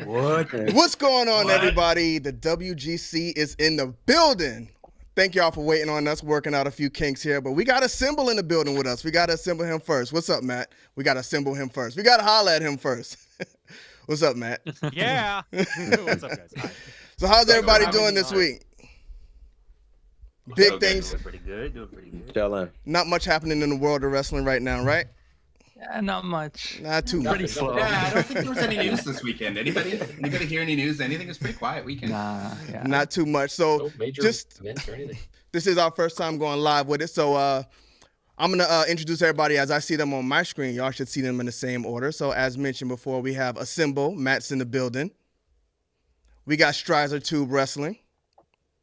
What? What's going on, everybody? The WGC is in the building. Thank y'all for waiting on us, working out a few kinks here, but we got a symbol in the building with us. We got to assemble him first. What's up, Matt? We got to assemble him first. We got to holler at him first. What's up, Matt? Yeah. What's up, guys? Hi. So how's everybody doing this week? Big things. Doing pretty good. Chillin'. Not much happening in the world of wrestling right now, right? Yeah, not much. Not too much. Pretty slow. Yeah, I don't think there was any news this weekend. Anybody hear any news? Anything? It was pretty quiet weekend. Nah, yeah. Not too much. So No major just events or anything. this is our first time going live with it. So I'm going to introduce everybody as I see them on my screen. Y'all should see them in the same order. So as mentioned before, we have Assemble. Matt's in the building. We got Strizer Tube Wrestling.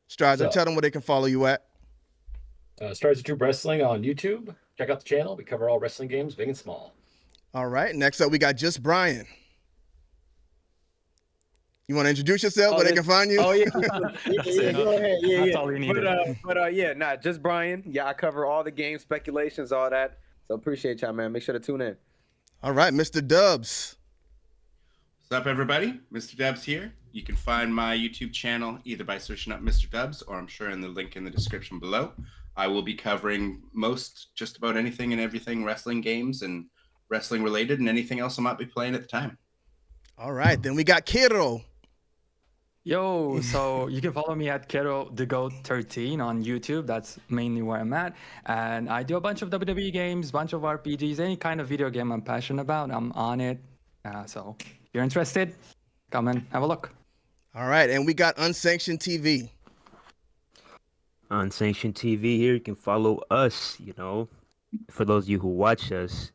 Strizer, tell them where they can follow you at. Strizer Tube Wrestling on YouTube. Check out the channel. We cover all wrestling games, big and small. All right. Next up, we got Just Brian. You want to introduce yourself where they can find you? Oh, yeah. Go ahead. That's all we needed. Yeah, just Brian. Yeah, I cover all the game speculations, all that. So appreciate y'all, man. Make sure to tune in. All right, Mr. Dubs. What's up, everybody? Mr. Dubs here. You can find my YouTube channel either by searching up Mr. Dubs or I'm sure in the link in the description below. I will be covering just about anything and everything wrestling games and wrestling related and anything else I might be playing at the time. All right, then we got Kiro. Yo, so you can follow me at Kero the Goat 13 on YouTube. That's mainly where I'm at. And I do a bunch of WWE games, bunch of RPGs, any kind of video game I'm passionate about. I'm on it. So if you're interested, come and have a look. All right, and we got Unsanctioned TV. Unsanctioned TV here. You can follow us, for those of you who watch us.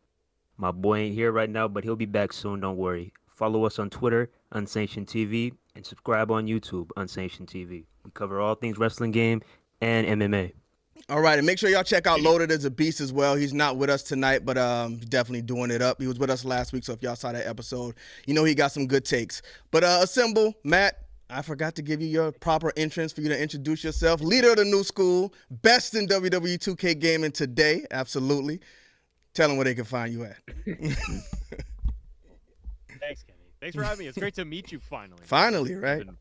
My boy ain't here right now, but he'll be back soon. Don't worry. Follow us on Twitter, Unsanctioned TV, and subscribe on YouTube, Unsanctioned TV. We cover all things wrestling game and MMA. All right, and make sure y'all check out Loaded as a Beast as well. He's not with us tonight, but he's definitely doing it up. He was with us last week, so if y'all saw that episode, he got some good takes. But Assemble, Matt, I forgot to give you your proper entrance for you to introduce yourself. Leader of the new school, best in WWE 2K gaming today, absolutely. Tell them where they can find you at. Thanks, Kenny. Thanks for having me. It's great to meet you finally. Finally, right? I've been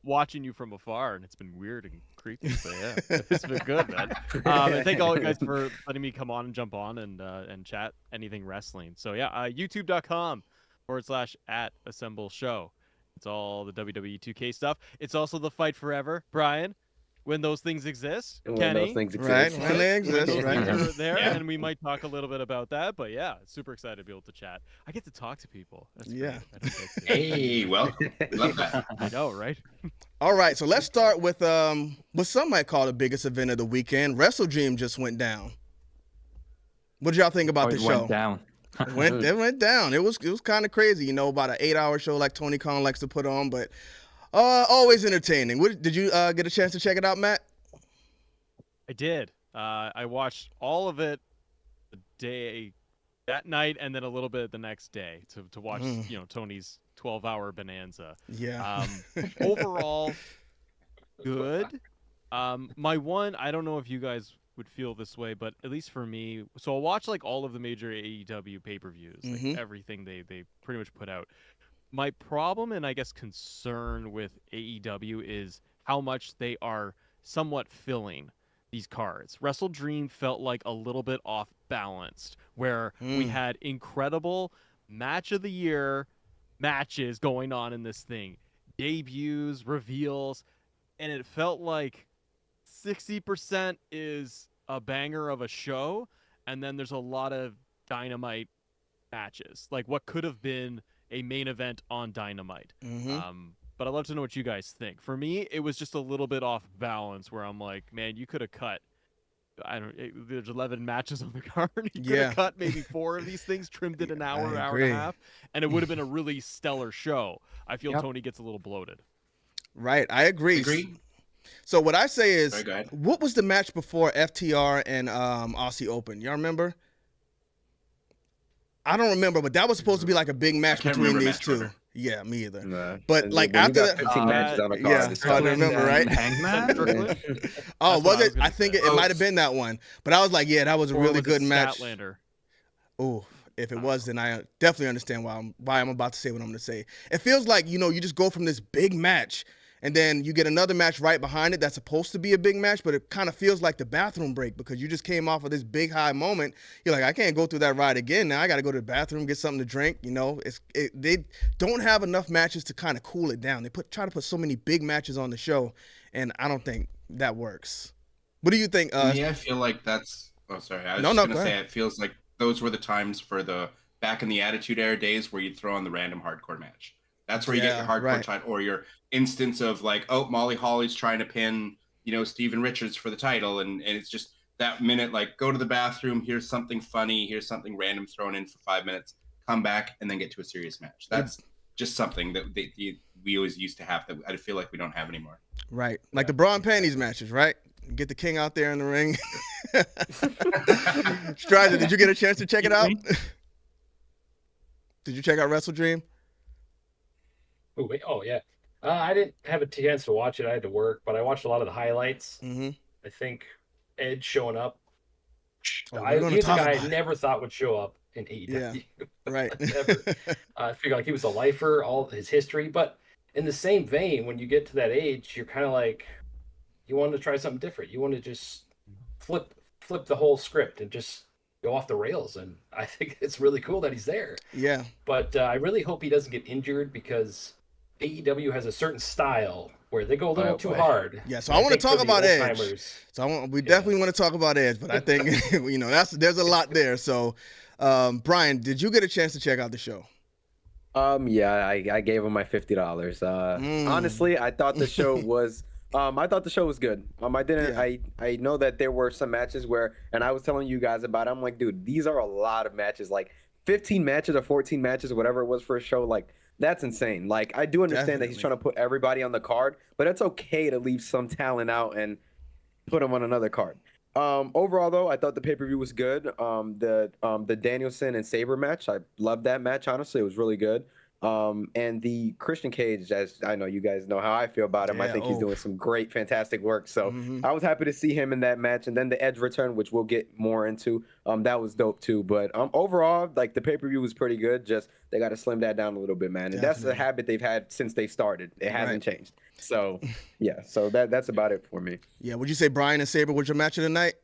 watching you from afar, and it's been weird and creepy, but yeah, it's been good, man. And thank all you guys for letting me come on and jump on and chat anything wrestling. So yeah, youtube.com/@Assemble Show. It's all the WWE 2K stuff. It's also the Fight Forever, Brian. When those things exist, When Kenny. those things exist. Right, when they exist, Those right? things are there, and we might talk a little bit about that. But yeah, super excited to be able to chat. I get to talk to people. That's great. Yeah. I don't get to. Hey, welcome. Love that. I know, right? All right, so let's start with what some might call the biggest event of the weekend. Wrestle Dream just went down. What did y'all think about the It show? went down. It went down. It was kind of crazy, about an 8-hour show like Tony Khan likes to put on, but always entertaining. Did you get a chance to check it out, Matt? I did. I watched all of it that night, and then a little bit the next day to watch, Tony's 12-hour bonanza. Yeah. Overall, good. My one, I don't know if you guys would feel this way, but at least for me, so I'll watch like all of the major AEW pay-per-views, like everything they pretty much put out. My problem and I guess concern with AEW is how much they are somewhat filling these cards. Wrestle Dream felt like a little bit off balanced, where we had incredible match of the year matches going on in this thing, debuts, reveals, and it felt like 60% is a banger of a show, and then there's a lot of Dynamite matches, like what could have been a main event on Dynamite. But I'd love to know what you guys think. For me, it was just a little bit off balance, where I'm like, man, you could have cut. There's 11 matches on the card. You could have cut maybe 4 of these things, trimmed it an hour, hour and a half, and it would have been a really stellar show. I feel Tony gets a little bloated. Right, I agree. So what I say is, what was the match before FTR and Aussie Open? Y'all remember? I don't remember, but that was supposed to be like a big match between these two. Order. Yeah, me either. Nah. But like after that, 15 matches on the card. yeah, it's hard to remember, right? Hangman? Oh, was it? I think it might have been that one. But I was like, yeah, that was a really good match. Statlander. Oh, if it was, then I definitely understand why I'm about to say what I'm going to say. It feels like, you just go from this big match and then you get another match right behind it that's supposed to be a big match, but it kind of feels like the bathroom break because you just came off of this big high moment. You're like, I can't go through that ride again. Now I got to go to the bathroom, get something to drink. They don't have enough matches to kind of cool it down. They try to put so many big matches on the show, and I don't think that works. What do you think? I feel like that's. Oh, sorry. I was just gonna say it feels like those were the times for the back in the Attitude Era days where you'd throw on the random hardcore match. That's where you get your hardcore title or your instance of like, oh, Molly Holly's trying to pin, Steven Richards for the title, and it's just that minute, like, go to the bathroom. Here's something funny. Here's something random thrown in for 5 minutes. Come back and then get to a serious match. That's just something that we always used to have that I feel like we don't have anymore. Right, like the bra and panties matches, right? Get the king out there in the ring. Strider, did you get a chance to check it out? Did you check out Wrestle Dream? Oh, wait. Oh, yeah. I didn't have a chance to watch it. I had to work, but I watched a lot of the highlights. Mm-hmm. I think Edge showing up. Oh, he's a guy I never thought would show up in AEW. Yeah, right. Never. I figured like he was a lifer, all his history. But in the same vein, when you get to that age, you're kind of like, you want to try something different. You want to just flip the whole script and just go off the rails. And I think it's really cool that he's there. Yeah. But I really hope he doesn't get injured because AEW has a certain style where they go a little too hard. Yeah, so I want to talk about Edge. So we definitely want to talk about Edge, but I think there's a lot there. So, Brian, did you get a chance to check out the show? Yeah, I gave him my $50. Honestly, I thought the show was good. I know that there were some matches where, and I was telling you guys about it, I'm like, dude, these are a lot of matches, like 15 matches or 14 matches, whatever it was for a show. Like, that's insane. Like, I do understand that he's trying to put everybody on the card, but it's okay to leave some talent out and put them on another card. Overall, though, I thought the pay-per-view was good. The Danielson and Sabre match, I loved that match. Honestly, it was really good. And the Christian Cage, as I know you guys know how I feel about him, I think he's doing some great, fantastic work. So I was happy to see him in that match. And then the Edge return, which we'll get more into, that was dope too. But overall, like, the pay-per-view was pretty good. Just they got to slim that down a little bit, man. And that's the habit they've had since they started. It hasn't changed. So yeah, so that's about it for me. Yeah, would you say Brian and Sabre was your match of the night?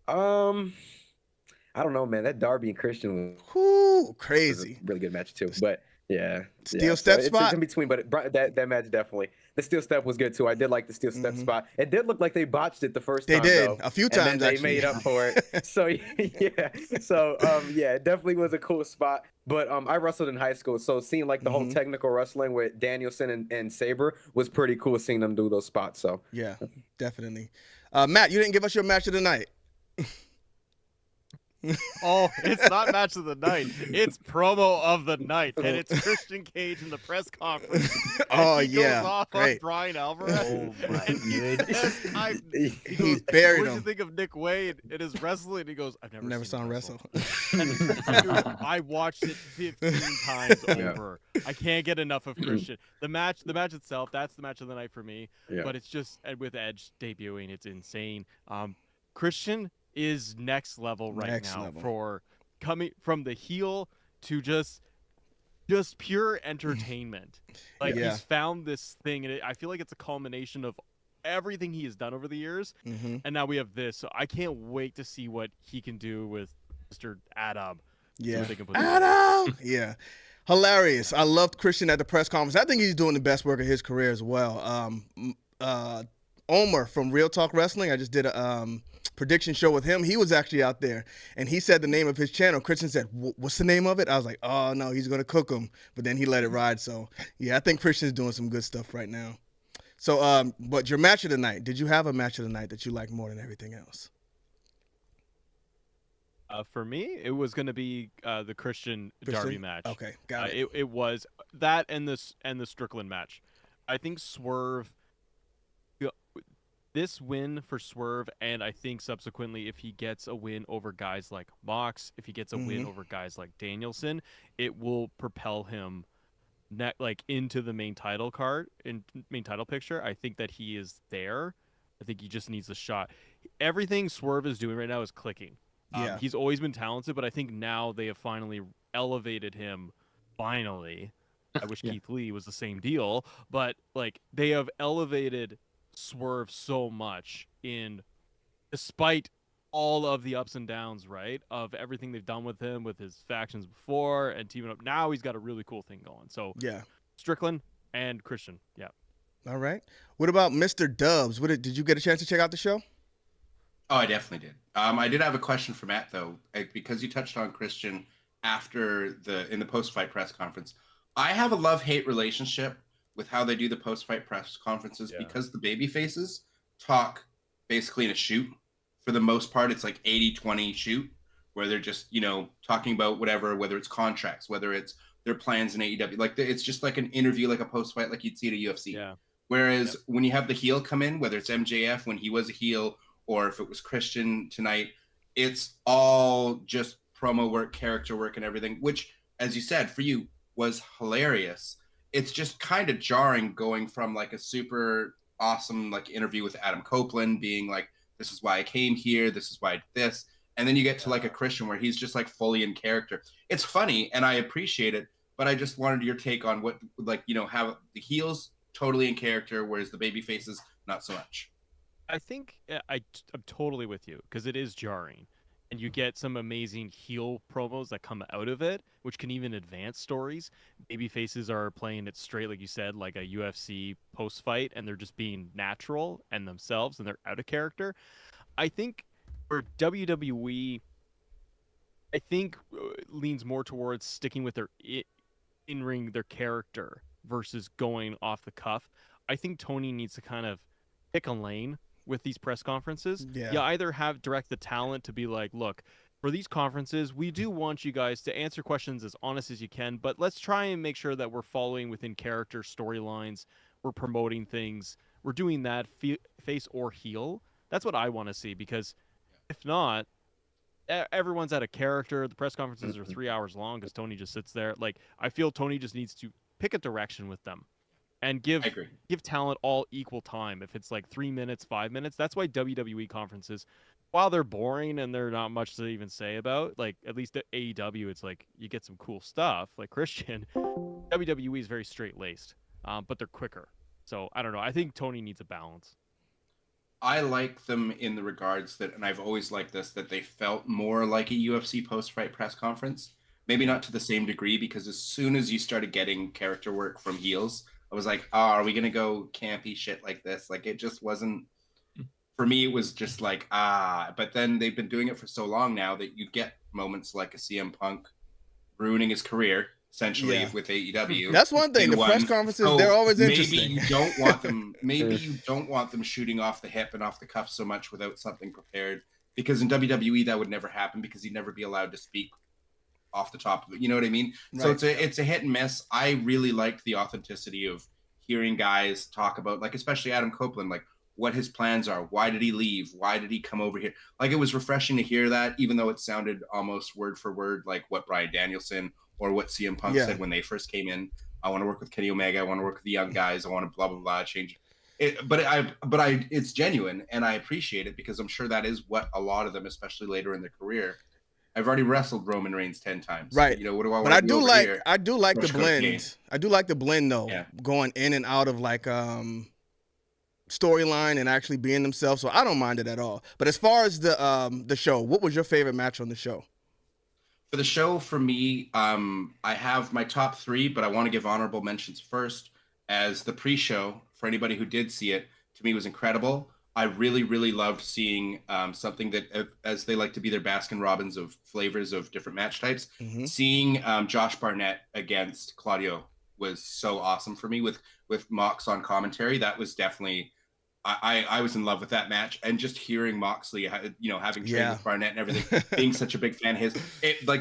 I don't know, man. That Darby and Christian was crazy. Was a really good match too. But yeah, steel step spot. It's in between, but that match definitely. The steel step was good too. I did like the steel step spot. It did look like they botched it the first time. They did though, a few times. And then they made up for it. So yeah, so yeah, it definitely was a cool spot. But I wrestled in high school, so seeing like the whole technical wrestling with Danielson and Sabre was pretty cool. Seeing them do those spots. So yeah, definitely. Matt, you didn't give us your match of the night. Oh, it's not match of the night. It's promo of the night, and it's Christian Cage in the press conference. He goes off on Brian Alvarez. Oh my goodness! He's buried him. What do you think of Nick Wade in his wrestling? And he goes, "I've never seen him wrestle." Dude, I watched it 15 times over. I can't get enough of Christian. The match itself, that's the match of the night for me. Yeah. But it's just with Edge debuting, it's insane. Christian is next level now for coming from the heel to just pure entertainment. Like he's found this thing, and I feel like it's a culmination of everything he has done over the years. And now we have this, so I can't wait to see what he can do with Mr. Adam. Yeah, Adam. Yeah, hilarious. I loved Christian at the press conference. I think he's doing the best work of his career as well. Omer from Real Talk Wrestling, I just did a prediction show with him. He was actually out there, and he said the name of his channel. Christian said, "What's the name of it?" I was like, "Oh no, he's gonna cook him," but then he let it ride. So yeah, I think Christian's doing some good stuff right now. So, but your match of the night? Did you have a match of the night that you liked more than everything else? For me, it was going to be the Christian Darby match. Okay, got it. It was that and the Strickland match. I think Swerve. This win for Swerve, and I think subsequently, if he gets a win over guys like Mox, if he gets a win over guys like Danielson, it will propel him into the main title picture. I think that he is there. I think he just needs a shot. Everything Swerve is doing right now is clicking. Yeah. He's always been talented, but I think now they have finally elevated him. Finally, I wish Keith Lee was the same deal, but like they have elevated Swerve so much despite all of the ups and downs, right? Of everything they've done with him, with his factions before and teaming up. Now he's got a really cool thing going. So Yeah. Strickland and Christian. Yeah. All right. What about Mr. Dubs? Did you get a chance to check out the show? Oh, I definitely did. I did have a question for Matt though, because you touched on Christian in the post-fight press conference. I have a love-hate relationship with how they do the post-fight press conferences because the baby faces talk basically in a shoot. For the most part, it's like 80-20 shoot, where they're just, talking about whatever, whether it's contracts, whether it's their plans in AEW. Like it's just like an interview, like a post-fight, like you'd see at a UFC. Yeah. Whereas when you have the heel come in, whether it's MJF when he was a heel, or if it was Christian tonight, it's all just promo work, character work, and everything, which, as you said, for you was hilarious. It's just kind of jarring going from like a super awesome like interview with Adam Copeland being like, this is why I came here, this is why I did this. And then you get to like a Christian where he's just like fully in character. It's funny and I appreciate it, but I just wanted your take on what, like, have the heels totally in character, whereas the baby faces, not so much. I think I'm totally with you because it is jarring, and you get some amazing heel promos that come out of it, which can even advance stories. Baby faces are playing it straight, like you said, like a UFC post fight, and they're just being natural and themselves, and they're out of character. I think for WWE, I think leans more towards sticking with their in-ring, their character versus going off the cuff. I think Tony needs to kind of pick a lane with these press conferences. Yeah. You either direct the talent to be like, look, for these conferences, we do want you guys to answer questions as honest as you can, but let's try and make sure that we're following within character storylines. We're promoting things. We're doing that face or heel. That's what I want to see, because if not, everyone's out of character. The press conferences are 3 hours long because Tony just sits there. Like, I feel Tony just needs to pick a direction with them and give talent all equal time. If it's like 3 minutes, 5 minutes, that's why WWE conferences, while they're boring and they're not much to even say about, like at least at AEW, it's like you get some cool stuff like Christian. WWE is very straight-laced, but they're quicker. So I don't know. I think Tony needs a balance. I like them in the regards that, and I've always liked this, that they felt more like a UFC post-fight press conference. Maybe not to the same degree, because as soon as you started getting character work from heels, I was like, are we going to go campy shit like this? Like, it just wasn't, for me, it was just like, but then they've been doing it for so long now that you get moments like a CM Punk ruining his career, essentially, with AEW. That's one thing. The press conferences, they're always interesting. Maybe you don't want them shooting off the hip and off the cuff so much without something prepared, because in WWE that would never happen, because he'd never be allowed to speak off the top of it. You know what I mean? Right. So it's a hit and miss. I really liked the authenticity of hearing guys talk about, like, especially Adam Copeland, like what his plans are. Why did he leave? Why did he come over here? Like, it was refreshing to hear that, even though it sounded almost word for word like what Bryan Danielson or what CM Punk said when they first came in. I want to work with Kenny Omega. I want to work with the young guys. I want to blah, blah, blah, change it. But it's genuine, and I appreciate it, because I'm sure that is what a lot of them, especially later in their career. I've already wrestled Roman Reigns 10 times. Right. What do I want to do? But I do like the blend. I do like the blend though, going in and out of like storyline and actually being themselves. So I don't mind it at all. But as far as the show, what was your favorite match on the show? For the show, for me, I have my top 3, but I want to give honorable mentions first. As the pre-show, for anybody who did see it, to me was incredible. I really, really loved seeing something that, as they like to be their Baskin Robbins of flavors of different match types. Mm-hmm. Seeing Josh Barnett against Claudio was so awesome for me with Mox on commentary. That was definitely, I was in love with that match. And just hearing Moxley, having trained with Barnett and everything, being such a big fan of his,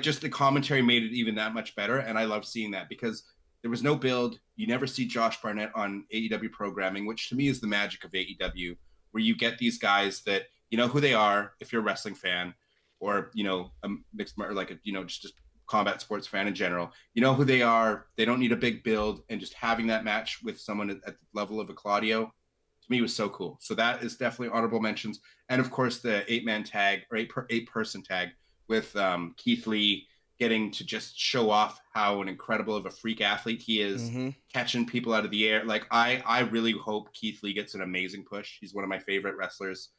just the commentary made it even that much better. And I love seeing that, because there was no build. You never see Josh Barnett on AEW programming, which to me is the magic of AEW, where you get these guys that you know who they are if you're a wrestling fan, or a mixed, or like just a combat sports fan in general. You know who they are. They don't need a big build, and just having that match with someone at the level of a Claudio, to me, was so cool. So that is definitely honorable mentions. And of course, the 8-man tag or 8-person tag with Keith Lee getting to just show off how an incredible of a freak athlete he is, catching people out of the air. Like I really hope Keith Lee gets an amazing push. He's one of my favorite wrestlers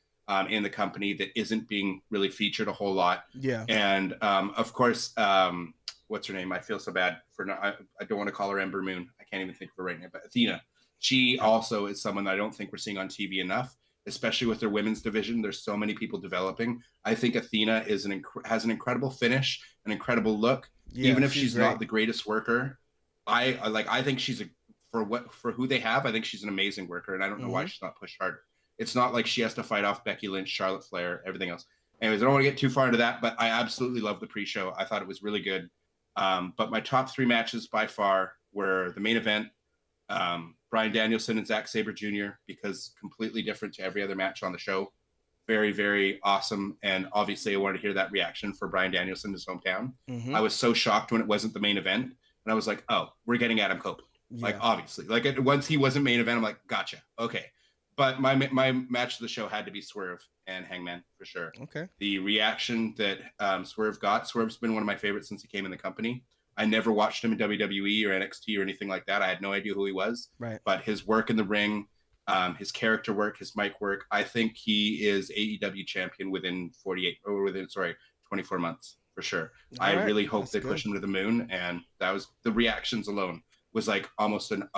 in the company that isn't being really featured a whole lot. Yeah. And of course, what's her name? I feel so bad for I don't want to call her Ember Moon. I can't even think of her right now, but Athena. She also is someone that I don't think we're seeing on TV enough, especially with their women's division. There's so many people developing. I think Athena is has an incredible finish, an incredible look. Yeah, even if she's great. not the greatest worker, I think she's for who they have. I think she's an amazing worker, and I don't know why she's not pushed harder. It's not like she has to fight off Becky Lynch, Charlotte Flair, everything else. Anyways, I don't want to get too far into that, but I absolutely love the pre-show. I thought it was really good. But my top 3 matches by far were the main event, Bryan Danielson and Zack Sabre Jr., because completely different to every other match on the show. Very, very awesome. And obviously I wanted to hear that reaction for Bryan Danielson, his hometown. I was so shocked when it wasn't the main event. And I was like, oh, we're getting Adam Copeland. Yeah. Like, obviously. Like, once he wasn't main event, I'm like, gotcha. Okay. But my match of the show had to be Swerve and Hangman, for sure. Okay. The reaction that Swerve got, Swerve's been one of my favorites since he came in the company. I never watched him in WWE or NXT or anything like that. I had no idea who he was. Right. But his work in the ring, his character work, his mic work, I think he is AEW champion within 24 months for sure. All I right. really hope That's they good. push him to the moon, and that was the reactions alone was like almost an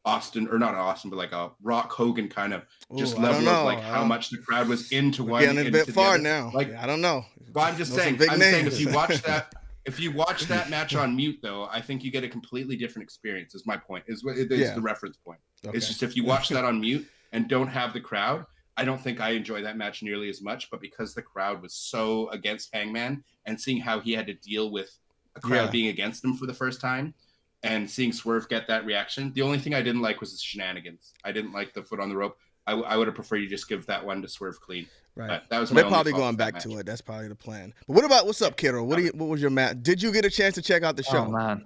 Austin, or not Austin, but like a Rock Hogan kind of just Ooh, I don't level of know. like how much the crowd was into We're one. getting a into bit the far other. now. Like, I don't know. but I'm just Know some saying, big if names. you watch that, if you watch that match on mute, though, I think you get a completely different experience. Is my point. Is the reference point. Okay. It's just if you watch that on mute and don't have the crowd, I don't think I enjoy that match nearly as much. But because the crowd was so against Hangman and seeing how he had to deal with a crowd being against him for the first time, and seeing Swerve get that reaction, the only thing I didn't like was the shenanigans. I didn't like the foot on the rope. I would have preferred you just give that one to Swerve clean. Right. But that was So my they're only probably fault going with that back match. to it. That's probably the plan. But what's up, Kiddo? What was your match? Did you get a chance to check out the show? Oh man.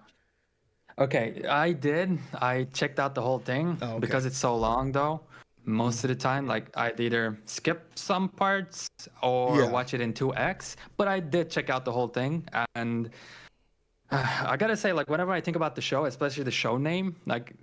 Okay, I did. I checked out the whole thing Oh, okay. because it's so long though. Most of the time, like I'd either skip some parts or Yeah. watch it in 2x. But I did check out the whole thing, and I gotta say, like whenever I think about the show, especially the show name, like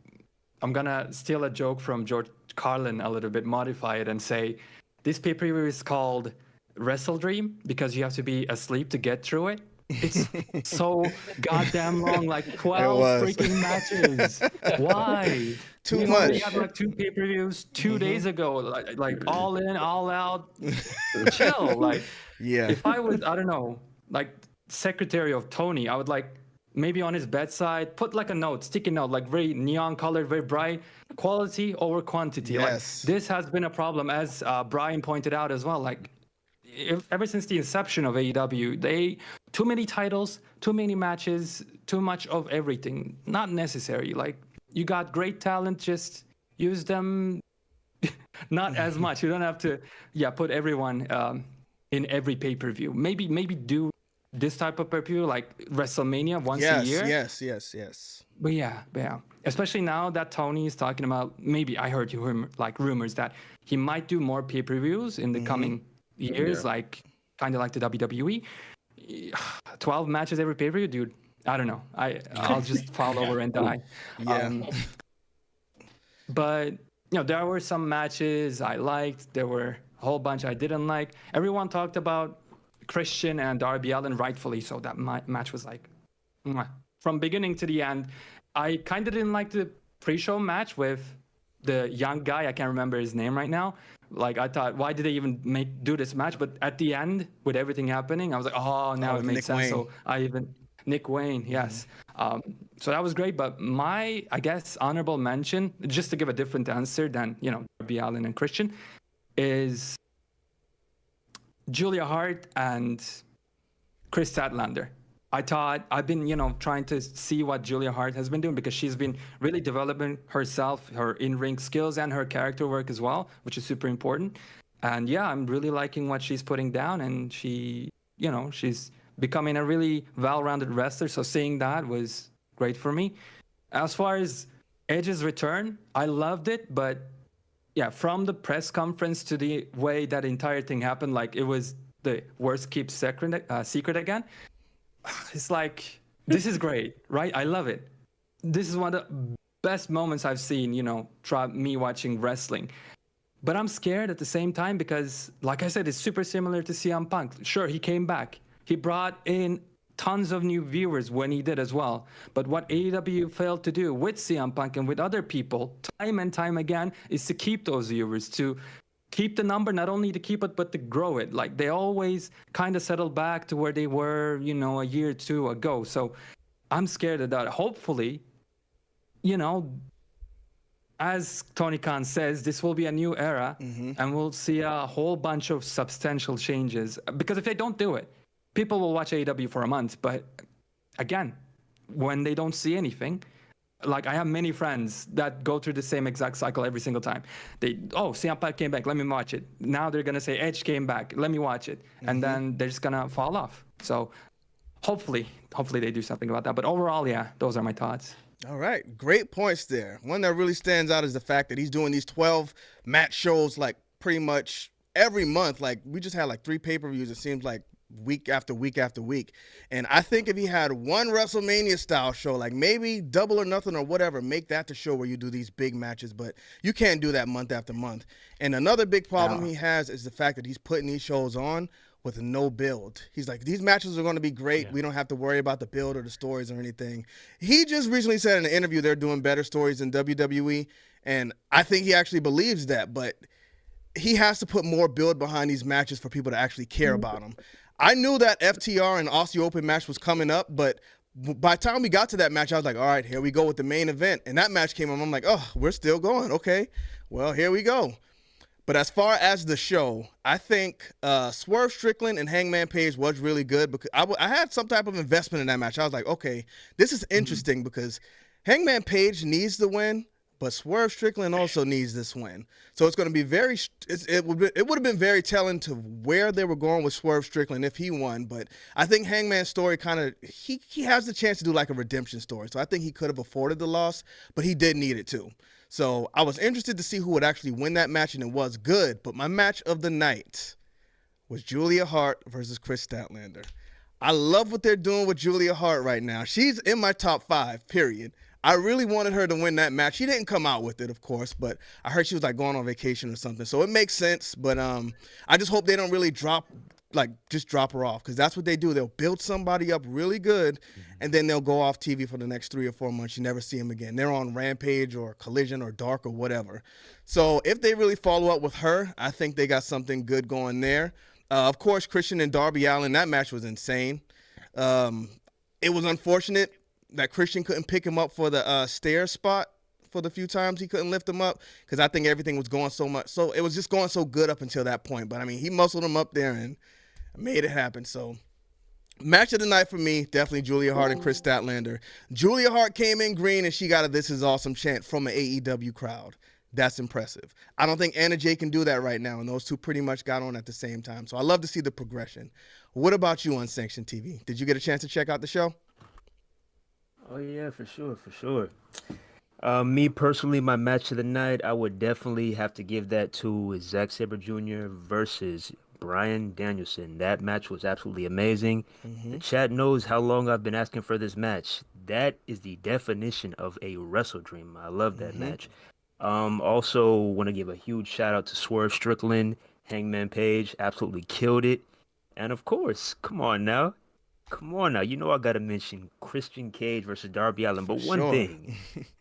I'm gonna steal a joke from George Carlin a little bit, modify it, and say this pay-per-view is called Wrestle Dream because you have to be asleep to get through it. It's so goddamn long, like 12 was. freaking matches. Why? Too We much. had like 2 pay-per-views 2 days ago, like all in, all out. Chill. Like Yeah. if I was, I don't know, like secretary of Tony, I would like maybe on his bedside put like a note, sticky note, like very neon colored, very bright, quality over quantity. Yes. Like this has been a problem, as Brian pointed out as well. Like ever since the inception of AEW, they too many titles, too many matches, too much of everything. Not necessary. Like you got great talent, just use them. Not as much. You don't have to, put everyone in every pay-per-view. Maybe do this type of pay-per-view like WrestleMania once a year. Yes. But yeah. Especially now that Tony is talking about, maybe I heard rumors that he might do more pay-per-views in the coming years, like kind of like the WWE. 12 matches every pay-per-view, dude. I don't know. I'll just fall over and die. Yeah. But there were some matches I liked. There were a whole bunch I didn't like. Everyone talked about Christian and Darby Allin, rightfully so. That match was like, mwah. From beginning to the end. I kind of didn't like the pre-show match with the young guy. I can't remember his name right now. Like I thought, why did they even do this match? But at the end, with everything happening, I was like, oh, now it makes sense. So Nick Wayne, yes. So that was great. But my, I guess, honorable mention, just to give a different answer than Darby Allin and Christian, is Julia Hart and Chris Statlander. I thought I've been, trying to see what Julia Hart has been doing because she's been really developing herself, her in-ring skills and her character work as well, which is super important. And yeah, I'm really liking what she's putting down, and she's becoming a really well-rounded wrestler. So seeing that was great for me. As far as Edge's return, I loved it, but yeah, from the press conference to the way that entire thing happened, like it was the worst kept secret again. It's like, this is great, right? I love it. This is one of the best moments I've seen, me watching wrestling. But I'm scared at the same time because, like I said, it's super similar to CM Punk. Sure, he came back. He brought in tons of new viewers when he did as well. But what AEW failed to do with CM Punk and with other people, time and time again, is to keep those viewers, to keep the number, not only to keep it, but to grow it. Like, they always kind of settle back to where they were, a year or two ago. So I'm scared of that. Hopefully, as Tony Khan says, this will be a new era, and we'll see a whole bunch of substantial changes. Because if they don't do it, people will watch AEW for a month. But again, when they don't see anything, like I have many friends that go through the same exact cycle every single time. CM Punk came back, let me watch it. Now they're gonna say Edge came back, let me watch it, and then they're just gonna fall off. So hopefully they do something about that. But overall, yeah, those are my thoughts. All right, great points there. One that really stands out is the fact that he's doing these 12 match shows like pretty much every month. Like, we just had like 3 pay-per-views, it seems like, week after week after week. And I think if he had one WrestleMania style show, like maybe Double or Nothing or whatever, make that the show where you do these big matches, but you can't do that month after month. And another big problem he has is the fact that he's putting these shows on with no build. He's like, these matches are going to be great. Yeah. We don't have to worry about the build or the stories or anything. He just recently said in an interview they're doing better stories than WWE, and I think he actually believes that, but he has to put more build behind these matches for people to actually care about them. I knew that FTR and Aussie Open match was coming up, but by the time we got to that match, I was like, all right, here we go with the main event. And that match came up. I'm like, oh, we're still going. Okay, well, here we go. But as far as the show, I think Swerve Strickland and Hangman Page was really good because I had some type of investment in that match. I was like, okay, this is interesting because Hangman Page needs the win, but Swerve Strickland also needs this win. So it's going to be it would have been very telling to where they were going with Swerve Strickland if he won. But I think Hangman's story he has the chance to do like a redemption story. So I think he could have afforded the loss, but he did need it too. So I was interested to see who would actually win that match, and it was good. But my match of the night was Julia Hart versus Chris Statlander. I love what they're doing with Julia Hart right now. She's in my top 5, period. I really wanted her to win that match. She didn't come out with it, of course, but I heard she was like going on vacation or something. So it makes sense, but I just hope they don't really drop her off, because that's what they do. They'll build somebody up really good, and then they'll go off TV for the next 3 or 4 months. You never see them again. They're on Rampage or Collision or Dark or whatever. So if they really follow up with her, I think they got something good going there. Of course, Christian and Darby Allin, that match was insane. It was unfortunate that Christian couldn't pick him up for the stair spot for the few times he couldn't lift him up, because I think everything was going so it was just going so good up until that point. But I mean, he muscled him up there and made it happen. So match of the night for me, definitely Julia Hart and Chris Statlander. Julia Hart came in green and she got a "This is awesome" chant from an AEW crowd. That's impressive. I don't think Anna Jay can do that right now, and those two pretty much got on at the same time. So I love to see the progression. What about you on Sanctioned TV? Did you get a chance to check out the show? Oh yeah, for sure. Me personally, my match of the night, I would definitely have to give that to Zack Sabre Jr. versus Bryan Danielson. That match was absolutely amazing. The chat knows how long I've been asking for this match. That is the definition of a Wrestle Dream. I love that match. Also want to give a huge shout out to Swerve Strickland, Hangman Page, absolutely killed it. And of course, come on now. You know I got to mention Christian Cage versus Darby Allin. But one thing,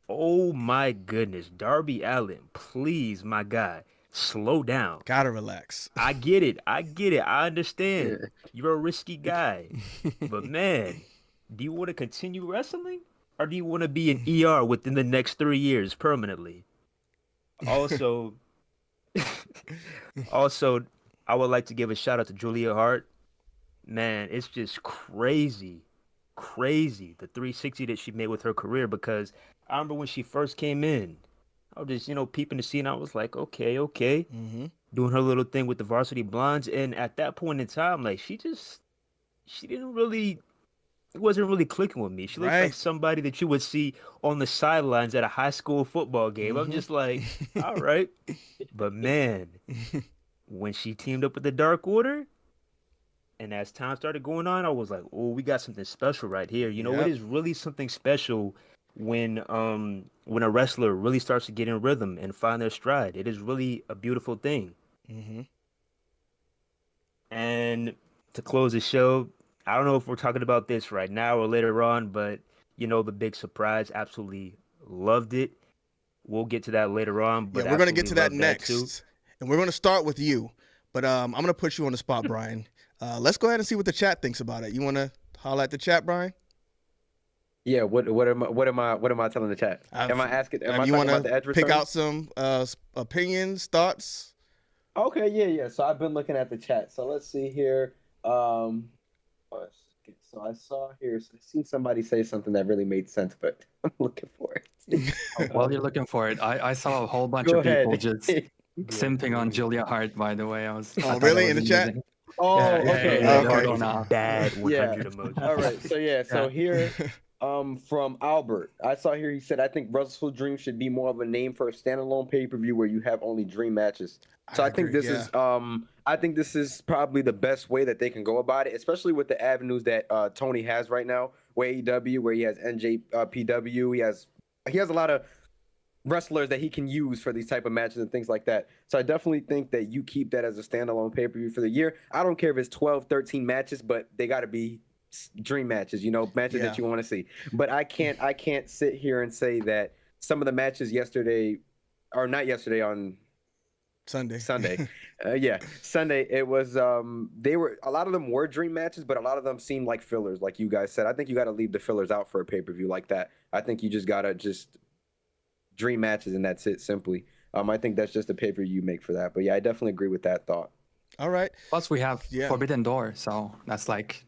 oh my goodness, Darby Allin, please, my guy, slow down. Gotta relax. I get it. I understand. You're a risky guy. But man, do you want to continue wrestling? Or do you want to be an ER within the next 3 years permanently? Also, I would like to give a shout out to Julia Hart. Man, it's just crazy, the 360 that she made with her career, because I remember when she first came in, I was just, peeping the scene. I was like, okay, doing her little thing with the Varsity Blondes. And at that point in time, like, it wasn't really clicking with me. She looked like somebody that you would see on the sidelines at a high school football game. I'm just like, all right. But man, when she teamed up with the Dark Order, And as time started going on, I was like, oh, we got something special right here. You know, Yep. it is really something special when a wrestler really starts to get in rhythm and find their stride. It is really a beautiful thing. Mm-hmm. And to close the show, I don't know if we're talking about this right now or later on, but you know, the big surprise, absolutely loved it. We'll get to that later on. But Yeah, we're gonna get to that absolutely loved too. next, and we're gonna start with you. But I'm gonna put you on the spot, Brian. Let's go ahead and see what the chat thinks about it. You wanna holler at the chat, Brian? Yeah, what am I telling the chat? Am I asking? Am I you talking wanna about the edge pick return? out some opinions, thoughts? Okay, yeah. So I've been looking at the chat. So let's see here. So I saw here. So I seen somebody say something that really made sense, but I'm looking for it. While you're looking for it, I saw a whole bunch Go of people ahead. just simping on Julia Hart. By the way, I thought really? that In was the chat? amazing. Oh, Yeah, okay. yeah, Okay. going off. Bad 100 Yeah. emoji. All right. So Yeah. here, from Albert, I saw here he said, I think Wrestle Dream should be more of a name for a standalone pay-per-view where you have only dream matches. So I think agree, this is I think this is probably the best way that they can go about it, especially with the avenues that Tony has right now, where AEW, where he has NJPW, he has a lot of wrestlers that he can use for these type of matches and things like that. So I definitely think that you keep that as a standalone pay-per-view for the year. I don't care if it's 12, 13 matches, but they got to be dream matches, matches that you want to see. But I can't sit here and say that some of the matches yesterday, or not yesterday, on Sunday. Sunday, it was a lot of them were dream matches, but a lot of them seemed like fillers, like you guys said. I think you got to leave the fillers out for a pay-per-view like that. I think you just gotta dream matches and that's it, simply. I think that's just a pay-per-view you make for that. But yeah, I definitely agree with that thought. All right. Plus, we have Forbidden Door, so that's like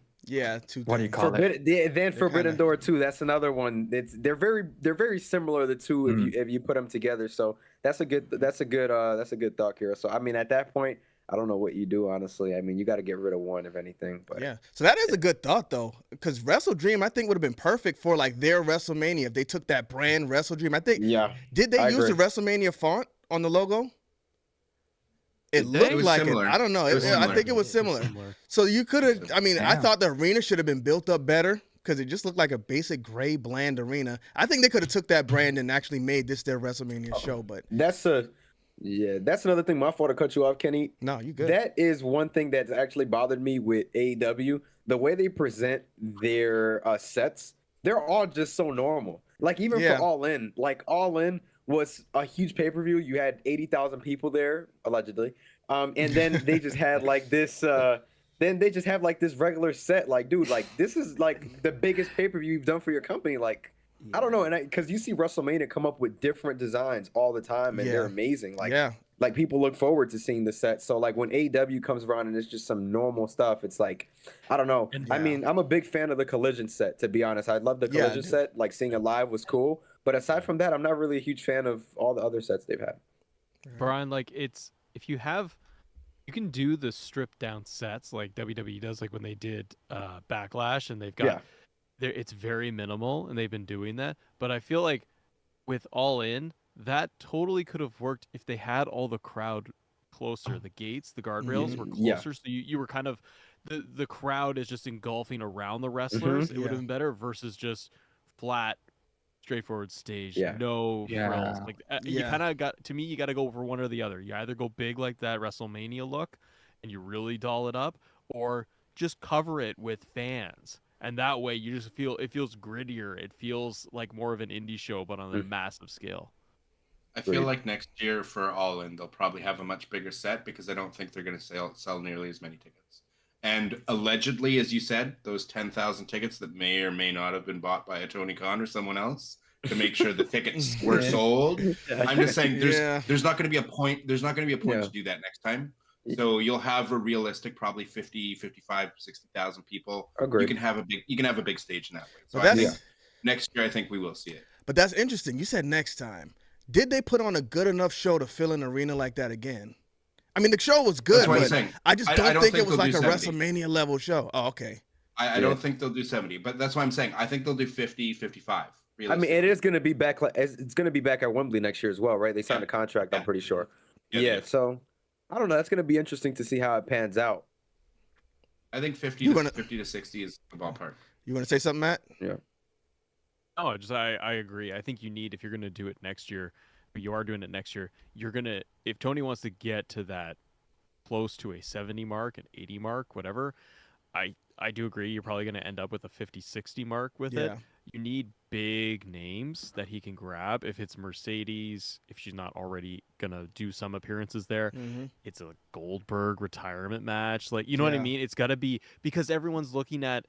what do you call it? Forbidden Door too. That's another one. They're very similar, the two, if you put them together. So that's a good thought, Kira. So I mean, at that point, I don't know what you do, honestly. I mean, you got to get rid of one, if anything. But yeah, so that is a good thought though, because Wrestle Dream I think would have been perfect for like their WrestleMania if they took that brand Wrestle Dream. I think. Yeah. Did they I use the agree. WrestleMania font on the logo? It It looked was like similar. it. I don't know. It was I similar. think it was similar. So you could have. I mean, I Yeah. thought the arena should have been built up better because it just looked like a basic gray bland arena. I think they could have took that brand and actually made this their WrestleMania show. But that's another thing. My fault to cut you off, Kenny. no, you good. That is one thing that's actually bothered me with AEW. The way they present their sets, they're all just so normal. Like even Yeah. for All In, was a huge pay-per-view. You had 80,000 people there, allegedly. And then they just had like this then they just have like this regular set. Like, dude, like this is like the biggest pay-per-view you've done for your company. Like, I don't know, and because you see WrestleMania come up with different designs all the time, and they're amazing. Like, like people look forward to seeing the set. So like when AEW comes around and it's just some normal stuff, it's like, I don't know. I mean, I'm a big fan of the Collision set, to be honest. I love the Collision set. Like seeing it live was cool. But aside from that, I'm not really a huge fan of all the other sets they've had. Brian, like if you can do the stripped down sets like WWE does, like when they did Backlash, and they've got it's very minimal, and they've been doing that. But I feel like with All In, that totally could have worked if they had all the crowd closer. The gates, the guardrails were closer, so you were kind of the crowd is just engulfing around the wrestlers. It would have been better versus just flat, straightforward stage, no frills. Like you kind of got, to me, you got to go for one or the other. You either go big like that WrestleMania look, and you really doll it up, or just cover it with fans. And that way, you just it feels grittier. It feels like more of an indie show, but on a massive scale. I feel like next year for All In, they'll probably have a much bigger set because I don't think they're going to sell nearly as many tickets. And allegedly, as you said, those 10,000 tickets that may or may not have been bought by a Tony Khan or someone else to make sure the tickets were sold. I'm just saying, there's not going to be a point. There's not going to be a point to do that next time. So you'll have a realistic, probably 50, 55, 60,000 people. Agreed. You can have a big stage in that way. So Well, I think next year, I think we will see it. But that's interesting. You said next time. Did they put on a good enough show to fill an arena like that again? I mean, the show was good, That's what I'm but saying. I just I don't don't think it think was they'll like do a 70. WrestleMania level show. Oh, okay. I don't think they'll do 70, but that's why I'm saying I think they'll do 50, 55. I mean, it is going to be back. It's going to be back at Wembley next year as well, right? They signed a contract. I'm pretty sure. Yeah. So I don't know. That's going to be interesting to see how it pans out. I think 50 to 60 is the ballpark. You want to say something, Matt? Yeah. Oh, I agree. I think you need, if you're going to do it next year, but you are doing it next year, if Tony wants to get to that close to a 70 mark, an 80 mark, whatever, I do agree. You're probably going to end up with a 50, 60 mark with it. You need big names that he can grab. If it's Mercedes, if she's not already going to do some appearances there, it's a Goldberg retirement match. Like, you know what I mean? It's got to be, because everyone's looking at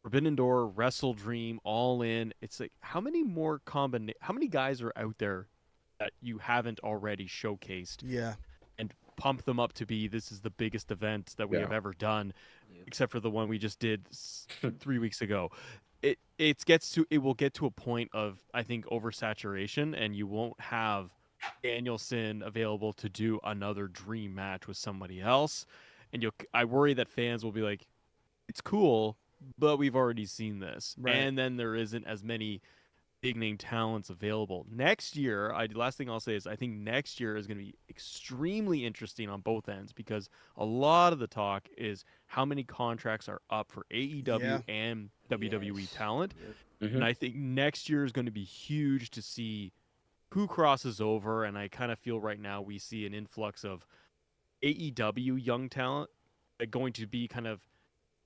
Forbidden Door, Wrestle Dream, All In. It's like, how many guys are out there that you haven't already showcased? Yeah. And pump them up to be, this is the biggest event that we have ever done, except for the one we just did 3 weeks ago. It will get to a point of, I think, oversaturation, and you won't have Danielson available to do another dream match with somebody else. And I worry that fans will be like, it's cool, but we've already seen this. Right. And then there isn't as many big name talents available. Next year, last thing I'll say is I think next year is going to be extremely interesting on both ends, because a lot of the talk is how many contracts are up for AEW and WWE talent. And I think next year is going to be huge to see who crosses over, and I kind of feel right now we see an influx of AEW young talent going to be kind of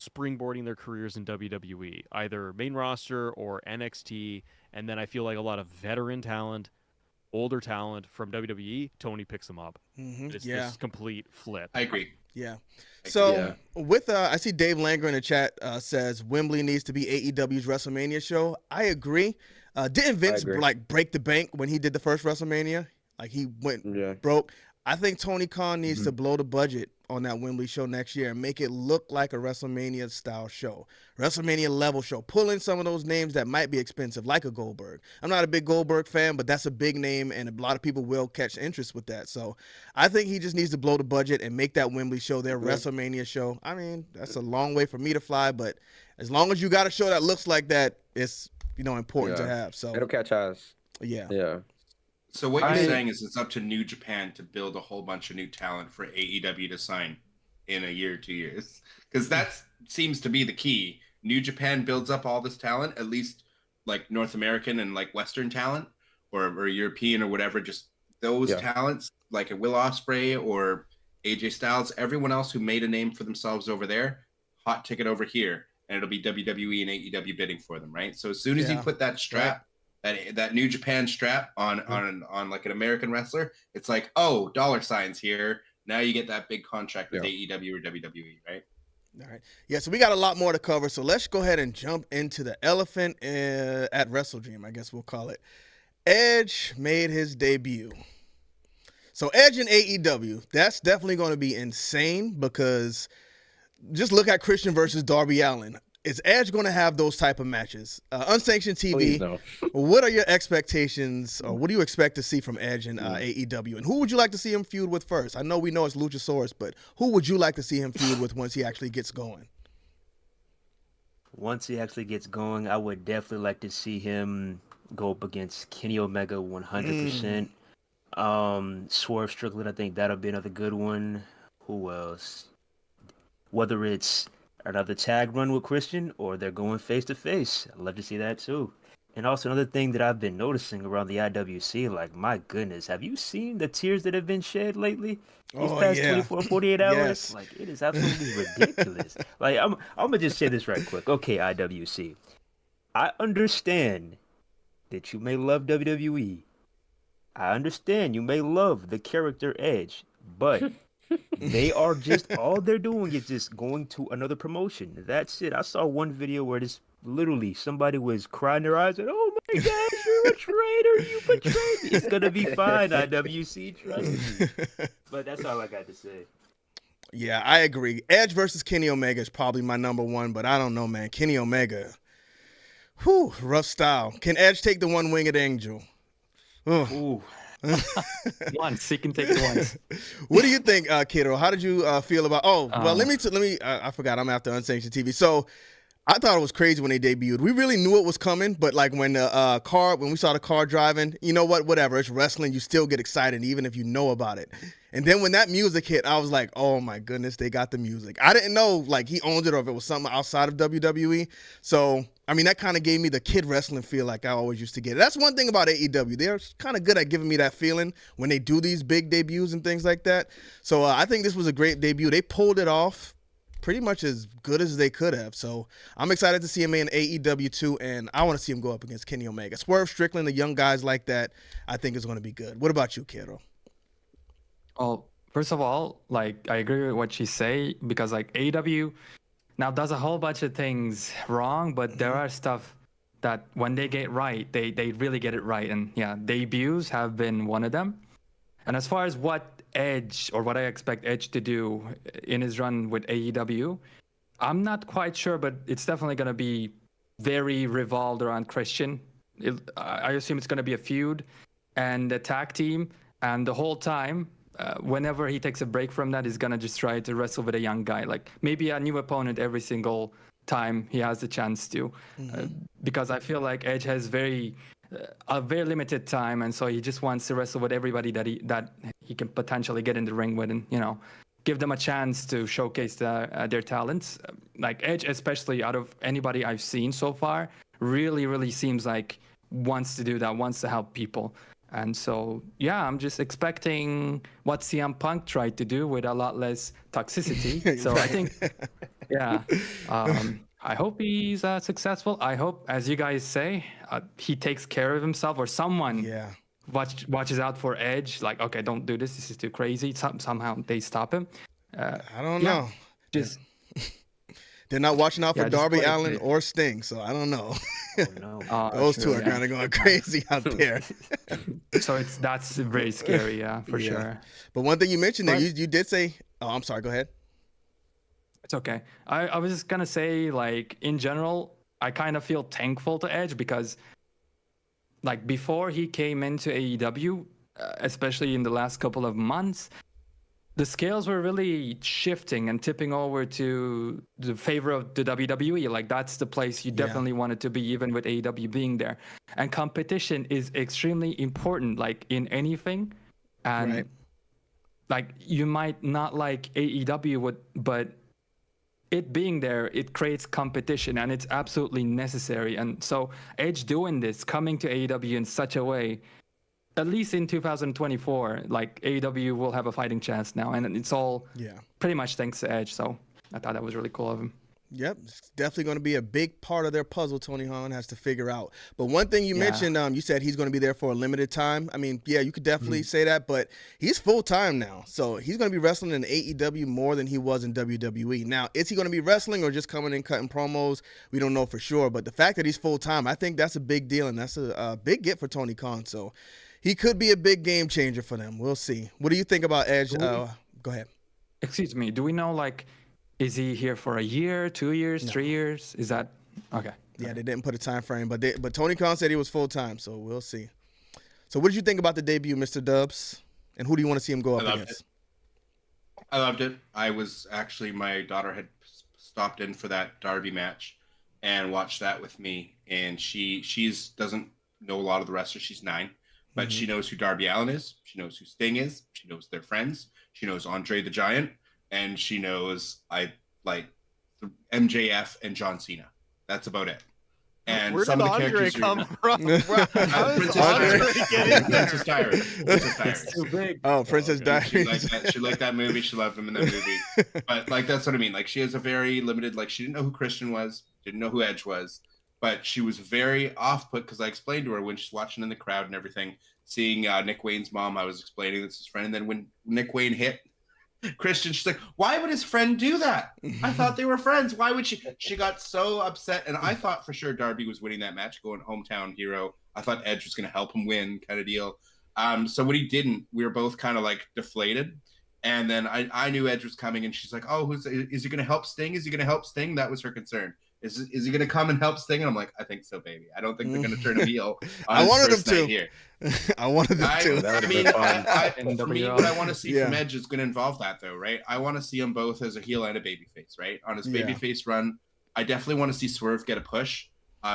springboarding their careers in WWE, either main roster or NXT, and then I feel like a lot of veteran talent, older talent from WWE, Tony picks them up. It's this complete flip. I agree. Yeah. So with I see Dave Langer in the chat says Wembley needs to be AEW's WrestleMania show. I agree. Didn't Vince like break the bank when he did the first WrestleMania? Like he went broke. I think Tony Khan needs to blow the budget on that Wembley show next year and make it look like a WrestleMania style show, WrestleMania level show. Pull in some of those names that might be expensive, like a Goldberg. I'm not a big Goldberg fan, but that's a big name, and a lot of people will catch interest with that. So I think he just needs to blow the budget and make that Wembley show their WrestleMania show. I mean, that's a long way for me to fly, but as long as you got a show that looks like that, it's important to have. So it'll catch eyes. Yeah. So what you're saying is it's up to New Japan to build a whole bunch of new talent for AEW to sign in a year or 2 years, because that seems to be the key. New Japan builds up all this talent, at least like North American and like Western talent, or European or whatever. Just those talents, like a Will Ospreay or AJ Styles. Everyone else who made a name for themselves over there, hot ticket over here, and it'll be WWE and AEW bidding for them, right? So as soon as you put that strap. That New Japan strap on like an American wrestler, it's like, oh, dollar signs here. Now you get that big contract with AEW or WWE, right? All right. Yeah, so we got a lot more to cover. So let's go ahead and jump into the elephant at Wrestle Dream, I guess we'll call it. Edge made his debut. So Edge and AEW, that's definitely going to be insane, because just look at Christian versus Darby Allin. Is Edge going to have those type of matches? Unsanctioned TV, no. What are your expectations, or what do you expect to see from Edge and AEW? And who would you like to see him feud with first? I know we know it's Luchasaurus, but who would you like to see him feud with once he actually gets going? Once he actually gets going, I would definitely like to see him go up against Kenny Omega 100%. Swerve Strickland, I think that'll be another good one. Who else? Whether it's another tag run with Christian or they're going face to face, I'd love to see that too. And also another thing that I've been noticing around the IWC, like, my goodness, have you seen the tears that have been shed lately? These past 24, 48 hours? Yes. Like, it is absolutely ridiculous. Like, I'm gonna just say this right quick. Okay, IWC, I understand that you may love WWE. I understand you may love the character Edge, but they are just, all they're doing is just going to another promotion. That's it. I saw one video where this literally somebody was crying their eyes and, oh my gosh, you're a traitor, you betrayed me. It's gonna be fine, IWC, trust me. But that's all I got to say. Yeah, I agree. Edge versus Kenny Omega is probably my number one, but I don't know, man. Kenny Omega, rough style. Can Edge take the one-winged angel? Ooh. Once he can take it once. What do you think, Kiddo? How did you feel about? Let me. I forgot. I'm after Unsanctioned TV. So I thought it was crazy when they debuted. We really knew it was coming, but like when the when we saw the car driving, you know what? Whatever. It's wrestling. You still get excited even if you know about it. And then when that music hit, I was like, oh my goodness, they got the music. I didn't know like he owned it or if it was something outside of WWE. So I mean, that kind of gave me the kid wrestling feel like I always used to get. That's one thing about AEW. They're kind of good at giving me that feeling when they do these big debuts and things like that. So I think this was a great debut. They pulled it off pretty much as good as they could have. So I'm excited to see him in AEW too, and I want to see him go up against Kenny Omega. Swerve Strickland, the young guys like that, I think is going to be good. What about you, Kero? Well, first of all, like I agree with what you say because like AEW now does a whole bunch of things wrong, but there are stuff that when they get right, they really get it right. And yeah, debuts have been one of them. And as far as what Edge or what I expect Edge to do in his run with AEW, I'm not quite sure, but it's definitely going to be very revolved around Christian. I assume it's going to be a feud and a tag team, and the whole time, whenever he takes a break from that, he's going to just try to wrestle with a young guy, like maybe a new opponent every single time he has the chance to, because I feel like Edge has a very limited time, and so he just wants to wrestle with everybody that he can potentially get in the ring with, and give them a chance to showcase their talents. Like Edge, especially out of anybody I've seen so far, really seems like wants to do that, wants to help people. And so yeah, I'm just expecting what CM Punk tried to do with a lot less toxicity. So I think I hope he's successful. I hope, as you guys say, he takes care of himself, or someone watches out for Edge. Like, okay, don't do this. This is too crazy. Somehow they stop him. I don't know. Just they're not watching out for Darby Allin or Sting, so I don't know. Those two are kind of going crazy out there. So that's very scary, for sure. But one thing you mentioned there, you did say. Oh, I'm sorry. Go ahead. It's okay. I was just gonna say, like, in general, I kind of feel thankful to Edge because, like, before he came into AEW, especially in the last couple of months, the scales were really shifting and tipping over to the favor of the WWE. Like, that's the place you definitely wanted to be, even with AEW being there. And competition is extremely important, like, in anything. And, like, you might not like AEW, but it being there, it creates competition, and it's absolutely necessary. And so Edge doing this, coming to AEW in such a way, at least in 2024, like, AEW will have a fighting chance now, and it's all pretty much thanks to Edge. So I thought that was really cool of him. Yep, it's definitely going to be a big part of their puzzle Tony Khan has to figure out. But one thing you mentioned, you said he's going to be there for a limited time. I mean, yeah, you could definitely say that, but he's full-time now. So he's going to be wrestling in AEW more than he was in WWE. Now, is he going to be wrestling or just coming and cutting promos? We don't know for sure. But the fact that he's full-time, I think that's a big deal, and that's a big get for Tony Khan. So he could be a big game changer for them. We'll see. What do you think about Edge? Go ahead. Excuse me. Do we know, like, is he here for a year, 2 years, 3 years? Is that okay? Yeah, they didn't put a time frame, but Tony Khan said he was full time, so we'll see. So, what did you think about the debut, Mr. Dubs? And who do you want to see him go up against? I loved it. I was actually, my daughter had stopped in for that Darby match and watched that with me, and she's doesn't know a lot of the wrestlers. She's 9, but she knows who Darby Allin is. She knows who Sting is. She knows their friends. She knows Andre the Giant. And she knows I like MJF and John Cena. That's about it. And where some did of the Andre characters come from? Princess Diaries. Too big. Oh, Princess Diaries. She liked that movie. She loved him in that movie. But like, that's what I mean. Like, she has a very limited. Like, she didn't know who Christian was. Didn't know who Edge was. But she was very off-put because I explained to her when she's watching in the crowd and everything, seeing Nick Wayne's mom. I was explaining this to his friend, and then when Nick Wayne hit Christian, she's like, why would his friend do that? I thought they were friends. Why would she got so upset. And I thought for sure Darby was winning that match, going hometown hero. I thought Edge was going to help him win, kind of deal. So when he didn't, we were both kind of like deflated. And then I knew Edge was coming, and she's like, oh, is he going to help Sting? Is he going to help Sting? That was her concern. Is he going to come and help Sting? And I'm like, I think so, baby. I don't think they're going to turn a heel. I wanted them to. Here. I wanted them to. For me, what I want to see from Edge is going to involve that, though, right? I want to see them both as a heel and a babyface, right? On his babyface run, I definitely want to see Swerve get a push.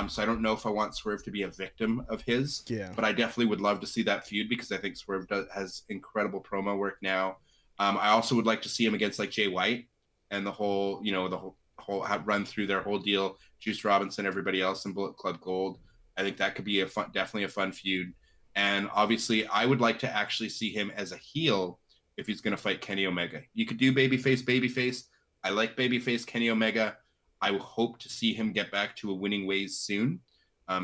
So I don't know if I want Swerve to be a victim of his. Yeah. But I definitely would love to see that feud because I think Swerve has incredible promo work now. I also would like to see him against like Jay White and the whole run through their whole deal. Juice Robinson, everybody else in Bullet Club Gold. I think that could be definitely a fun feud. And obviously, I would like to actually see him as a heel if he's going to fight Kenny Omega. You could do babyface. I like babyface Kenny Omega. I hope to see him get back to a winning ways soon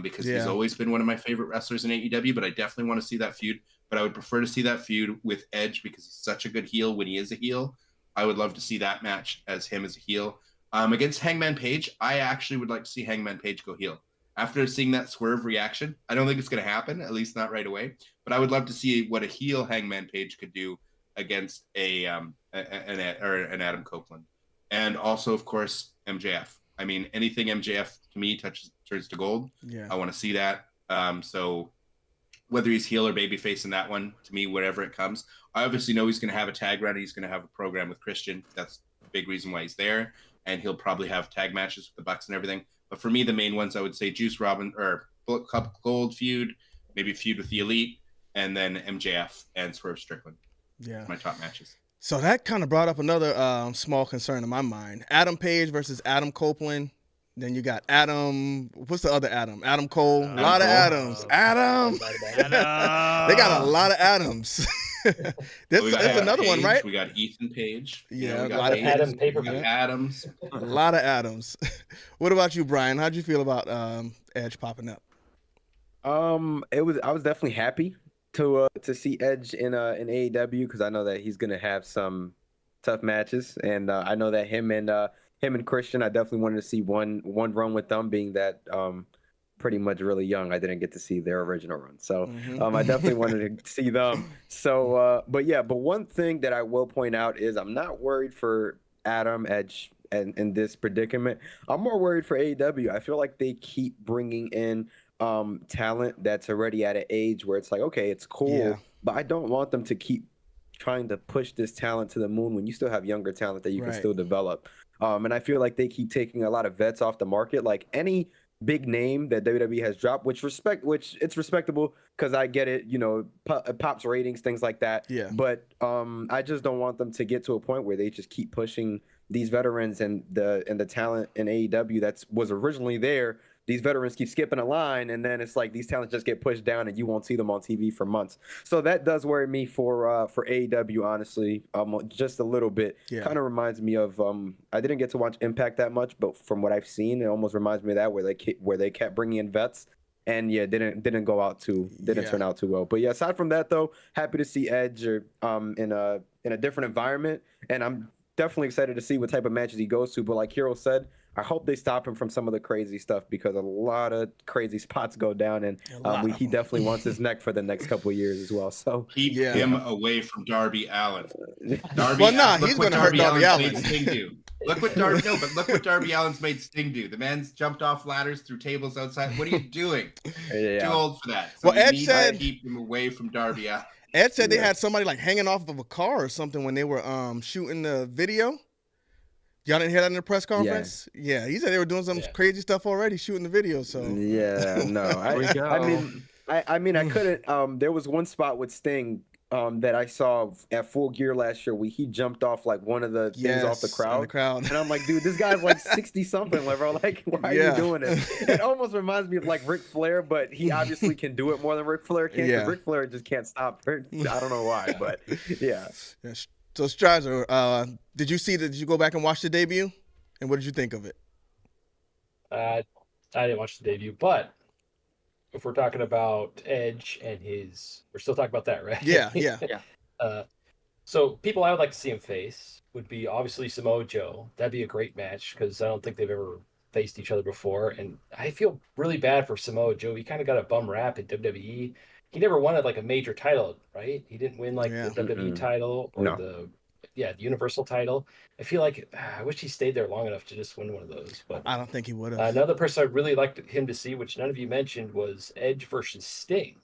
because he's always been one of my favorite wrestlers in AEW, but I definitely want to see that feud. But I would prefer to see that feud with Edge because he's such a good heel when he is a heel. I would love to see that match as him as a heel. Against Hangman Page, I actually would like to see Hangman Page go heel. After seeing that Swerve reaction, I don't think it's going to happen, at least not right away. But I would love to see what a heel Hangman Page could do against an Adam Copeland. And also, of course, MJF. I mean, anything MJF to me turns to gold. Yeah. I want to see that. So whether he's heel or babyface in that one, to me, wherever it comes, I obviously know he's going to have a tag run. He's going to have a program with Christian. That's a big reason why he's there. And he'll probably have tag matches with the Bucks and everything. But for me, the main ones, I would say Juice Robin or Bullet Club Gold feud, maybe feud with the Elite, and then MJF and Swerve Strickland. Yeah. My top matches. So that kind of brought up another small concern in my mind. Adam Page versus Adam Copeland. Then you got Adam. What's the other Adam? Adam Cole. A lot of Adams. Adam. They got a lot of Adams. There's another Page, one, right? We got Ethan Page. Yeah, we a lot of Adam pay-per-view. Adams. A lot of Adams. What about you, Brian? How'd you feel about Edge popping up? I was definitely happy to see Edge in AEW because I know that he's gonna have some tough matches, and I know that him and Christian, I definitely wanted to see one run with them, being that pretty much really young. I didn't get to see their original run, so I definitely wanted to see them. So, but one thing that I will point out is I'm not worried for Adam Edge and in this predicament. I'm more worried for AEW. I feel like they keep bringing in talent that's already at an age where it's like, okay, it's cool, but I don't want them to keep trying to push this talent to the moon when you still have younger talent that you can still develop. And I feel like they keep taking a lot of vets off the market. Like any big name that WWE has dropped, which it's respectable because I get it, it pops ratings, things like that. Yeah. But I just don't want them to get to a point where they just keep pushing these veterans and the talent in AEW that was originally there. These veterans keep skipping a line, and then it's like these talents just get pushed down, and you won't see them on TV for months. So that does worry me for AEW, honestly, just a little bit. Yeah. Kind of reminds me of I didn't get to watch Impact that much, but from what I've seen, it almost reminds me of that where they kept bringing in vets, and didn't turn out too well. But yeah, aside from that though, happy to see Edge in a different environment, and I'm definitely excited to see what type of matches he goes to. But like Hero said, I hope they stop him from some of the crazy stuff because a lot of crazy spots go down, and he definitely wants his neck for the next couple of years as well. So keep him away from Darby Allin. He's going to hurt Darby Allin. Made Sting do. Look what Darby Allin's made Sting do. The man's jumped off ladders through tables outside. What are you doing? Too old for that. So Ed said keep him away from Darby Allin. Ed said they had somebody like hanging off of a car or something when they were shooting the video. Y'all didn't hear that in the press conference? Yeah, he said they were doing some crazy stuff already, shooting the video. So I mean, I couldn't. There was one spot with Sting that I saw at Full Gear last year where he jumped off like one of the things off the crowd. And I'm like, dude, this guy's like 60 something, bro. Like, why are you doing it? It almost reminds me of like Ric Flair, but he obviously can do it more than Ric Flair can. Yeah. Ric Flair just can't stop. I don't know why, but yeah. So Strazer, did you go back and watch the debut? And what did you think of it? I didn't watch the debut, but if we're talking about Edge and we're still talking about that, right? Yeah. So people I would like to see him face would be obviously Samoa Joe. That'd be a great match because I don't think they've ever faced each other before. And I feel really bad for Samoa Joe. He kind of got a bum rap at WWE. He never won like a major title, right? He didn't win like the WWE title or the Universal title. I feel like I wish he stayed there long enough to just win one of those. But I don't think he would have. Another person I'd really liked him to see, which none of you mentioned, was Edge versus Sting.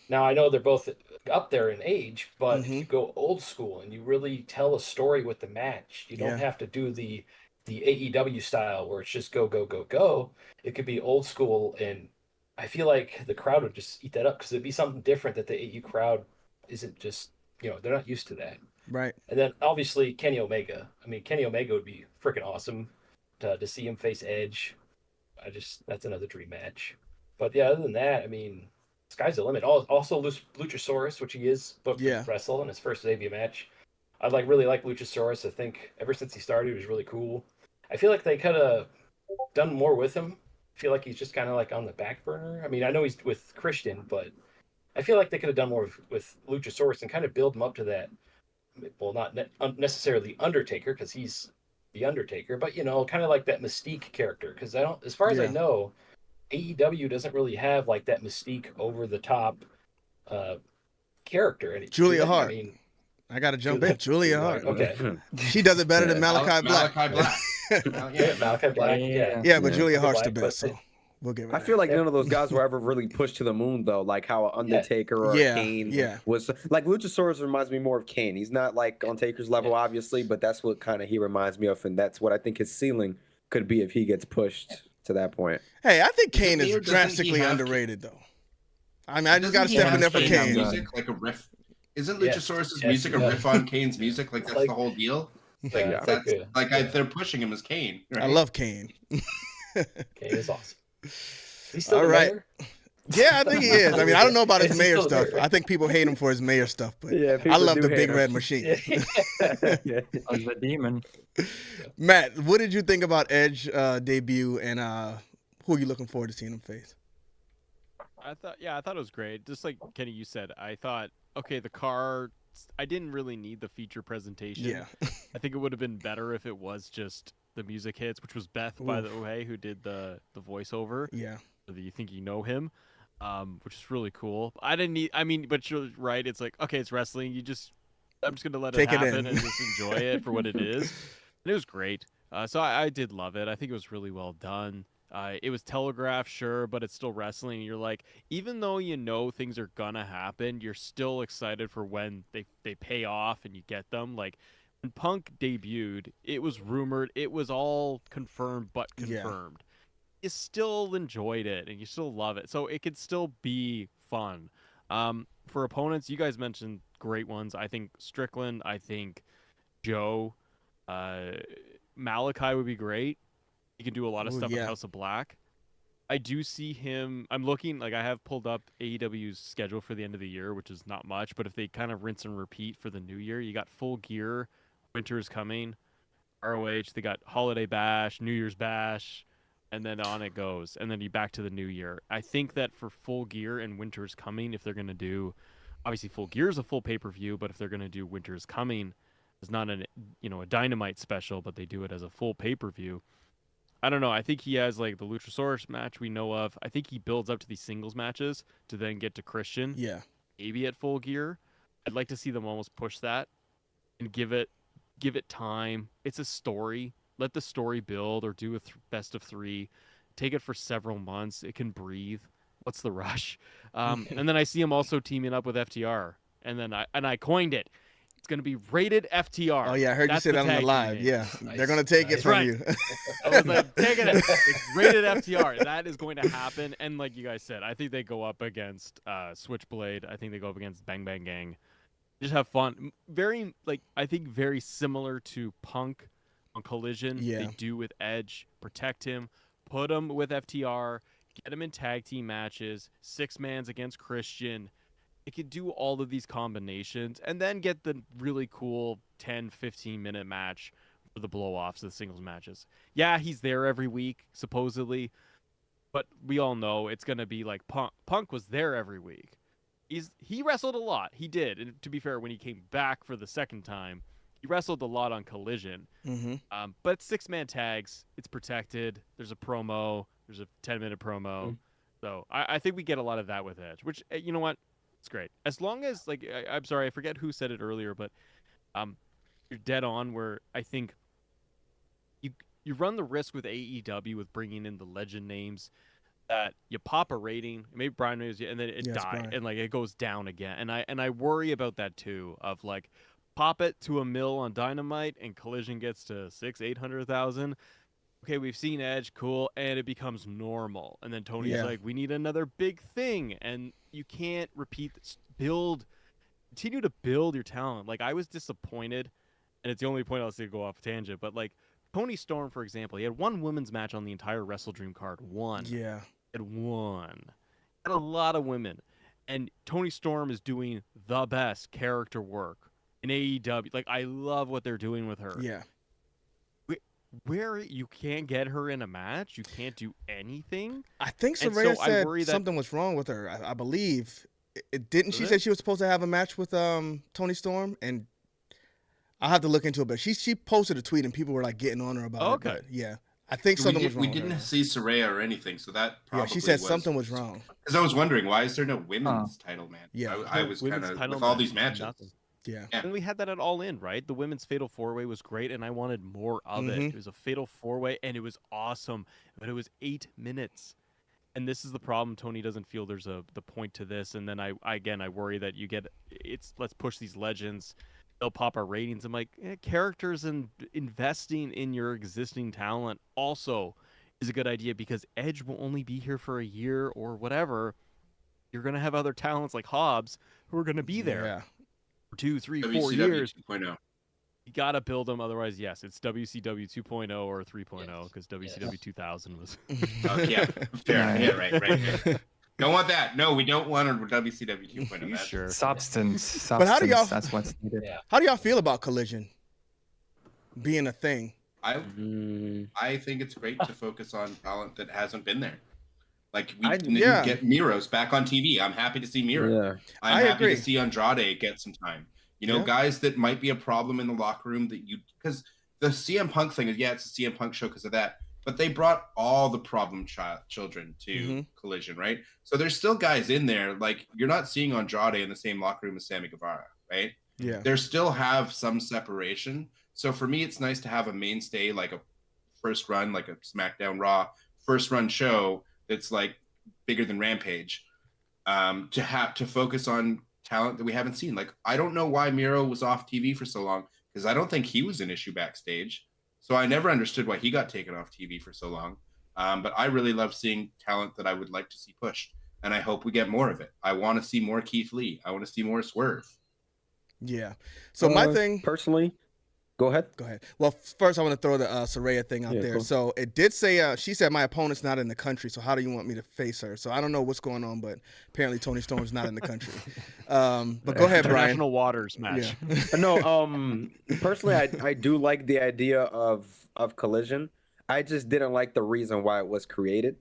Now, I know they're both up there in age, but if you go old school and you really tell a story with the match, you don't have to do the the AEW style where it's just go, go, go, go. It could be old school, and I feel like the crowd would just eat that up because it'd be something different that the AEW crowd isn't just, they're not used to that. Right. And then obviously Kenny Omega. I mean, Kenny Omega would be freaking awesome to see him face Edge. That's another dream match. But yeah, other than that, I mean, sky's the limit. Also, Luchasaurus, which he is booked to wrestle in his first debut match. I really like Luchasaurus. I think ever since he started, he was really cool. I feel like they could have done more with him. I feel like he's just kind of like on the back burner. I mean, I know he's with Christian, but I feel like they could have done more with Luchasaurus and kind of build him up to that. Well, not necessarily Undertaker, because he's the Undertaker, but kind of like that Mystique character. Because as far as I know, AEW doesn't really have like that Mystique over the top character. Julia Hart. I mean, I gotta jump in. Julia Hart. Okay. She does it better than Malachi Black. Malachi Black. Yeah, but Julia Hart's the best. So we'll give it. I feel like none of those guys were ever really pushed to the moon, though. Like how Undertaker or Kane was. Like Luchasaurus reminds me more of Kane. He's not like on Taker's level, obviously, but that's what kind of he reminds me of, and that's what I think his ceiling could be if he gets pushed to that point. Hey, I think Kane is drastically underrated, though. I mean, I just got to step in there for Kane. Music, like a riff. Isn't Luchasaurus' music a riff on Kane's music? Like that's the whole deal. They're pushing him as Kane. Right? I love Kane. Kane is awesome. He's still all right. mayor? Yeah, I think he is. I mean, I don't know about his mayor stuff. I think people hate him for his mayor stuff, but I love the Big Red Machine. As the demon. Matt, what did you think about Edge debut, and who are you looking forward to seeing him face? I thought it was great. Just like Kenny, you said, I thought, okay, the car, I didn't really need the feature presentation. Yeah. I think it would have been better if it was just the music hits, which was Beth, by the way, who did the voiceover. Yeah. So that you think you know him, which is really cool. I didn't need, I mean, but you're right. It's like, okay, it's wrestling. I'm just going to let it happen and just enjoy it for what it is. And it was great. So I did love it. I think it was really well done. It was telegraphed, sure, but it's still wrestling. You're like, even though you know things are gonna happen, you're still excited for when they pay off and you get them. Like when Punk debuted, it was rumored, it was all confirmed but confirmed. You still enjoyed it and you still love it, so it could still be fun. For opponents, you guys mentioned great ones. I think Strickland, I think Joe, Malachi would be great. He can do a lot of stuff in House of Black. I do see him. I'm looking, like I have pulled up AEW's schedule for the end of the year, which is not much, but if they kind of rinse and repeat for the new year, you got Full Gear, Winter is Coming, ROH, they got Holiday Bash, New Year's Bash, and then on it goes. And then you back to the new year. I think that for Full Gear and Winter is Coming, if they're going to do, obviously Full Gear is a full pay-per-view, but if they're going to do Winter is Coming, it's not a Dynamite special, but they do it as a full pay-per-view. I don't know. I think he has like the Luchasaurus match we know of. I think he builds up to these singles matches to then get to Christian. Yeah. Maybe at Full Gear. I'd like to see them almost push that and give it time. It's a story. Let the story build, or do a best of 3. Take it for several months. It can breathe. What's the rush? And then I see him also teaming up with FTR. And then I coined it. It's going to be rated FTR. Oh, yeah. I heard you say that on the live. Yeah. Nice. They're going to take it from you. I was like, taking it. It's rated FTR. That is going to happen. And like you guys said, I think they go up against Switchblade. I think they go up against Bang Bang Gang. Just have fun. Very, I think very similar to Punk on Collision. Yeah. They do with Edge. Protect him. Put him with FTR. Get him in tag team matches. 6-mans against Christian. It could do all of these combinations and then get the really cool 10, 15-minute match for the blow-offs of the singles matches. Yeah, he's there every week, supposedly, but we all know it's going to be like Punk. Punk was there every week. He wrestled a lot. He did. And to be fair, when he came back for the second time, he wrestled a lot on Collision. Mm-hmm. But 6-man tags, it's protected. There's a promo. There's a 10-minute promo. Mm-hmm. So I think we get a lot of that with Edge, which, you know what? It's great. As long as, I'm sorry, I forget who said it earlier, but you're dead on where I think you run the risk with AEW with bringing in the legend names that you pop a rating, maybe Brian knows you, and then it dies, and it goes down again. And I worry about that too, of pop it to a mill on Dynamite, and Collision gets to 800,000. Okay, we've seen Edge, cool, and it becomes normal. And then Tony's like, we need another big thing, and you can't repeat this. Continue to build your talent. Like, I was disappointed, and it's the only point I was going to go off a tangent, but like Tony Storm, for example, he had one women's match on the entire Wrestle Dream card. One. Yeah. Had one. Had a lot of women. And Tony Storm is doing the best character work in AEW. Like, I love what they're doing with her. Yeah. Where you can't get her in a match, you can't do anything. I think And Saraya so I said worry that- something was wrong with her. I believe. Didn't she Was say it? she was supposed to have a match with Tony Storm? And I'll have to look into it, but she posted a tweet and people were like getting on her about it. Okay. But yeah, I think something was wrong. We with didn't her. see Saraya or anything, so that probably Yeah, she said something was wrong. Because I was wondering, why is there no women's title match? Yeah. I was kind Women's of title with all match, these matches. nothing. Yeah. Yeah. And we had that at All In, right? The women's fatal four-way was great, and I wanted more of it. It was a fatal four-way, and it was awesome, but it was 8 minutes. And this is the problem. Tony doesn't feel there's the point to this, and then I worry that let's push these legends. They'll pop our ratings. I'm like, characters and investing in your existing talent also is a good idea, because Edge will only be here for a year or whatever. You're gonna have other talents like Hobbs who are gonna be there. Yeah. 2, 3, 4 WCW years. 2.0. You gotta build them, otherwise, yes, it's WCW 2.0 or 3.0, because WCW 2000 was. Yeah, fair. Yeah, right. Don't want that. No, we don't want a WCW 2.0. You sure? Substance. But how do y'all- That's what's needed. Yeah. How do y'all feel about Collision being a thing? I think it's great to focus on talent that hasn't been there. Like we didn't get Miro's back on TV. I'm happy to see Miro. Yeah. I I'm happy agree. to see Andrade get some time. You know, guys that might be a problem in the locker room because the CM Punk thing is, it's a CM Punk show because of that, but they brought all the problem children to Collision, right? So there's still guys in there. Like, you're not seeing Andrade in the same locker room as Sammy Guevara, right? Yeah. There still have some separation. So for me, it's nice to have a mainstay, like a first run, like a SmackDown Raw first run show that's like bigger than Rampage, to focus on talent that we haven't seen. Like, I don't know why Miro was off TV for so long, because I don't think he was an issue backstage. So I never understood why he got taken off TV for so long. But I really love seeing talent that I would like to see pushed, and I hope we get more of it. I want to see more Keith Lee. I want to see more Swerve. Yeah. So my thing personally, go ahead. Go ahead. Well, first I want to throw the Saraya thing out there. Cool. So it did say, she said, my opponent's not in the country, so how do you want me to face her? So I don't know what's going on, but apparently Tony Storm's not in the country. But go ahead, Brian. International Waters match. Yeah. No, personally, I do like the idea of Collision. I just didn't like the reason why it was created.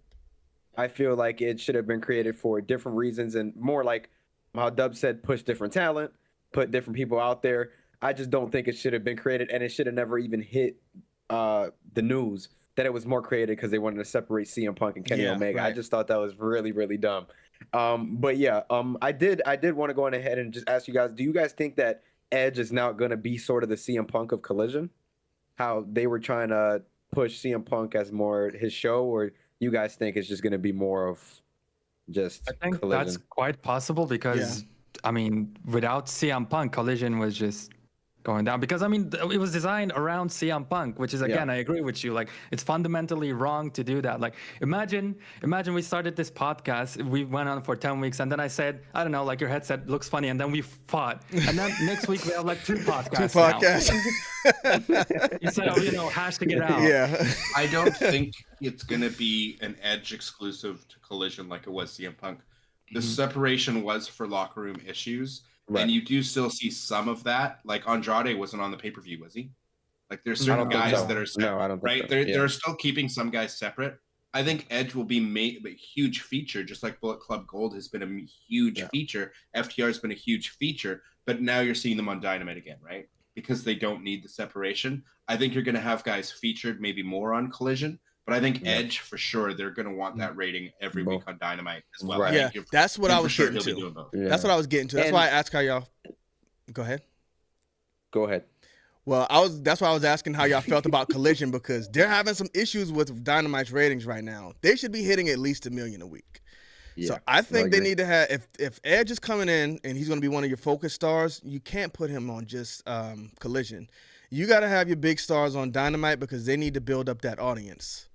I feel like it should have been created for different reasons, and more like how Dub said, push different talent, put different people out there. I just don't think it should have been created, and it should have never even hit the news that it was more created because they wanted to separate CM Punk and Kenny Omega. Right. I just thought that was really, really dumb. But yeah, I did want to go on ahead and just ask you guys, do you guys think that Edge is now going to be sort of the CM Punk of Collision? How they were trying to push CM Punk as more his show, or you guys think it's just going to be more of just I think Collision? That's quite possible because, I mean, without CM Punk, Collision was just going down, because I mean it was designed around CM Punk, which is, again, I agree with you, like it's fundamentally wrong to do that. Like imagine we started this podcast, we went on for 10 weeks, and then I said, I don't know, like your headset looks funny, and then we fought, and then next week we have like two podcasts instead of hashing it out. I don't think it's gonna be an Edge exclusive to Collision like it was CM Punk. The separation was for locker room issues. Right. And you do still see some of that. Like Andrade wasn't on the pay-per-view, was he? Like there's certain guys that are separate, no, I don't think right? So. They're still keeping some guys separate. I think Edge will be a huge feature, just like Bullet Club Gold has been a huge feature. FTR has been a huge feature, but now you're seeing them on Dynamite again, right? Because they don't need the separation. I think you're going to have guys featured maybe more on Collision, but I think Edge for sure, they're going to want that rating every week on Dynamite as well. Right. Yeah, that's what I was getting to. That's what I was getting to. That's why I asked how y'all. Go ahead. Go ahead. Well, that's why I was asking how y'all felt about Collision, because they're having some issues with Dynamite's ratings right now. They should be hitting at least 1 million a week. So Yeah, I think they agree. need to have if Edge is coming in and he's going to be one of your focus stars, you can't put him on just Collision. You got to have your big stars on Dynamite because they need to build up that audience.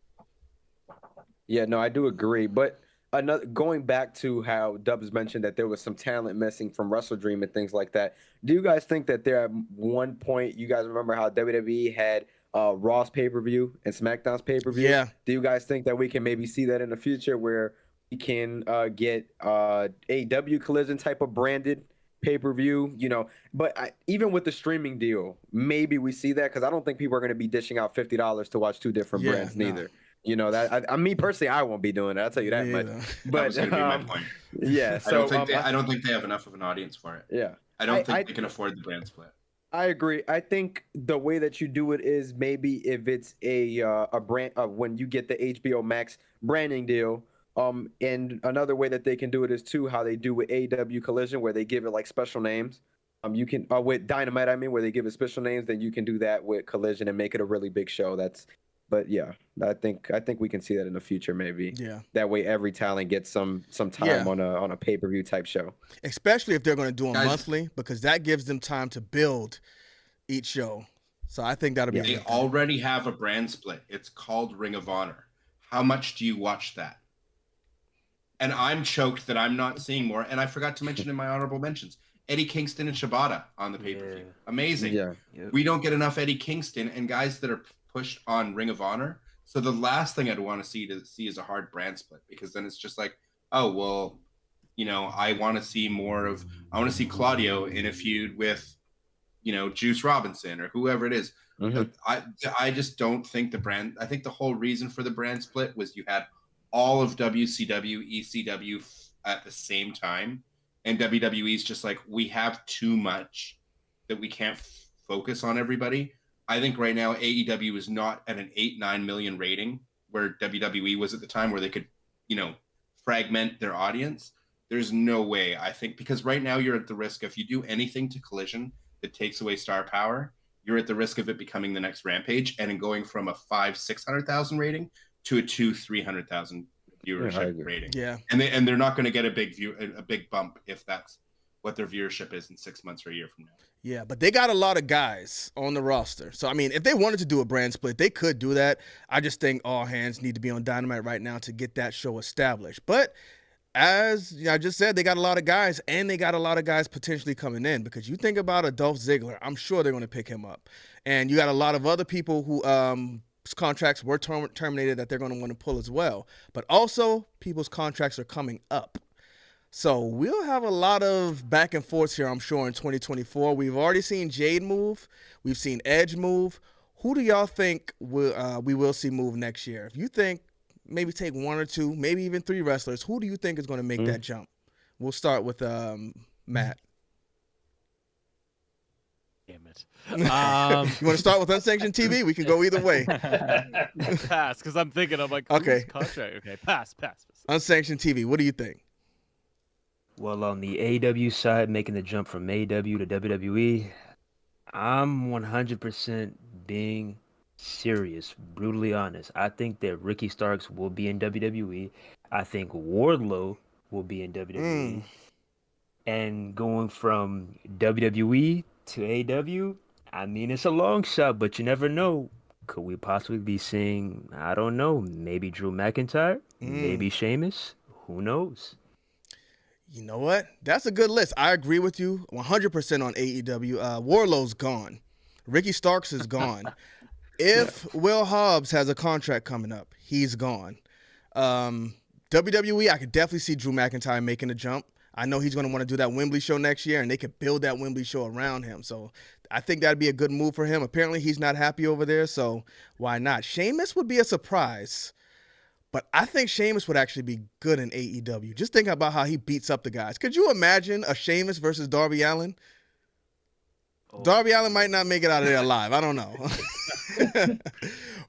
Yeah, no, I do agree. But another going back to how Dubs mentioned that there was some talent missing from Wrestle Dream and things like that. Do you guys think that there at one point you guys remember how WWE had Raw's pay-per-view and SmackDown's pay-per-view? Yeah. Do you guys think that we can maybe see that in the future where we can get AEW Collision type of branded pay-per-view, you know? But even with the streaming deal, maybe we see that because I don't think people are going to be dishing out $50 to watch two different Yeah, brands no. neither. You know that I me personally, I won't be doing it. I'll tell you that Me much. either. That But was going to be my point. yeah, I so don't think they have enough of an audience for it. yeah, I don't think they can afford the brand split. I agree. I think the way that you do it is maybe if it's a brand when you get the HBO Max branding deal. And another way that they can do it is too how they do with AEW Collision, where they give it like special names. You can with Dynamite, I mean, where they give it special names. Then you can do that with Collision and make it a really big show. But yeah, I think we can see that in the future maybe. Yeah. That way, every talent gets some time Yeah. on a pay-per-view type show. Especially if they're going to do them Guys- monthly because that gives them time to build each show. So I think that'll be. They already have a brand split. It's called Ring of Honor. How much do you watch that? And I'm choked that I'm not seeing more. And I forgot to mention in my honorable mentions, Eddie Kingston and Shibata on the pay-per-view. Yeah. Amazing. Yeah. Yep. We don't get enough Eddie Kingston and guys that are pushed on Ring of Honor. So the last thing I'd want to see is a hard brand split because then it's just like, oh, well, you know, I want to see Claudio in a feud with, you know, Juice Robinson or whoever it is. Mhm. I just don't think I think the whole reason for the brand split was you had all of WCW, ECW at the same time. And WWE's just like, we have too much that we can't focus on everybody. I think right now AEW is not at an 8-9 million rating where WWE was at the time where they could, you know, fragment their audience. There's no way, I think, because right now you're at the risk if you do anything to Collision that takes away star power, you're at the risk of it becoming the next Rampage and going from a 500,000-600,000 rating to a 200,000-300,000 viewership rating. Yeah. And they're not going to get a big bump if that's what their viewership is in 6 months or a year from now. Yeah, but they got a lot of guys on the roster. So, I mean, if they wanted to do a brand split, they could do that. I just think all hands need to be on Dynamite right now to get that show established. But as I just said, they got a lot of guys, and they got a lot of guys potentially coming in because you think about a Dolph Ziggler, I'm sure they're going to pick him up. And you got a lot of other people who contracts were terminated that they're going to want to pull as well. But also, people's contracts are coming up. So we'll have a lot of back and forth here, I'm sure, in 2024. We've already seen Jade move. We've seen Edge move. Who do y'all think we will see move next year? If you think maybe take one or two, maybe even three wrestlers, who do you think is going to make that jump? We'll start with Matt. Damn it. You want to start with Unsanctioned TV? We can go either way. Pass, because I'm thinking, I'm like, Okay. who's contract? Okay, pass. Unsanctioned TV, what do you think? Well, on the AEW side, making the jump from AEW to WWE, I'm 100% being serious, brutally honest. I think that Ricky Starks will be in WWE. I think Wardlow will be in WWE. And going from WWE to AEW, I mean, it's a long shot, but you never know. Could we possibly be seeing, I don't know, maybe Drew McIntyre, maybe Sheamus? Who knows? You know what? That's a good list. I agree with you 100% on AEW. Wardlow's gone. Ricky Starks is gone. If Will Hobbs has a contract coming up, he's gone. WWE, I could definitely see Drew McIntyre making a jump. I know he's going to want to do that Wembley show next year, and they could build that Wembley show around him. So I think that'd be a good move for him. Apparently, he's not happy over there, so why not? Sheamus would be a surprise. But I think Sheamus would actually be good in AEW. Just think about how he beats up the guys. Could you imagine a Sheamus versus Darby Allin? Darby Allin might not make it out of there alive. I don't know.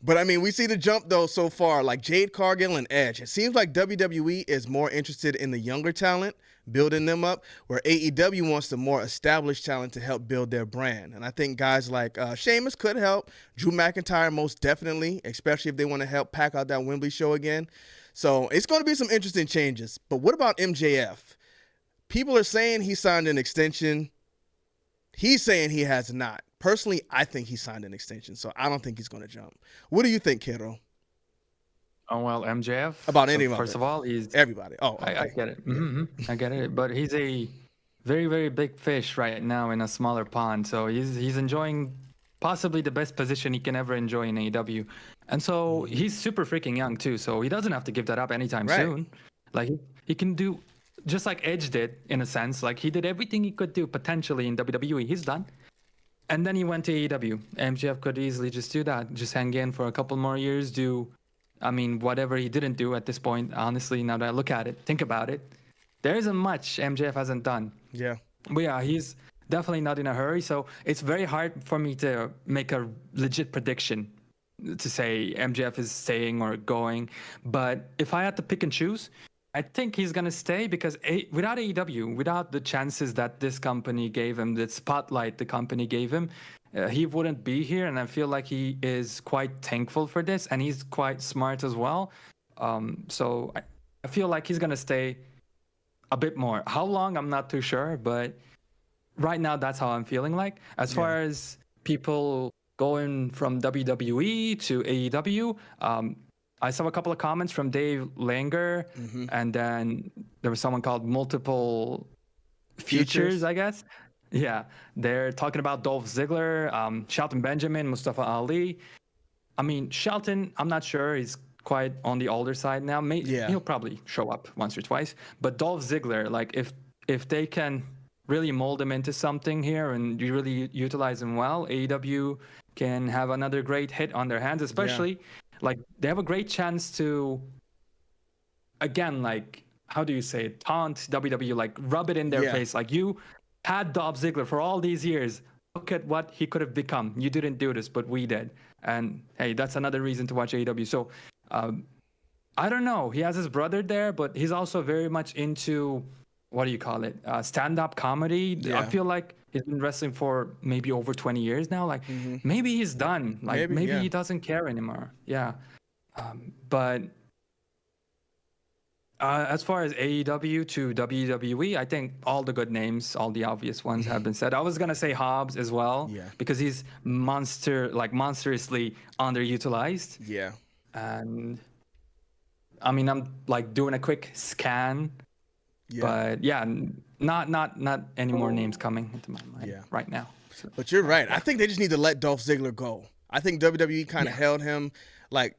But, I mean, we see the jump, though, so far. Like Jade Cargill and Edge. It seems like WWE is more interested in the younger talent, building them up, where AEW wants the more established talent to help build their brand. And I think guys like Sheamus could help. Drew McIntyre most definitely, especially if they want to help pack out that Wembley show again. So it's going to be some interesting changes. But what about MJF? People are saying he signed an extension. He's saying he has not. Personally, I think he signed an extension, so I don't think he's going to jump. What do you think, Kiddo? Oh, well, MJF. About any of First of all, he's everybody. Oh, okay. I get it. I get it. But he's a very, very big fish right now in a smaller pond. So he's enjoying possibly the best position he can ever enjoy in AEW. And so he's super freaking young too. So he doesn't have to give that up anytime soon. Like he can do just like Edge did in a sense. Like he did everything he could do potentially in WWE. He's done. And then he went to AEW. MJF could easily just do that. Just hang in for a couple more years. Whatever he didn't do at this point, honestly, now that I look at it, think about it, there isn't much MJF hasn't done. Yeah. But yeah, he's definitely not in a hurry. So it's very hard for me to make a legit prediction to say MJF is staying or going. But if I had to pick and choose, I think he's going to stay because without AEW, without the chances that this company gave him, the spotlight the company gave him, he wouldn't be here. And I feel like he is quite thankful for this, and he's quite smart as well. So I feel like he's going to stay a bit more. How long, I'm not too sure, but right now that's how I'm feeling like. As far as people going from WWE to AEW, I saw a couple of comments from Dave Langer, and then there was someone called Multiple Futures, I guess. Yeah, they're talking about Dolph Ziggler, Shelton Benjamin, Mustafa Ali. I mean, Shelton, I'm not sure. He's quite on the older side now. He'll probably show up once or twice. But Dolph Ziggler, like if they can really mold him into something here and you really utilize him well, AEW can have another great hit on their hands, especially like they have a great chance to, again, like, how do you say it? Taunt WWE, like rub it in their face. Like, you had Dolph Ziggler for all these years. Look at what he could have become. You didn't do this, but we did. And hey, that's another reason to watch AEW. So I don't know. He has his brother there, but he's also very much into, what do you call it? Stand-up comedy. I feel like he's been wrestling for maybe over 20 years now. Like maybe he's done. Like maybe he doesn't care anymore. Yeah. But as far as AEW to WWE, I think all the good names, all the obvious ones have been said. I was gonna say Hobbs as well, because he's monstrously underutilized. Yeah. And I mean, I'm like doing a quick scan, but not any more names coming into my mind right now. So. But you're right. I think they just need to let Dolph Ziggler go. I think WWE kind of held him like.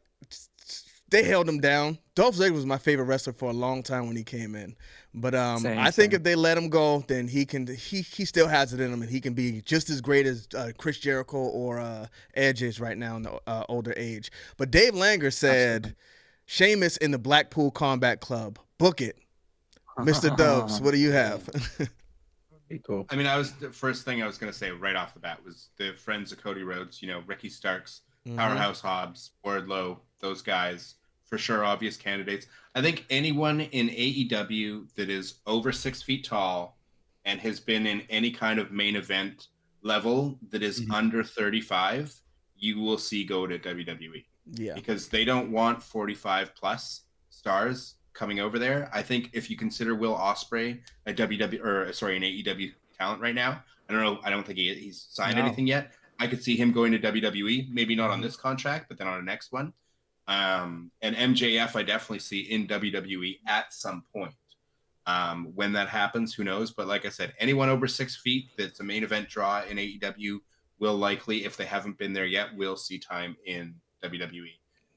They held him down. Dolph Ziggler was my favorite wrestler for a long time when he came in. But I think if they let him go, then he still has it in him, and he can be just as great as Chris Jericho or Edge is right now in the older age. But Dave Langer said, Sheamus in the Blackpool Combat Club. Book it. Mr. Dubs, what do you have? Cool. I mean, the first thing I was going to say right off the bat was the friends of Cody Rhodes, Ricky Starks, Powerhouse Hobbs, Wardlow, those guys, for sure, obvious candidates. I think anyone in AEW that is over 6 feet tall and has been in any kind of main event level that is under 35, you will see go to WWE. Yeah. Because they don't want 45 plus stars coming over there. I think if you consider Will Ospreay an AEW talent right now, I don't know. I don't think he's signed anything yet. I could see him going to WWE, maybe not on this contract, but then on the next one. And MJF, I definitely see in WWE at some point. When that happens, who knows? But like I said, anyone over 6 feet that's a main event draw in AEW will likely, if they haven't been there yet, will see time in WWE.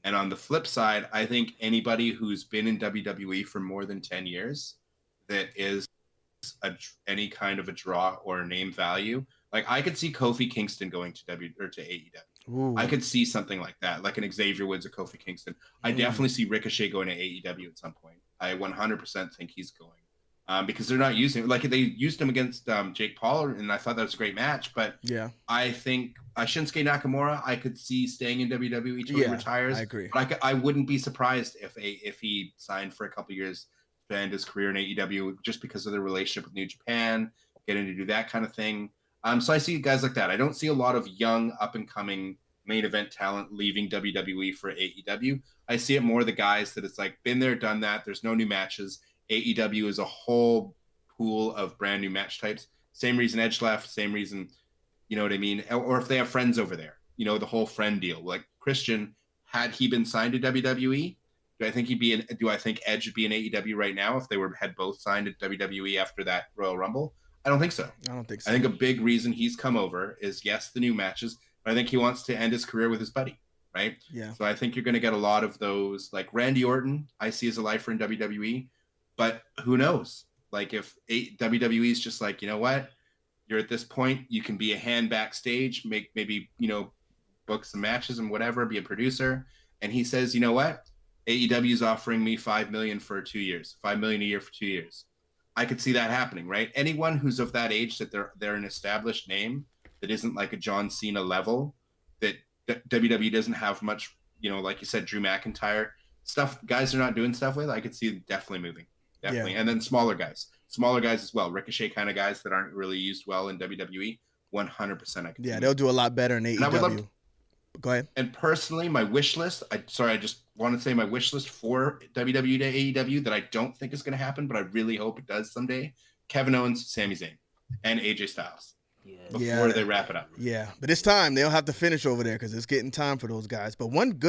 And on the flip side, I think anybody who's been in WWE for more than 10 years that is any kind of a draw or a name value, like I could see Kofi Kingston going to AEW. Ooh. I could see something like that, like an Xavier Woods or Kofi Kingston. I definitely see Ricochet going to AEW at some point. I 100% think he's going because they're not using like they used him against Jake Paul, and I thought that was a great match. But I think Shinsuke Nakamura, I could see staying in WWE till he retires. I agree. But I wouldn't be surprised if he signed for a couple years to end his career in AEW just because of the relationship with New Japan, getting to do that kind of thing. So I see guys like that. I don't see a lot of young, up-and-coming main event talent leaving WWE for AEW. I see it more the guys that it's like been there, done that. There's no new matches. AEW is a whole pool of brand new match types. Same reason Edge left, same reason, you know what I mean? Or if they have friends over there, you know, the whole friend deal. Like Christian, had he been signed to WWE, do I think Edge would be in AEW right now if they had both signed to WWE after that Royal Rumble? I don't think so. I don't think so. I think a big reason he's come over is, yes, the new matches, but I think he wants to end his career with his buddy, right? Yeah. So I think you're going to get a lot of those, like Randy Orton, I see as a lifer in WWE, but who knows? Like if WWE is just like, you know what? You're at this point, you can be a hand backstage, maybe, you know, book some matches and whatever, be a producer. And he says, you know what? AEW is offering me $5 million for 2 years, $5 million a year for 2 years. I could see that happening, right? Anyone who's of that age that they're an established name that isn't like a John Cena level, that WWE doesn't have much, you know, like you said, Drew McIntyre stuff. Guys are not doing stuff with. I could see them definitely moving, definitely. Yeah. And then smaller guys as well, Ricochet kind of guys that aren't really used well in WWE. 100%, I can. Yeah, they'll do a lot better in AEW. Go ahead. And personally, my wish list, I just want to say my wish list for WWE to AEW that I don't think is going to happen, but I really hope it does someday. Kevin Owens, Sami Zayn, and AJ Styles. Before they wrap it up. Yeah, but it's time. They'll have to finish over there because it's getting time for those guys. But one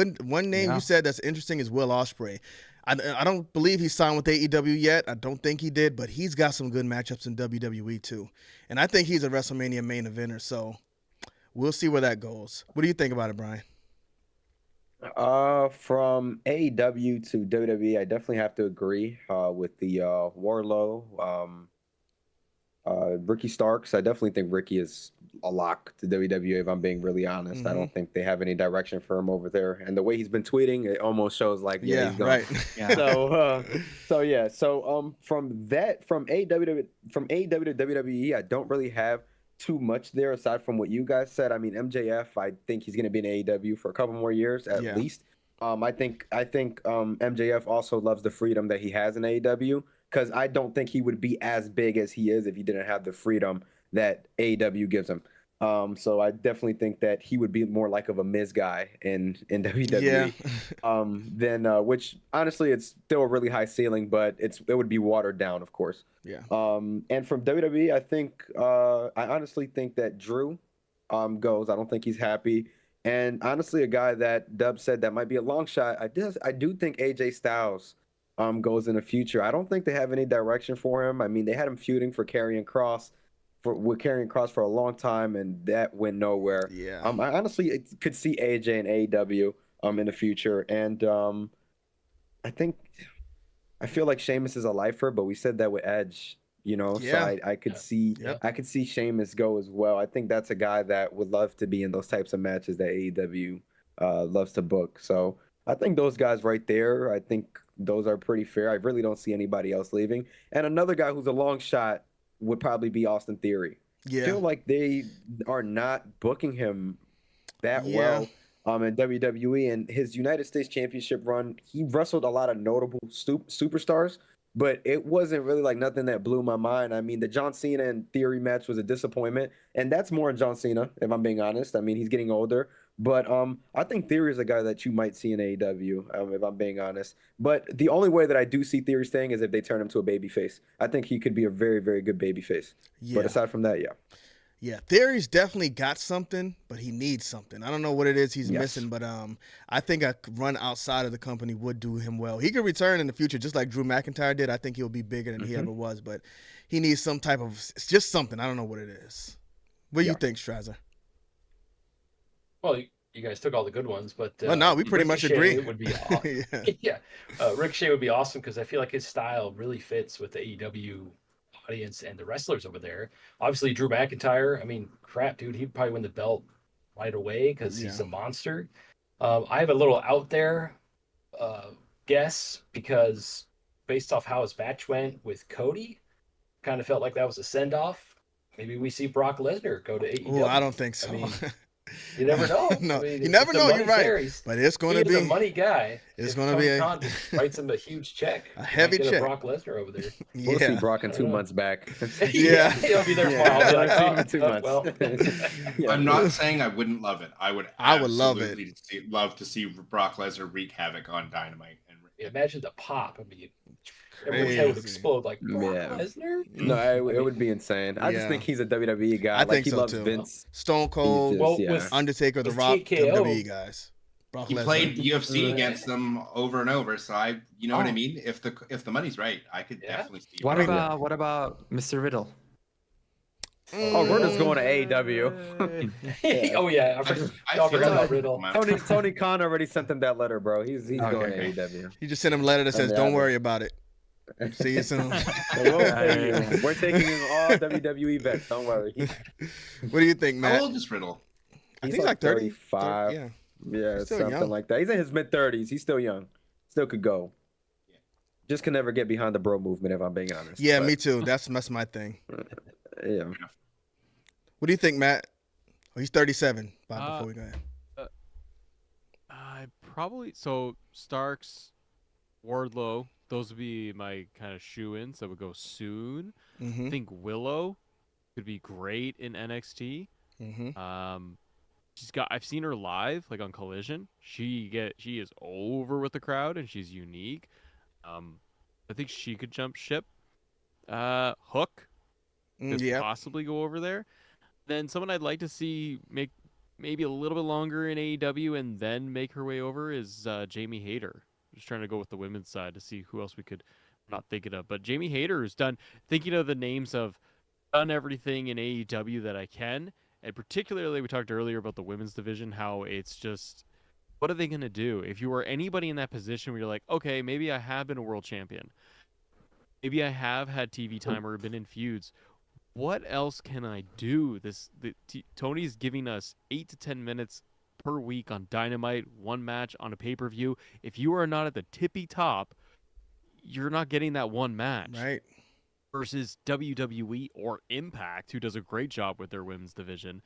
name you said that's interesting is Will Ospreay. I don't believe he signed with AEW yet. I don't think he did, but he's got some good matchups in WWE too. And I think he's a WrestleMania main eventer, so we'll see where that goes. What do you think about it, Brian? From AEW to WWE, I definitely have to agree with the Wardlow, Ricky Starks. I definitely think Ricky is a lock to WWE, if I'm being really honest. Mm-hmm. I don't think they have any direction for him over there. And the way he's been tweeting, it almost shows like, he's going. Right. Yeah. So from AEW to WWE, I don't really have too much there aside from what you guys said. I mean, MJF, I think he's going to be in AEW for a couple more years at least. I think MJF also loves the freedom that he has in AEW, because I don't think he would be as big as he is if he didn't have the freedom that AEW gives him. So I definitely think that he would be more like of a Miz guy in WWE. Yeah. Which honestly, it's still a really high ceiling, but it would be watered down, of course. Yeah. And from WWE, I honestly think that Drew goes. I don't think he's happy. And honestly, a guy that Dub said that might be a long shot. I do think AJ Styles goes in the future. I don't think they have any direction for him. I mean, they had him feuding with Karrion Kross for a long time, and that went nowhere. Yeah. I honestly could see AJ in AEW in the future, and I feel like Sheamus is a lifer, but we said that with Edge, you know. Yeah. So I could see Sheamus go as well. I think that's a guy that would love to be in those types of matches that AEW loves to book. So I think those guys right there, I think those are pretty fair. I really don't see anybody else leaving. And another guy who's a long shot would probably be Austin Theory. Yeah. I feel like they are not booking him that well in WWE. And his United States Championship run, he wrestled a lot of notable superstars, but it wasn't really like nothing that blew my mind. I mean, the John Cena and Theory match was a disappointment, and that's more John Cena, if I'm being honest. I mean, he's getting older. But I think Theory is a guy that you might see in AEW, if I'm being honest. But the only way that I do see Theory staying is if they turn him to a babyface. I think he could be a very, very good babyface. Yeah. But aside from that, Yeah, Theory's definitely got something, but he needs something. I don't know what it is he's missing, but I think a run outside of the company would do him well. He could return in the future just like Drew McIntyre did. I think he'll be bigger than he ever was, but he needs some type of – it's just something. I don't know what it is. What do you think, Strazer? Well, you guys took all the good ones, but we pretty much agree. Would be Ricochet would be awesome because I feel like his style really fits with the AEW audience and the wrestlers over there. Obviously, Drew McIntyre. I mean, crap, dude, he'd probably win the belt right away because he's a monster. I have a little out there guess because based off how his match went with Cody, kind of felt like that was a send off. Maybe we see Brock Lesnar go to AEW. Oh, I don't think so. I mean, You never know. No, I mean, you never if the know. You're money's right. there, he's- But it's going to he is be a money guy. It's If going to Tony be a Khan just writes him a huge check. a he might heavy get check. Brock Lesnar over there. We'll see Yeah. Brock in I 2 don't know. months back. Yeah. He'll be there Yeah, tomorrow. I'll be like, I'll see him oh, in 2 oh, months. well. Yeah. I'm not saying I wouldn't love it. I would love it. absolutely love to see Brock Lesnar wreak havoc on Dynamite. And Imagine the pop. I mean, everyone's head would Crazy. explode like Brock Yeah. Lesnar. No, it would be insane. I just Yeah. think he's a WWE guy. I Like think he so loves too. Vince. Stone Cold, He's Well, just, yeah. with Undertaker, The with Rock, TKO, WWE guys. Brock he Lesnar. played UFC Right. against them over and over, so you know what I Oh. mean. If the money's right, I could Yeah. definitely see. What Brock. about Mr. Riddle? Oh, Riddle's going to AEW. Oh yeah, I y'all feel forgot about like- Riddle. Tony Khan already sent him that letter, bro. He's going to Okay. AEW. He just sent him a letter that says, Yeah. "Don't worry about it. See you soon." We're taking in all WWE vets. Don't worry. What do you think, How Matt? old is Riddle? I think he's like 30, 35. Yeah. Yeah, He's still something young. like that. He's in his mid-30s. He's still young. Still could go. Yeah. Just can never get behind the bro movement, if I'm being honest. Yeah, But, me too. That's my thing. Yeah. What do you think, Matt? Oh, he's 37. Bob, before we go ahead. I probably Starks, Wardlow. Those would be my kind of shoe-ins that would go soon. Mm-hmm. I think Willow could be great in NXT. Mm-hmm. I've seen her live, like on Collision. She is over with the crowd and she's unique. I think she could jump ship. Hook could Yeah. possibly go over there. Then someone I'd like to see make maybe a little bit longer in AEW and then make her way over is Jamie Hayter. Just trying to go with the women's side to see who else we could not thinking of. But Jamie Hayter has done, thinking of the names of, done everything in AEW that I can. And particularly, we talked earlier about the women's division, how it's just, what are they going to do? If you were anybody in that position where you're like, okay, maybe I have been a world champion. Maybe I have had TV time or been in feuds. What else can I do? Tony's giving us 8 to 10 minutes per week on Dynamite, one match on a pay-per-view. If you are not at the tippy top, you're not getting that one match. Right. Versus WWE or Impact, who does a great job with their women's division.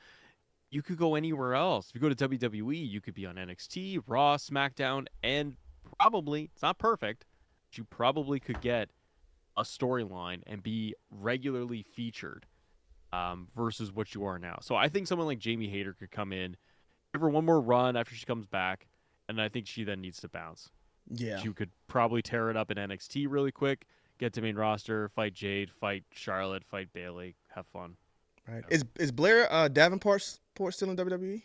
You could go anywhere else. If you go to WWE, you could be on NXT, Raw, SmackDown, and probably, it's not perfect, but you probably could get a storyline and be regularly featured versus what you are now. So I think someone like Jamie Hayter could come in, give her one more run after she comes back, and I think she then needs to bounce. Yeah. She could probably tear it up in NXT really quick, get to main roster, fight Jade, fight Charlotte, fight Bayley, have fun. Right. Is Blair Davenport still in WWE?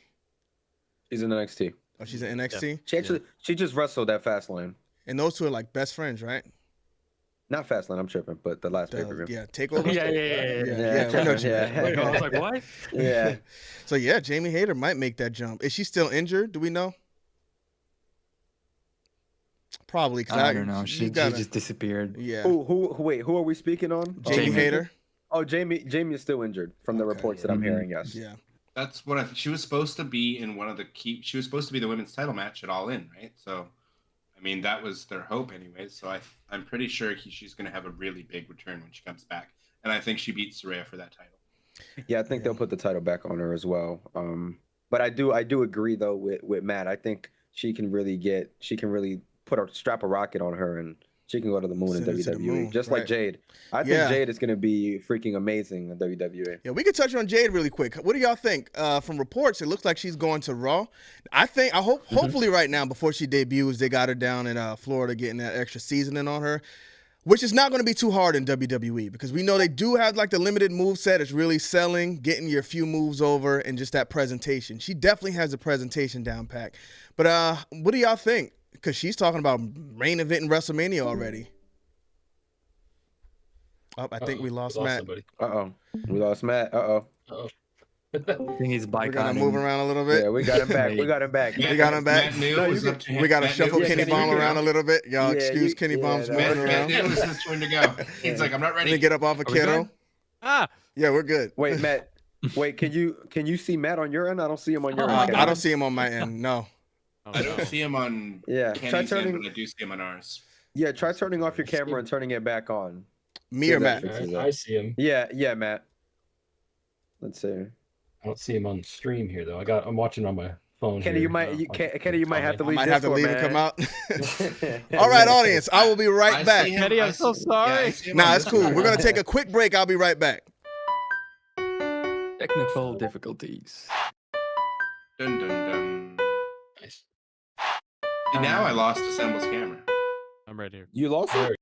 She's in NXT. Oh, she's in NXT. She just wrestled at Fastlane. And those two are like best friends, right? Not Fastlane, I'm tripping, but the last pay-per-view. Yeah, Takeover. Yeah. we know you. Yeah. Wait, I was like, what? Yeah. So yeah, Jamie Hayter might make that jump. Is she still injured? Do we know? Probably. Cause I don't know. She gotta, just disappeared. Yeah. Wait, who are we speaking on? Jamie Hayter. Oh, Jamie is still injured from the Okay. reports that I'm hearing, yes. Yeah. That's what she was supposed to be in one of the key. She was supposed to be the women's title match at All In, right? So, I mean, that was their hope, anyways. So I'm pretty sure she's going to have a really big return when she comes back, and I think she beats Saraya for that title. Yeah, I think they'll put the title back on her as well. But I do agree though with Matt. I think she can really strap a rocket on her and she can go to the moon in Send it to the WWE, moon, just right. like Jade. I think Yeah. Jade is going to be freaking amazing in WWE. Yeah, we could touch on Jade really quick. What do y'all think? From reports, it looks like she's going to Raw. Hopefully right now, before she debuts, they got her down in Florida getting that extra seasoning on her, which is not going to be too hard in WWE because we know they do have like the limited move set. It's really selling, getting your few moves over, and just that presentation. She definitely has the presentation down pat. But what do y'all think? Because she's talking about main event in WrestleMania already. Oh, I think we lost Matt. somebody. We lost Matt. Uh-oh. I think he's We're gonna boycotting. move around a little bit. Yeah, we got him back. We got him back. We got him back. Matt knew No, it you was can- up to him. We got to Matt shuffle knew- Kenny Matt Bomb knew- around a little bit. Y'all Yeah, excuse Kenny Bomb's yeah, moving Matt around. knew it was his turn to go. He's like, I'm not Let me ready. get up off of Are we Kiddo. good? Yeah, we're good. Wait, Matt. Wait, can you see Matt on your end? I don't see him on your end. I don't see him on my end. No. Oh, I no. don't see him on Yeah, Kenny's end, but I do see him on ours. Yeah, try turning off your camera and turning it back on. Me or Matt? Fixes it. I see him. Yeah, Matt. Let's see. I don't see him on stream here though. I'm watching on my phone. Kenny, here. you might have to I leave. might have to Discord, leave and come man. out. All right, audience. I will be right I back. see him- Kenny, I I'm so see- sorry. Yeah, I see him Nah, on it's cool. Discord. We're gonna take a quick break. I'll be right back. Technical difficulties. Dun, dun, dun. Nice. See, now I lost Assemble's camera. I'm right here. You lost it.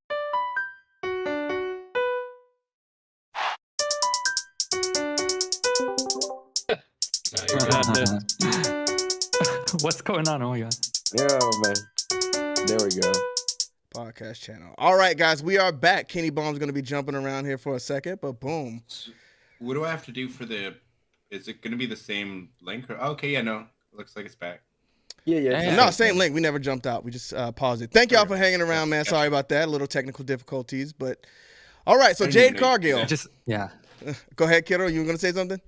No, you're good. What's going on? Oh my god. Yeah, man. There we go. Podcast channel. All right, guys, we are back. Kenny Bomb's gonna be jumping around here for a second, but boom. What do I have to do for the? Is it going to be the same link? Or okay, yeah, no. It looks like it's back. Yeah. Yeah. No, same link. We never jumped out. We just paused it. Thank y'all for hanging around, man. Sorry about that. A little technical difficulties, but all right. So I didn't even Jade know you Cargill. could Just yeah. Go ahead, kiddo. You were gonna say something?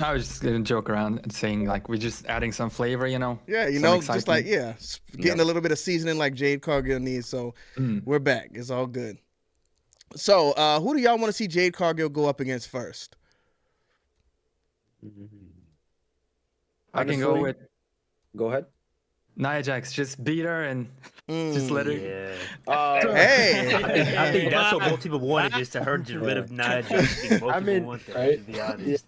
I was just gonna joke around and saying like we're just adding some flavor, you know. Yeah, you Some know, just like excitement. getting a little bit of seasoning like Jade Cargill needs. So Mm. we're back. It's all good. So who do y'all want to see Jade Cargill go up against first? I can go Honestly, with Go ahead. Nia Jax. Just beat her and just let her. Yeah. Hey. I think that's what most people wanted, just to her get rid of Nia Jax. I think most I people mean, want that, right? to be honest.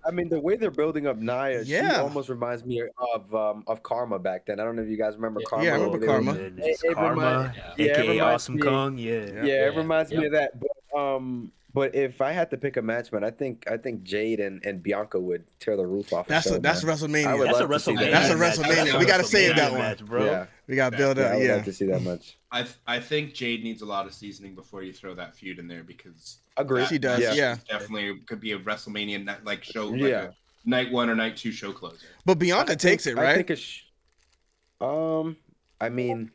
I mean, the way they're building up Nia, she Yeah. almost reminds me of Karma back then. I don't know if you guys remember Karma. Yeah, I remember They were- Karma. Goodness. It Karma, reminds- yeah, it aka reminds Awesome me- Kong. Yeah. Yeah, Yeah. it reminds me Yep. of that. But if I had to pick a match, man, I think Jade and Bianca would tear the roof off. That's the show, that's man. I WrestleMania. would That's a love to see WrestleMania. that. That's a match. WrestleMania. That's a We gotta save that WrestleMania one. match, bro. Yeah, We got to build yeah, up. I would Yeah. love to see that much. I think Jade needs a lot of seasoning before you throw that feud in there because Agree. She does. Yeah. Yeah. definitely could be a WrestleMania like show, like Yeah. a night 1 or night 2 show closer. But Bianca takes it, right? I think I mean,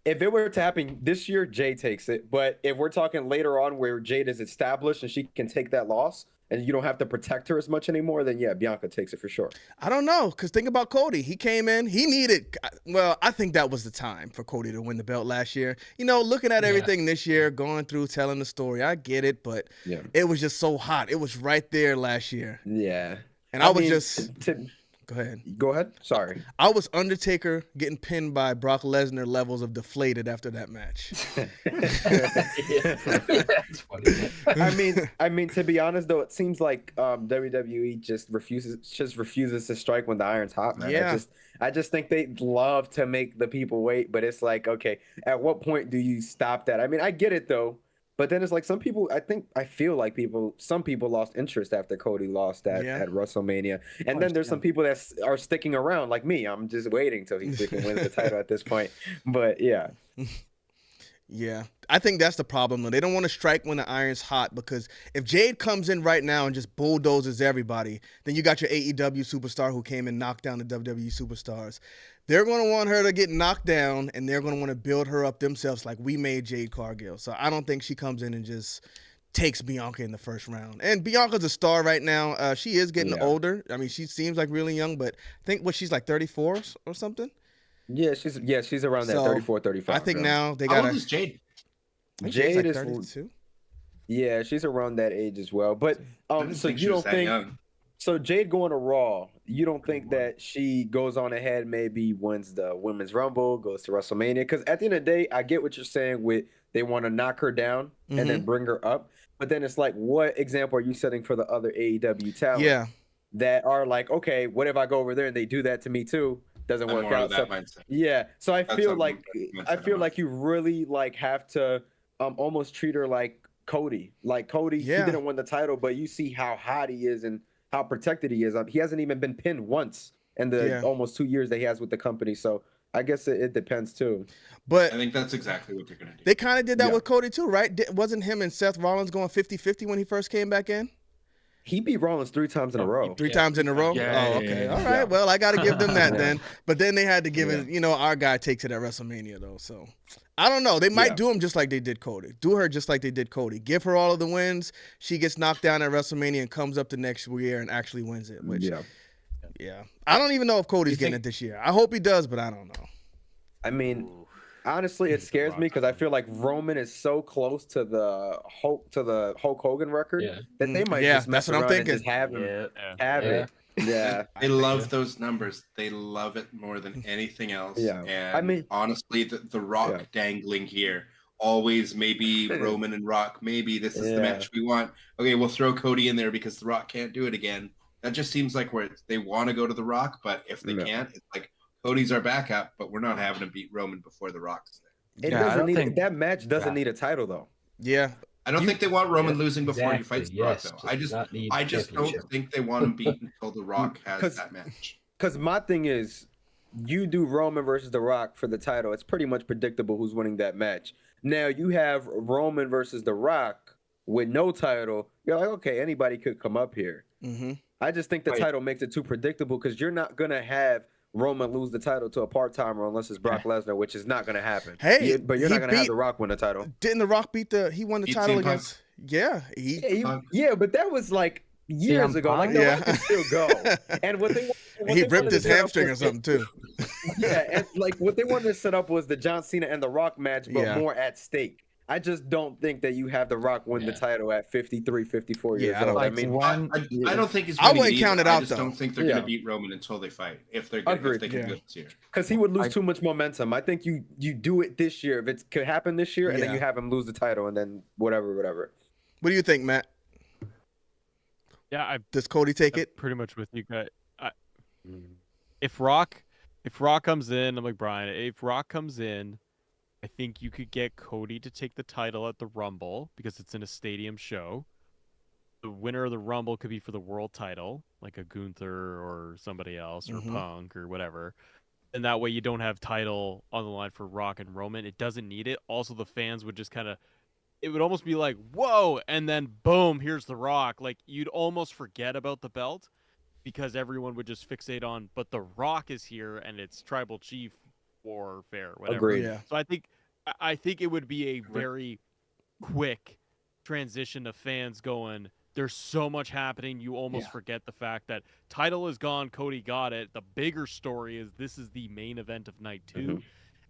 if it were to happen this year, Jade takes it. But if we're talking later on where Jade is established and she can take that loss and you don't have to protect her as much anymore, then yeah, Bianca takes it for sure. I don't know, because think about Cody. He came in, he needed, well, I think that was the time for Cody to win the belt last year. You know, looking at everything this year, going through, telling the story, I get it, but Yeah. it was just so hot. It was right there last year. Yeah. And I was mean, just, to- go ahead. go ahead. Sorry. I was Undertaker getting pinned by Brock Lesnar levels of deflated after that match. That's funny. I mean, to be honest though, it seems like WWE just refuses to strike when the iron's hot, man. Yeah. I just think they love to make the people wait, but it's like, okay, at what point do you stop that? I mean, I get it though, but then it's like some people, some people lost interest after Cody lost at WrestleMania, and then there's some people that are sticking around, like me. I'm just waiting till he freaking wins the title at this point. But yeah. Yeah, I think that's the problem. Though. They don't want to strike when the iron's hot because if Jade comes in right now and just bulldozes everybody, then you got your AEW superstar who came and knocked down the WWE superstars. They're going to want her to get knocked down, and they're going to want to build her up themselves like we made Jade Cargill. So I don't think she comes in and just takes Bianca in the first round. And Bianca's a star right now. She is getting older. I mean, she seems like really young, but I think she's like 34 or something. Yeah, she's around that 34, 35. I think now they How got old is Jade? Jade is 32. Yeah, she's around that age as well. But so you don't think so Jade going to Raw, you don't think that she goes on ahead, maybe wins the Women's Rumble, goes to WrestleMania? Because at the end of the day, I get what you're saying with they want to knock her down and then bring her up. But then it's like, what example are you setting for the other AEW talent? Yeah. That are like, okay, what if I go over there and they do that to me too? Doesn't work out. So, yeah. So I feel like you really like have to almost treat her like Cody. Like Cody, he didn't win the title, but you see how hot he is and how protected he is. He hasn't even been pinned once in the almost 2 years that he has with the company. So I guess it depends too. But I think that's exactly what they're going to do. They kind of did that with Cody too, right? Wasn't him and Seth Rollins going 50-50 when he first came back in? He beat Rollins 3 times in a row. Three times in a row? Yeah, oh, okay. yeah. All right. Well, I got to give them that then. But then they had to give it, our guy takes it at WrestleMania, though. So I don't know. They might do him just like they did Cody. Do her just like they did Cody. Give her all of the wins. She gets knocked down at WrestleMania and comes up the next year and actually wins it. Which, yeah. I don't even know if Cody's getting it this year. I hope he does, but I don't know. I mean, honestly, it scares me because I feel like Roman is so close to the Hulk Hogan record that they might just mess that's what I'm around and thinking. just have him have Yeah. it. Yeah, They love those numbers. They love it more than anything else. Yeah. And I mean- honestly, the Rock Yeah. dangling here. Always maybe Roman and Rock. Maybe this is the match we want. Okay, we'll throw Cody in there because the Rock can't do it again. That just seems like where they want to go to the Rock, but if they can't, it's like Cody's our backup, but we're not having to beat Roman before the Rock's there. It doesn't need that match doesn't need a title though. Yeah. I don't think they want Roman losing before he Exactly, fights the Rock, though. I just don't think they want him beaten until the Rock has that match. Because my thing is, you do Roman versus the Rock for the title. It's pretty much predictable who's winning that match. Now you have Roman versus the Rock with no title. You're like, okay, anybody could come up here. Mm-hmm. I just think the title makes it too predictable because you're not gonna have Roman lose the title to a part-timer unless it's Brock Lesnar, which is not going to happen. Hey, but you're not going to have The Rock win the title. Didn't The Rock he won the title against? Yeah, yeah, but that was like years ago. Like The Rock can still go. And what they he ripped his hamstring or something too. Yeah, and like what they wanted to set up was the John Cena and The Rock match, but more at stake. I just don't think that you have The Rock win the title at 53, 54 years old. I don't think he's winning. I wouldn't count it out, I just though. don't think they're going to beat Roman until they fight. If they can do it this year, because he would lose too much momentum. I think you do it this year if it could happen this year, and then you have him lose the title, and then whatever. What do you think, Matt? Yeah, does Cody take it? Pretty much with you guys. If Rock comes in, I'm like Brian. If Rock comes in, I think you could get Cody to take the title at the Rumble because it's in a stadium show. The winner of the Rumble could be for the world title, like a Gunther or somebody else or Punk or whatever. And that way you don't have title on the line for Rock and Roman. It doesn't need it. Also, the fans would just it would almost be like, whoa, and then boom, here's The Rock. Like, you'd almost forget about the belt because everyone would just fixate on, but The Rock is here and it's Tribal Chief warfare, whatever. Agreed. Yeah. So I think it would be a very quick transition of fans going, there's so much happening, you almost forget the fact that title is gone, Cody got it. The bigger story is this is the main event of night 2.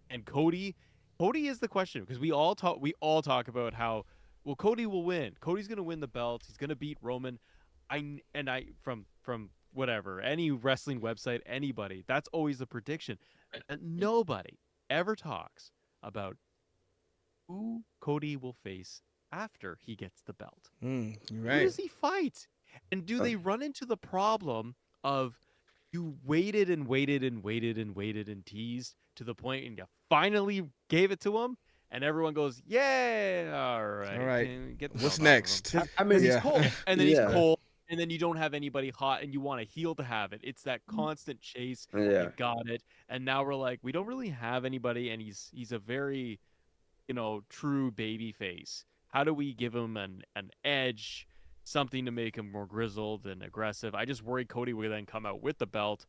And Cody is the question because we all talk about how Cody will win. Cody's going to win the belt. He's going to beat Roman. From whatever, any wrestling website, anybody, that's always the prediction. And nobody ever talks about who Cody will face after he gets the belt. You're right. Who does he fight? And do they run into the problem of you waited and waited and waited and waited and teased to the point and you finally gave it to him and everyone goes, yeah, all right. Get what's next? I mean, he's cold. And then he's cold. And then you don't have anybody hot and you want a heel to have it. It's that constant chase. Yeah. You got it. And now we're like, we don't really have anybody. And he's a very, true baby face. How do we give him an edge, something to make him more grizzled and aggressive? I just worry Cody will then come out with the belt,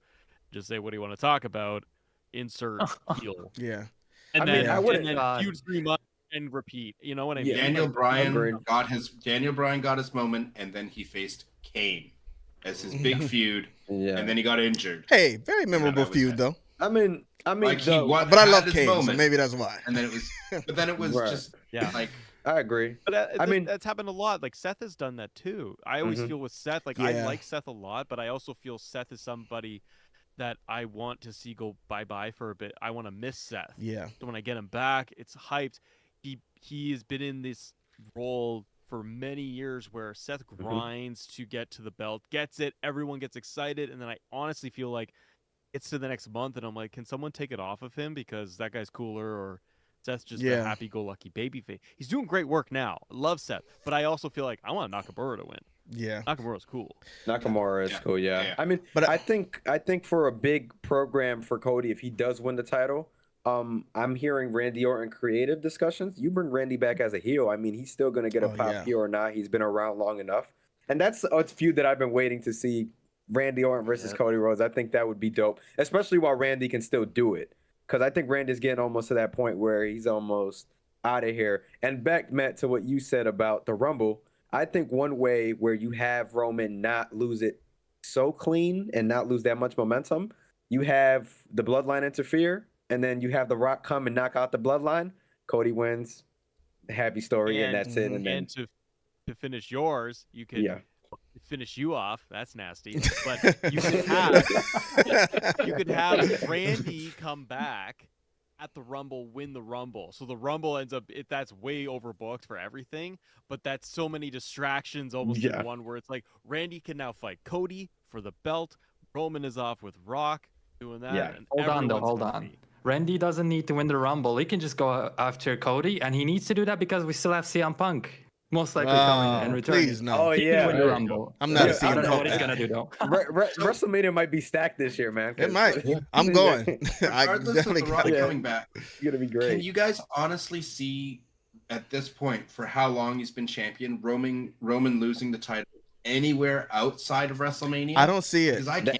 just say, what do you want to talk about? Insert heel. Yeah. And I then feud 3 months and repeat. You know what I mean? Daniel Bryan got his moment, and then he faced Kane as his big feud, and then he got injured. Hey, very memorable feud though. I mean, like he won, but I love Kane, moment, so maybe that's why. And then it was, just like. I agree. But I mean, that's happened a lot. Like Seth has done that too. I always feel with Seth, like I like Seth a lot, but I also feel Seth is somebody that I want to see go bye-bye for a bit. I want to miss Seth. Yeah. So when I get him back, it's hyped. He has been in this role for many years where Seth grinds to get to the belt, gets it, everyone gets excited, and then I honestly feel like it's to the next month, and I'm like, can someone take it off of him because that guy's cooler, or Seth's just a happy-go-lucky babyface. He's doing great work now. I love Seth, but I also feel like I want Nakamura to win. Yeah, Nakamura's cool. Nakamura is cool. Yeah. I mean, but I think for a big program for Cody, if he does win the title, I'm hearing Randy Orton creative discussions. You bring Randy back as a heel. I mean, he's still gonna get a pop heel or not. He's been around long enough, and that's a feud that I've been waiting to see. Randy Orton versus Cody Rhodes. I think that would be dope, especially while Randy can still do it. Because I think Randy's getting almost to that point where he's almost out of here. And back, Matt, to what you said about the Rumble, I think one way where you have Roman not lose it so clean and not lose that much momentum, you have the Bloodline interfere, and then you have The Rock come and knock out the Bloodline. Cody wins. Happy story, and that's it. And then And to finish yours, you could finish you off. That's nasty. But you could have Randy come back at the Rumble, win the Rumble. So the Rumble ends up that's way overbooked for everything, but that's so many distractions almost in one where it's like Randy can now fight Cody for the belt. Roman is off with Rock doing that. Yeah. And Hold on. Randy doesn't need to win the Rumble. He can just go after Cody, and he needs to do that because we still have CM Punk most likely coming and returning. Please, no. Oh, He yeah. can win the Rumble. I'm not a I CM don't know Punk what he's guy. gonna do though. WrestleMania might be stacked this year, man. It might. I'm going. I Regardless definitely of The Rock gotta go. coming back, It's gonna be great. can you guys honestly see at this point for how long he's been champion, Roman losing the title anywhere outside of WrestleMania? I don't see it. Because I can't.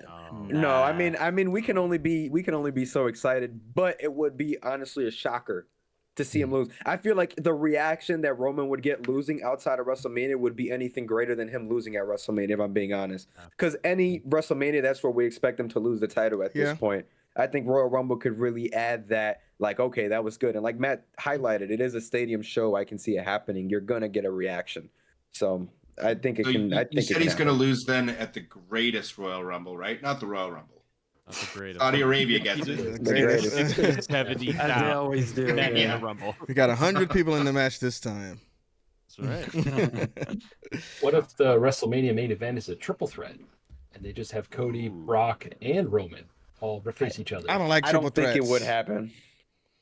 No, I mean, we can only be so excited, but it would be honestly a shocker to see him lose. I feel like the reaction that Roman would get losing outside of WrestleMania would be anything greater than him losing at WrestleMania, if I'm being honest. Because any WrestleMania, that's where we expect him to lose the title at this point. I think Royal Rumble could really add that, like, okay, that was good. And like Matt highlighted, it is a stadium show. I can see it happening. You're gonna get a reaction. So I think it So can. you said he's going to lose then at the greatest Royal Rumble, right? Not the Royal Rumble. Not the greatest. Saudi Arabia gets it. The greatest. 70 As they always do. men in Yeah. the Rumble. We got 100 people in the match this time. That's right. What if the WrestleMania main event is a triple threat, and they just have Cody, Rock, and Roman all face each other? I don't like I triple don't think threats. it would happen.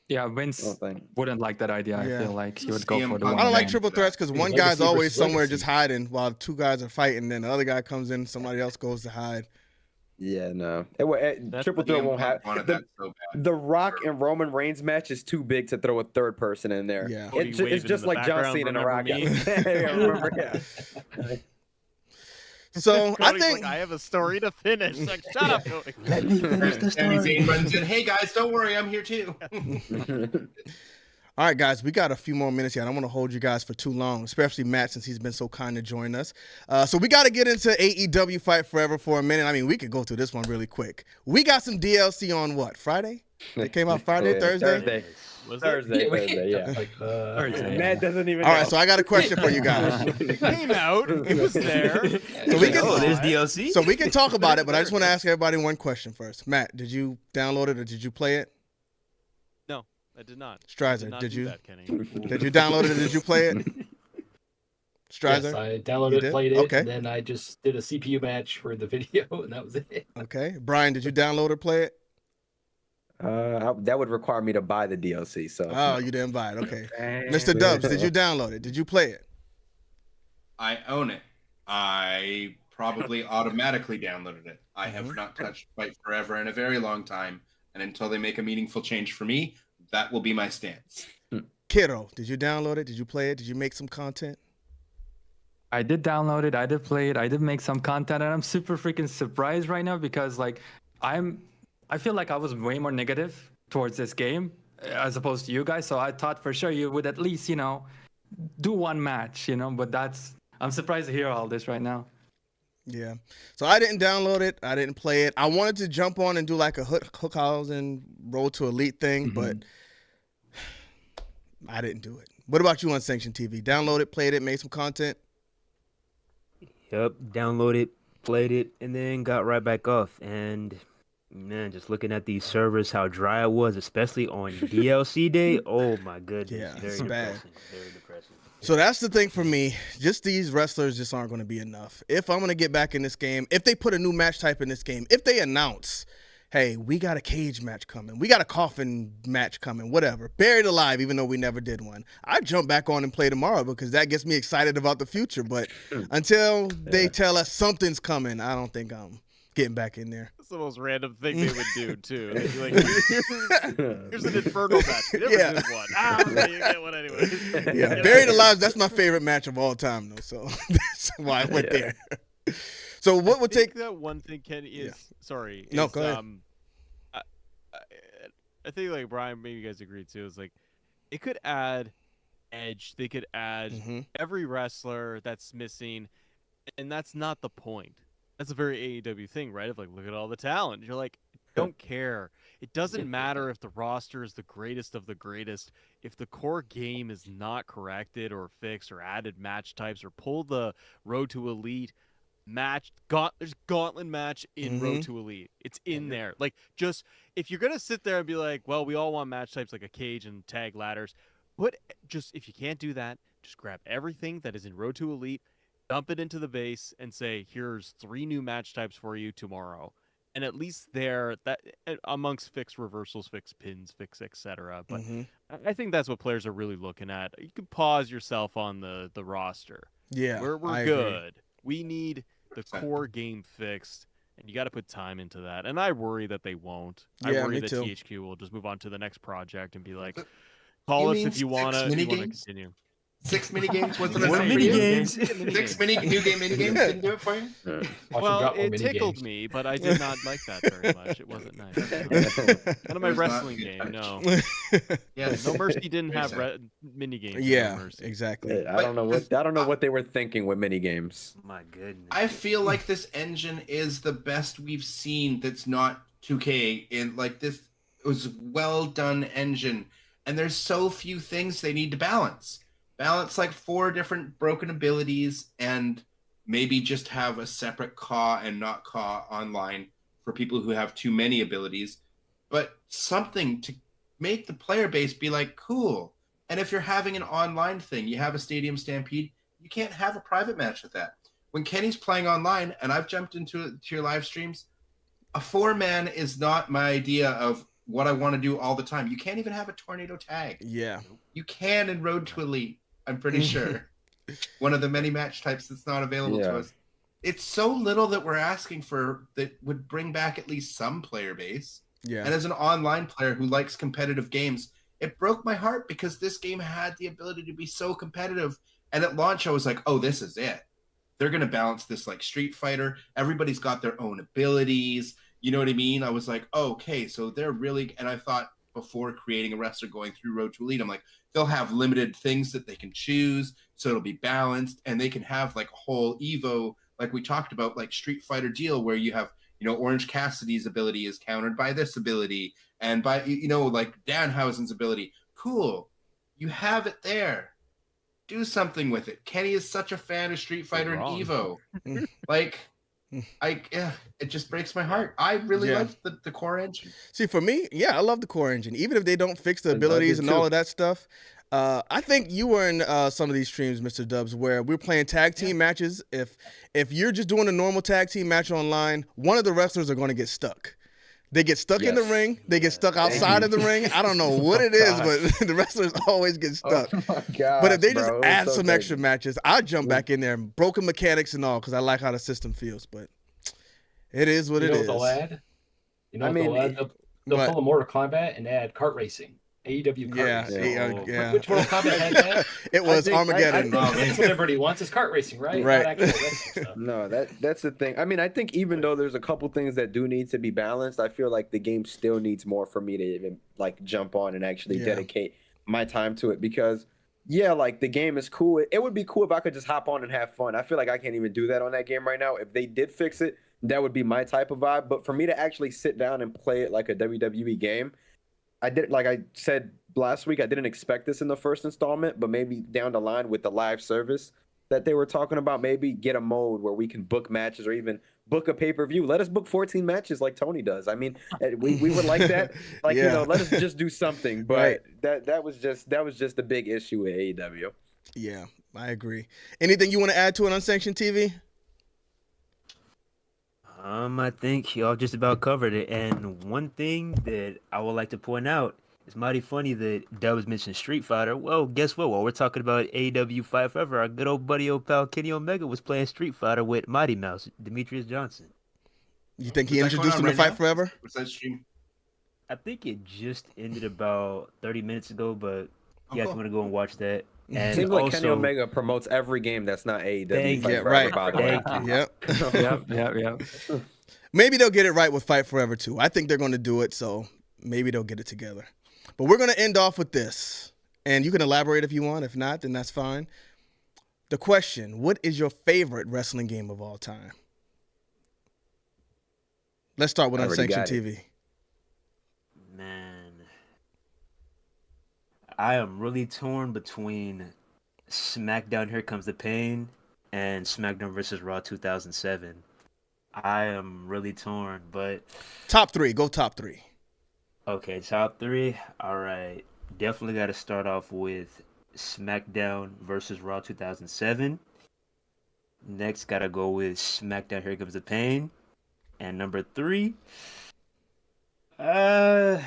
Yeah, I Vince don't think. wouldn't like that idea. I Yeah. feel like he would go CM for the Punk. one. I don't like man. triple threats because one Legacy guy's always versus somewhere legacy. just hiding while two guys are fighting. Then the other guy comes in, somebody else goes to hide. Yeah, no. That's Triple the threat CM won't Punk wanted happen. that so bad. The Rock and Roman Reigns match is too big to throw a third person in there. Yeah. Cody It's waving just in the like John background, Cena and The Rock. remember me? Yeah, remember, yeah. So I Cody's think like, I have a story to finish. Like, shut up, Cody. Let me finish the Sami story. Zayn runs in. Hey guys, don't worry, I'm here too. all right, guys, we got a few more minutes here. I don't want to hold you guys for too long, especially Matt since he's been so kind to join us. So we got to get into AEW Fight Forever for a minute. I mean, we could go through this one really quick. We got some DLC on what, Friday? It came out Friday, Yeah, Thursday? Was it? Thursday, yeah. Like, Thursday. Matt doesn't even All know. right, so I got a question for you guys. It came out. It was there. So we can, Oh, there's DLC. so we can talk about it, but I just want to ask everybody one question first. Matt, did you download it or did you play it? No, I did not. Strizer, not did do you? That, Kenny. Did you download it or did you play it? Strizer? yes, I You downloaded did? it, played it, Okay. and then I just did a CPU match for the video, and that was it. Okay. Brian, did you download or play it? That would require me to buy the DLC. So. Oh, you didn't buy it. Okay. Mr. Dubs, did you download it? Did you play it? I own it. I probably automatically downloaded it. I Mm-hmm. have not touched Fight Forever in a very long time, and until they make a meaningful change for me, that will be my stance. Kiddo, did you download it? Did you play it? Did you make some content? I did download it. I did play it. I did make some content, and I'm super freaking surprised right now because like I feel like I was way more negative towards this game as opposed to you guys. So I thought for sure you would at least, do one match, but I'm surprised to hear all this right now. Yeah. So I didn't download it. I didn't play it. I wanted to jump on and do like a hook house and Road to Elite thing, but I didn't do it. What about you, Unsanctioned TV? Download it, played it, made some content? Yep, downloaded, played it, and then got right back off. And man, just looking at these servers, how dry it was, especially on DLC day. Oh my goodness, Yeah, very it's bad. depressing. Very depressing. So that's the thing for me. Just these wrestlers just aren't going to be enough. If I'm going to get back in this game, if they put a new match type in this game, if they announce, hey, we got a cage match coming, we got a coffin match coming, whatever, buried alive, even though we never did one, I jump back on and play tomorrow because that gets me excited about the future. But until they tell us something's coming, I don't think I'm getting back in there. That's the most random thing they would do too. They'd be like, here's an Inferno match. We never Yeah. did one. Okay, you get one anyway. Yeah, Buried Alive, that's my favorite match of all time, though. So that's why I went there. So what would I think take? that one thing, Ken, is sorry. No, is, go ahead. I think like Brian, maybe you guys agree too. Is like it could add edge. They could add Mhm. every wrestler that's missing, and that's not the point. That's a very AEW thing, right? Of like, look at all the talent. You're like, Don't care. It doesn't matter if the roster is the greatest of the greatest. If the core game is not corrected or fixed or added match types or pull the Road to Elite there's gauntlet match in Road to Elite. It's in there. Like, just if you're gonna sit there and be like, well, we all want match types like a cage and tag ladders, but just if you can't do that, just grab everything that is in Road to Elite, dump it into the base, and say, here's 3 new match types for you tomorrow. And at least there, that amongst fixed reversals, fixed pins, fixed etc. But I think that's what players are really looking at. You can pause yourself on the roster. Yeah, we're I good. agree. We need the core game fixed, and you got to put time into that. And I worry that they won't. I worry that too. THQ will just move on to the next project and be like, call us if you want to continue. 6 mini games wasn't What enough mini for you? games? 6 new game mini games didn't do it for you? Well, it tickled me, but I did not like that very much. It wasn't nice. None of my wrestling game, no. Yes. No Mercy didn't have mini games. Yeah, no Mercy. exactly. I don't know what they were thinking with mini games. My goodness. I feel like this engine is the best we've seen that's not 2K. In like this, it was a well done engine, and there's so few things they need to balance. Balance like 4 different broken abilities, and maybe just have a separate CAW and not CAW online for people who have too many abilities. But something to make the player base be like, cool. And if you're having an online thing, you have a Stadium Stampede, you can't have a private match with that. When Kenny's playing online, and I've jumped into your live streams, a 4-man is not my idea of what I want to do all the time. You can't even have a tornado tag. Yeah. You can in Road to Elite, I'm pretty sure. One of the many match types that's not available to us. It's so little that we're asking for that would bring back at least some player base. Yeah. And as an online player who likes competitive games, it broke my heart because this game had the ability to be so competitive. And at launch, I was like, oh, this is it. They're going to balance this like Street Fighter. Everybody's got their own abilities. You know what I mean? I was like, oh, okay, so they're really... And I thought before creating a wrestler going through Road to Elite, I'm like, they'll have limited things that they can choose, so it'll be balanced, and they can have like a whole Evo, like we talked about, like Street Fighter deal, where you have, you know, Orange Cassidy's ability is countered by this ability, and by, you know, like Danhausen's ability. Cool. You have it there. Do something with it. Kenny is such a fan of Street Fighter and Evo. Like... it just breaks my heart. I really love the core engine. See, for me, I love the core engine. Even if they don't fix the abilities and all of that stuff. I think you were in some of these streams, Mr. Dubs, where we're playing tag team matches. If you're just doing a normal tag team match online, one of the wrestlers are going to get stuck. They get stuck in the ring. They get stuck outside of the ring. I don't know what it is, but the wrestlers always get stuck. Oh my gosh, but if they just add so some extra matches, I'd jump back in there, broken mechanics and all, because I like how the system feels. But it is what it is. They'll add? You know what they'll add? They'll pull a Mortal Kombat and add kart racing. AEW kart racing. Which Mortal Kombat had that? It was Armageddon. That's what everybody wants is kart racing, right? Right. Not actual racing stuff. No, that's the thing. I mean, I think even though there's a couple things that do need to be balanced, I feel like the game still needs more for me to even like jump on and actually dedicate my time to it, because like the game is cool. It would be cool if I could just hop on and have fun. I feel like I can't even do that on that game right now. If they did fix it, that would be my type of vibe. But for me to actually sit down and play it like a WWE game, like I said last week, I didn't expect this in the first installment, but maybe down the line with the live service that they were talking about, maybe get a mode where we can book matches or even book a pay-per-view. Let us book 14 matches like Tony does. I mean, we would like that. Like, you know, let us just do something. But that was just the big issue with AEW. Yeah, I agree. Anything you want to add to an Unsanctioned TV? I think y'all just about covered it. And one thing that I would like to point out, it's mighty funny that Dubs mentioned Street Fighter. Well, guess what? While we're talking about AEW Fight Forever, our good old buddy, old pal Kenny Omega was playing Street Fighter with Mighty Mouse, Demetrius Johnson. You think he introduced him to Fight Forever? Was that stream? I think it just ended about 30 minutes ago, but you guys want to go and watch that. And seems like also, Kenny Omega promotes every game that's not AEW. Yep. Maybe they'll get it right with Fight Forever too. I think they're going to do it, so maybe they'll get it together. But we're going to end off with this, and you can elaborate if you want. If not, then that's fine. The question: what is your favorite wrestling game of all time? Let's start with Unsanctioned TV. I am really torn between SmackDown Here Comes the Pain and SmackDown vs. Raw 2007. I am really torn, but Top three. Go top three. okay, top three. All right. Definitely got to start off with SmackDown vs. Raw 2007. Next, got to go with SmackDown Here Comes the Pain. And number three, I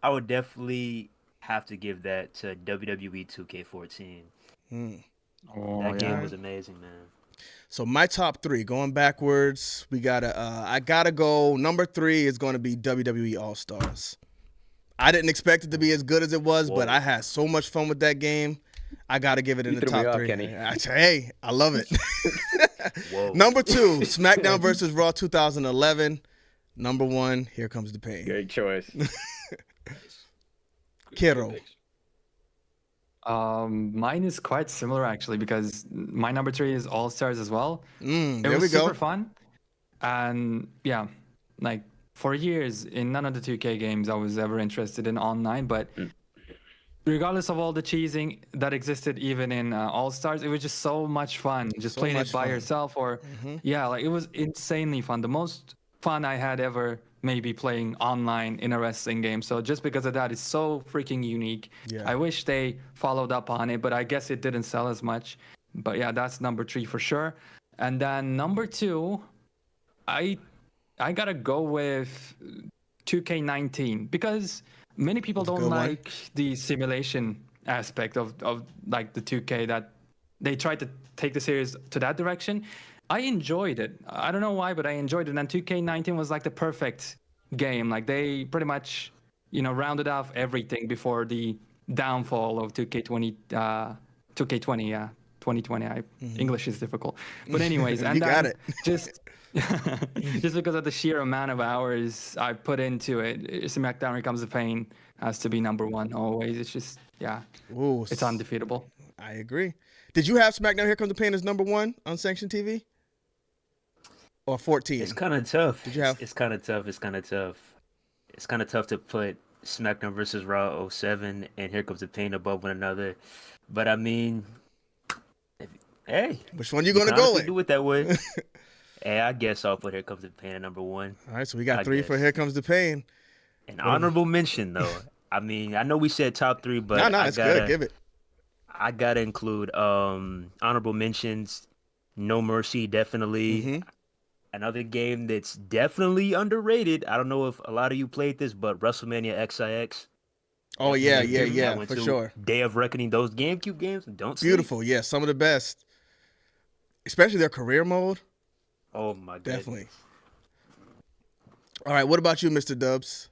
would definitely have to give that to WWE 2K14. Oh, That game yeah. was amazing, man. So my top three, going backwards, we gotta. I gotta go. Number three is going to be WWE All Stars. I didn't expect it to be as good as it was, but Whoa. I had so much fun with that game. I gotta give it in You the threw me top off, three. Kenny. Hey, I love it. Whoa. Number two, SmackDown vs. Raw 2011. Number one, Here Comes the Pain. Great choice. Kiro. Mine is quite similar actually because my number three is All Stars as well. It There we was go. super fun, and yeah, like for years in none of the 2K games I was ever interested in online, but regardless of all the cheesing that existed even in All Stars, it was just so much fun. Just So playing much it by fun. yourself or yeah, like it was insanely fun. The most fun I had ever maybe playing online in a wrestling game. So just because of that, it's so freaking unique. Yeah. I wish they followed up on it, but I guess it didn't sell as much. But yeah, that's number three for sure. And then number two, I gotta go with 2K19 because many people That's a don't good one. like the simulation aspect of like the 2K that they tried to take the series to that direction. I enjoyed it. I don't know why, but I enjoyed it. And 2K19 was like the perfect game. Like they pretty much, rounded off everything before the downfall of 2K20. 2K20, yeah, 2020. English is difficult, but anyways, and You got it. Just just because of the sheer amount of hours I put into it, SmackDown Here Comes the Pain has to be number one always. It's just Ooh, it's undefeatable. I agree. Did you have SmackDown Here Comes the Pain as number one on Sanctioned TV? Or 14? It's kind of tough. Did you have- It's kind of tough. It's kind of tough. It's kind of tough to put SmackDown vs. Raw 07 and Here Comes the Pain above one another. But I mean, hey, Which one you can gonna go honestly with? do it that way. Hey, I guess I'll put Here Comes the Pain at number one. All right, so we got I three for guess. Here Comes the Pain. An honorable mention though. I mean, I know we said top three, but No, it's good. Give it. I gotta include honorable mentions. No Mercy, definitely. Mhm. Another game that's definitely underrated. I don't know if a lot of you played this, but WrestleMania XIX. Oh yeah, Definitely that one for too. sure. Day of Reckoning. Those GameCube games, don't sleep. Beautiful. Yeah, some of the best. Especially their career mode. Oh my god. Definitely. All right, what about you, Mr. Dubs?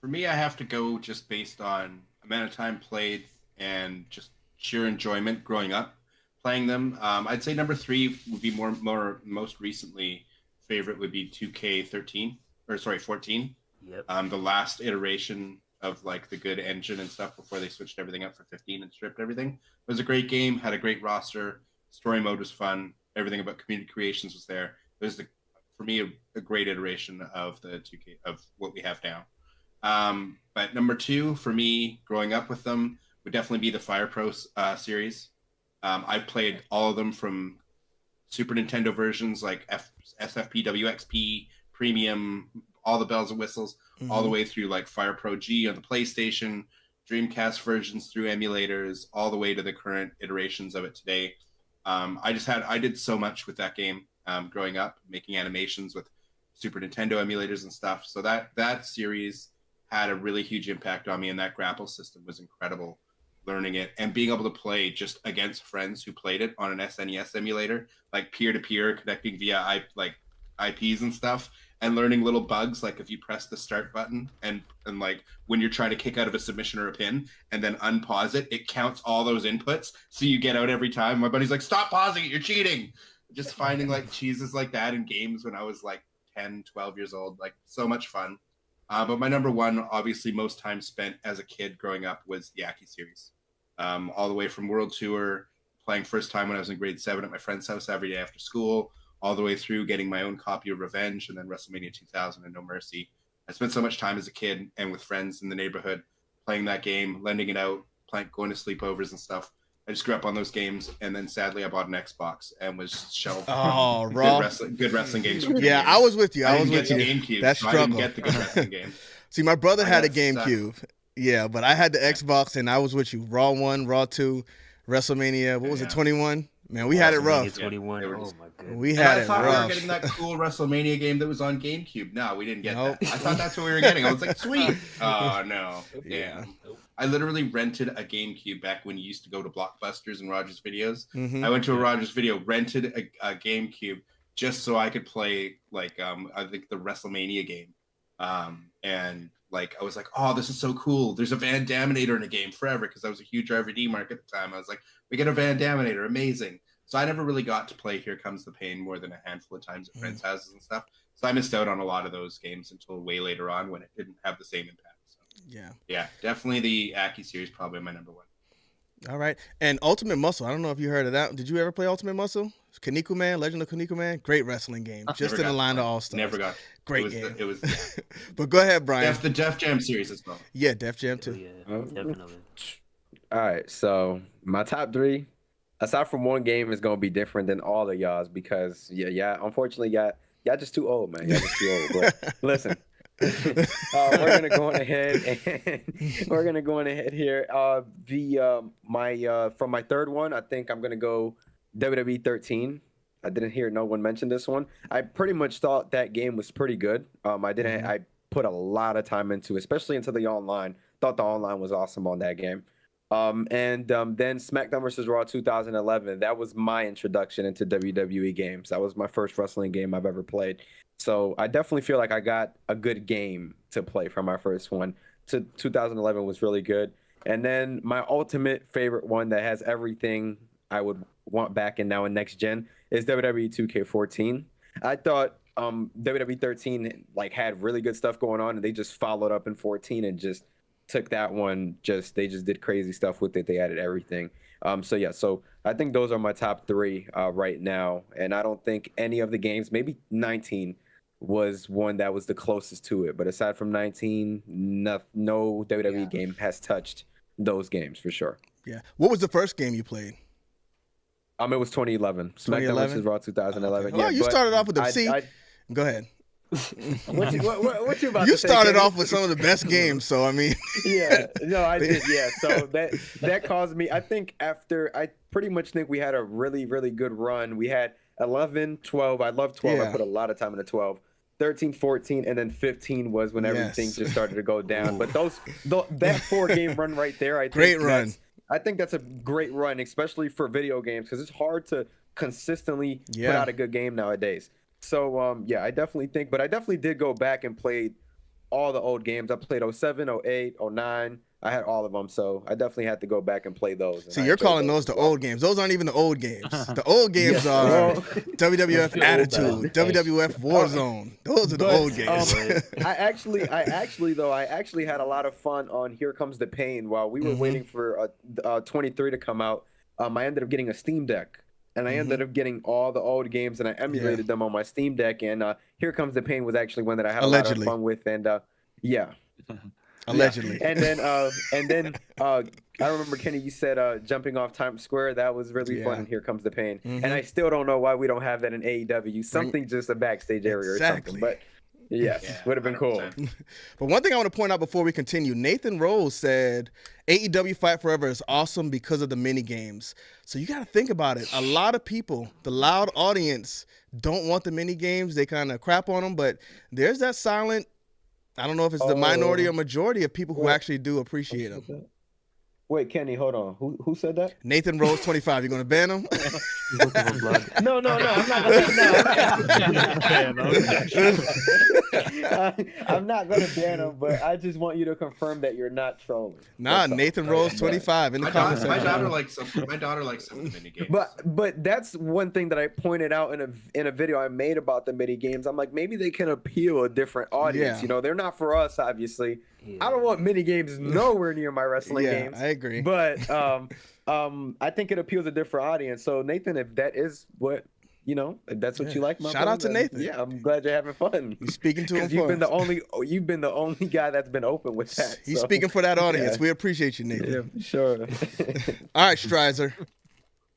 For me, I have to go just based on amount of time played and just sheer enjoyment growing up playing them. I'd say number three would be more most recently favorite would be 2K13 or sorry 14. Yep. The last iteration of like the good engine and stuff before they switched everything up for 15 and stripped everything. It was a great game, had a great roster, story mode was fun, everything about community creations was there. It was for me a great iteration of the 2K of what we have now. But number two for me, growing up with them, would definitely be the Fire Pro series. I've played all of them from Super Nintendo versions like SFP, WXP, Premium, all the bells and whistles, all the way through like Fire Pro G on the PlayStation, Dreamcast versions through emulators, all the way to the current iterations of it today. I did so much with that game growing up, making animations with Super Nintendo emulators and stuff. So that series had a really huge impact on me, and that grapple system was incredible. Learning it and being able to play just against friends who played it on an SNES emulator, like peer-to-peer, connecting via IPs and stuff, and learning little bugs like if you press the start button and like when you're trying to kick out of a submission or a pin and then unpause it, it counts all those inputs so you get out every time. My buddy's like, stop pausing it, you're cheating. Just finding like cheeses like that in games when I was like 10, 12 years old, like so much fun. But my number one, obviously most time spent as a kid growing up, was the Aki series. All the way from World Tour, playing first time when I was in grade 7 at my friend's house every day after school, all the way through getting my own copy of Revenge and then WrestleMania 2000 and No Mercy. I spent so much time as a kid and with friends in the neighborhood playing that game, lending it out, going to sleepovers and stuff. I just grew up on those games, and then sadly I bought an Xbox and was shelved. Oh, raw. Good wrestling games. From Yeah, I was with you. I was with you. GameCube, That so I struggle. didn't get the good wrestling game. See, my brother had a got GameCube. Yeah, but I had the Xbox, and I was with you. Raw 1, Raw 2, WrestleMania. What was it, 21? Man, we had it rough. 21. Yeah, Oh my god. We And had I it thought we were rough. getting that cool WrestleMania game that was on GameCube. No, we didn't get Nope. that. I thought that's what we were getting. I was like, sweet. Oh, no. Yeah. I literally rented a GameCube back when you used to go to Blockbusters and Rogers Videos. Mhm. I went to a Rogers Video, rented a GameCube just so I could play, like, I think the WrestleMania game. And, like, I was like, oh, this is so cool. There's a Van Daminator in a game forever, because I was a huge RVD mark at the time. I was like, we get a Van Daminator. Amazing. So I never really got to play Here Comes the Pain more than a handful of times at friends' houses and stuff. So I missed out on a lot of those games until way later on when it didn't have the same impact. So, yeah, definitely the Aki series, probably my number one. All right. And Ultimate Muscle. I don't know if you heard of that. Did you ever play Ultimate Muscle? Kaneko Man, Legend of Kaneko Man. Great wrestling game. Just in the line of All-Stars. Never got. Great game. It was But go ahead, Brian. the Def Jam series as well. Yeah, Def Jam Oh, too. yeah, definitely. All right, so my top 3, aside from one game, is gonna be different than all of y'all's because unfortunately, y'all just too old, man. Y'all just too old. But listen, we're gonna go on ahead and we're gonna go on ahead here. From my third one, I think I'm gonna go WWE 13. I didn't hear no one mention this one. I pretty much thought that game was pretty good. I put a lot of time into, especially into the online. Thought the online was awesome on that game. Then SmackDown vs. Raw 2011. That was my introduction into WWE games. That was my first wrestling game I've ever played. So I definitely feel like I got a good game to play from my first one. 2011 was really good. And then my ultimate favorite one that has everything I would want back in now in next gen is WWE 2K14. I thought WWE 13 like had really good stuff going on, and they just followed up in 14 and just took that one. They just did crazy stuff with it. They added everything. So I think those are my top 3 right now, and I don't think any of the games, maybe 19 was one that was the closest to it, but aside from 19, no WWE game has touched those games for sure. Yeah. What was the first game you played? It was 2011. SmackDown vs. Raw 2011. Okay. Well, you started off with the Go ahead. What you about You to say, started Kenny? off with some of the best games, so I mean. Yeah, no, I did. Yeah, so that caused me. I think I pretty much think we had a really, really good run. We had 11, 12. I love 12. Yeah. I put a lot of time into 12. 13, 14, and then 15 was when everything just started to go down. But that 4-game run right there, I think that's a great run, especially for video games, because it's hard to consistently put out a good game nowadays. So I definitely did go back and played all the old games. I played 07, 08, 09. I had all of them, so I definitely had to go back and play those. See, you're calling those the old games. Those aren't even the old games. The old games are WWF Attitude, WWF Warzone. Those are the old games. I actually had a lot of fun on Here Comes the Pain while we were waiting for 23 to come out. I ended up getting a Steam Deck. And I ended up getting all the old games, and I emulated them on my Steam Deck. And Here Comes the Pain was actually one that I had a lot of fun with. And Allegedly. And then I remember, Kenny, you said jumping off Times Square. That was really fun. And Here Comes the Pain. And I still don't know why we don't have that in AEW. Something just a backstage area or something. But yes, would have been cool. But one thing I want to point out before we continue, Nathan Rose said AEW Fight Forever is awesome because of the mini games. So you got to think about it. A lot of people, the loud audience, don't want the mini games. They kind of crap on them, but there's that silent, I don't know if it's the minority or majority of people who actually do appreciate them. Wait, Kenny, hold on. Who said that? Nathan Rose 25. You gonna ban him? No, I'm not gonna I'm not gonna ban him, but I just want you to confirm that you're not trolling. Nah, Nathan Rose 25 in the comments. My daughter likes some of the mini games. But that's one thing that I pointed out in a video I made about the mini games. I'm like, maybe they can appeal a different audience. Yeah. You know, they're not for us, obviously. Yeah. I don't want mini games nowhere near my wrestling games. I agree. But I think it appeals a different audience. So Nathan, if that is what you know, if that's what you like. My Shout out to friend, then Nathan. Yeah, I'm glad you're having fun. He's speaking to him. Because you've been the only guy that's been open with that. He's so, speaking for that audience. yeah. We appreciate you, Nathan. Yeah, for sure. All right, Strizer.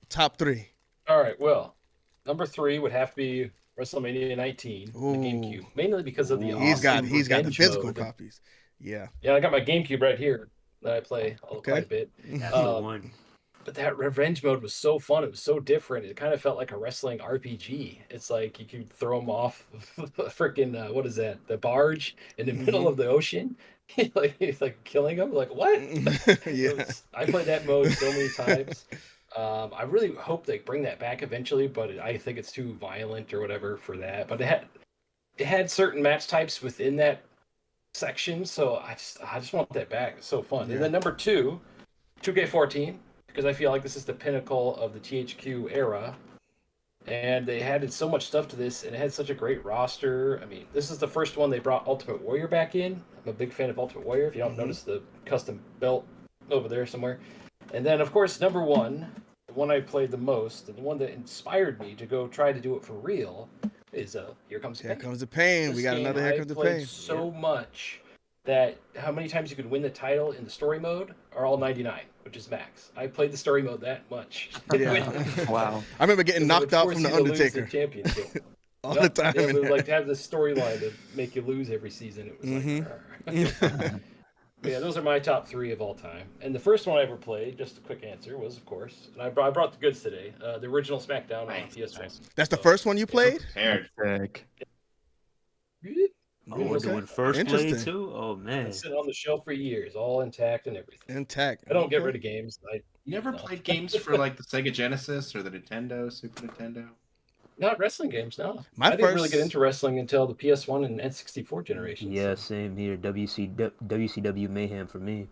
Top 3. All right. Well, number 3 would have to be WrestleMania 19, the Ooh. GameCube, mainly because of the He's got awesome the revenge physical mode. copies. Yeah. Yeah, I got my GameCube right here that I play Okay. quite a bit. That's the one. But that revenge mode was so fun. It was so different. It kind of felt like a wrestling RPG. It's like you could throw them off freaking what is that? The barge in the middle of the ocean. He's like killing them. Like what? Yeah. I played that mode so many times. I really hope they bring that back eventually, but I think it's too violent or whatever for that. But it had certain match types within that section, so I just want that back. It's so fun. Yeah. And then number 2, 2K14. Because I feel like this is the pinnacle of the THQ era. And they added so much stuff to this, and it had such a great roster. I mean, this is the first one they brought Ultimate Warrior back in. I'm a big fan of Ultimate Warrior. If you don't notice the custom belt over there somewhere. And then, of course, number 1, the one I played the most, and the one that inspired me to go try to do it for real, is Here Comes the Here Pain. comes the pain. This We got game another Here I comes the played pain. so much that how many times you could win the title in the story mode are all 99, which is max. I played the story mode that much. Yeah. Wow. I remember getting knocked out from the Undertaker Championship. all the time. Yeah, in but there. like to have this storyline to make you lose every season. It was like, But yeah, those are my top 3 of all time. And the first one I ever played, just a quick answer, was of course, and I brought the goods today. The original SmackDown on PS1. That's the first one you played? Paired. Sick. Oh, we're Okay. doing first play Interesting. too? Oh, man. It's been on the shelf for years, all intact and everything. Intact. I don't get Okay. rid of games. You never No. played games for like the Sega Genesis or the Nintendo, Super Nintendo? Not wrestling games, no. My I didn't really first- get into wrestling until the PS1 and N64 generations. Yeah, same here. WCW Mayhem for me.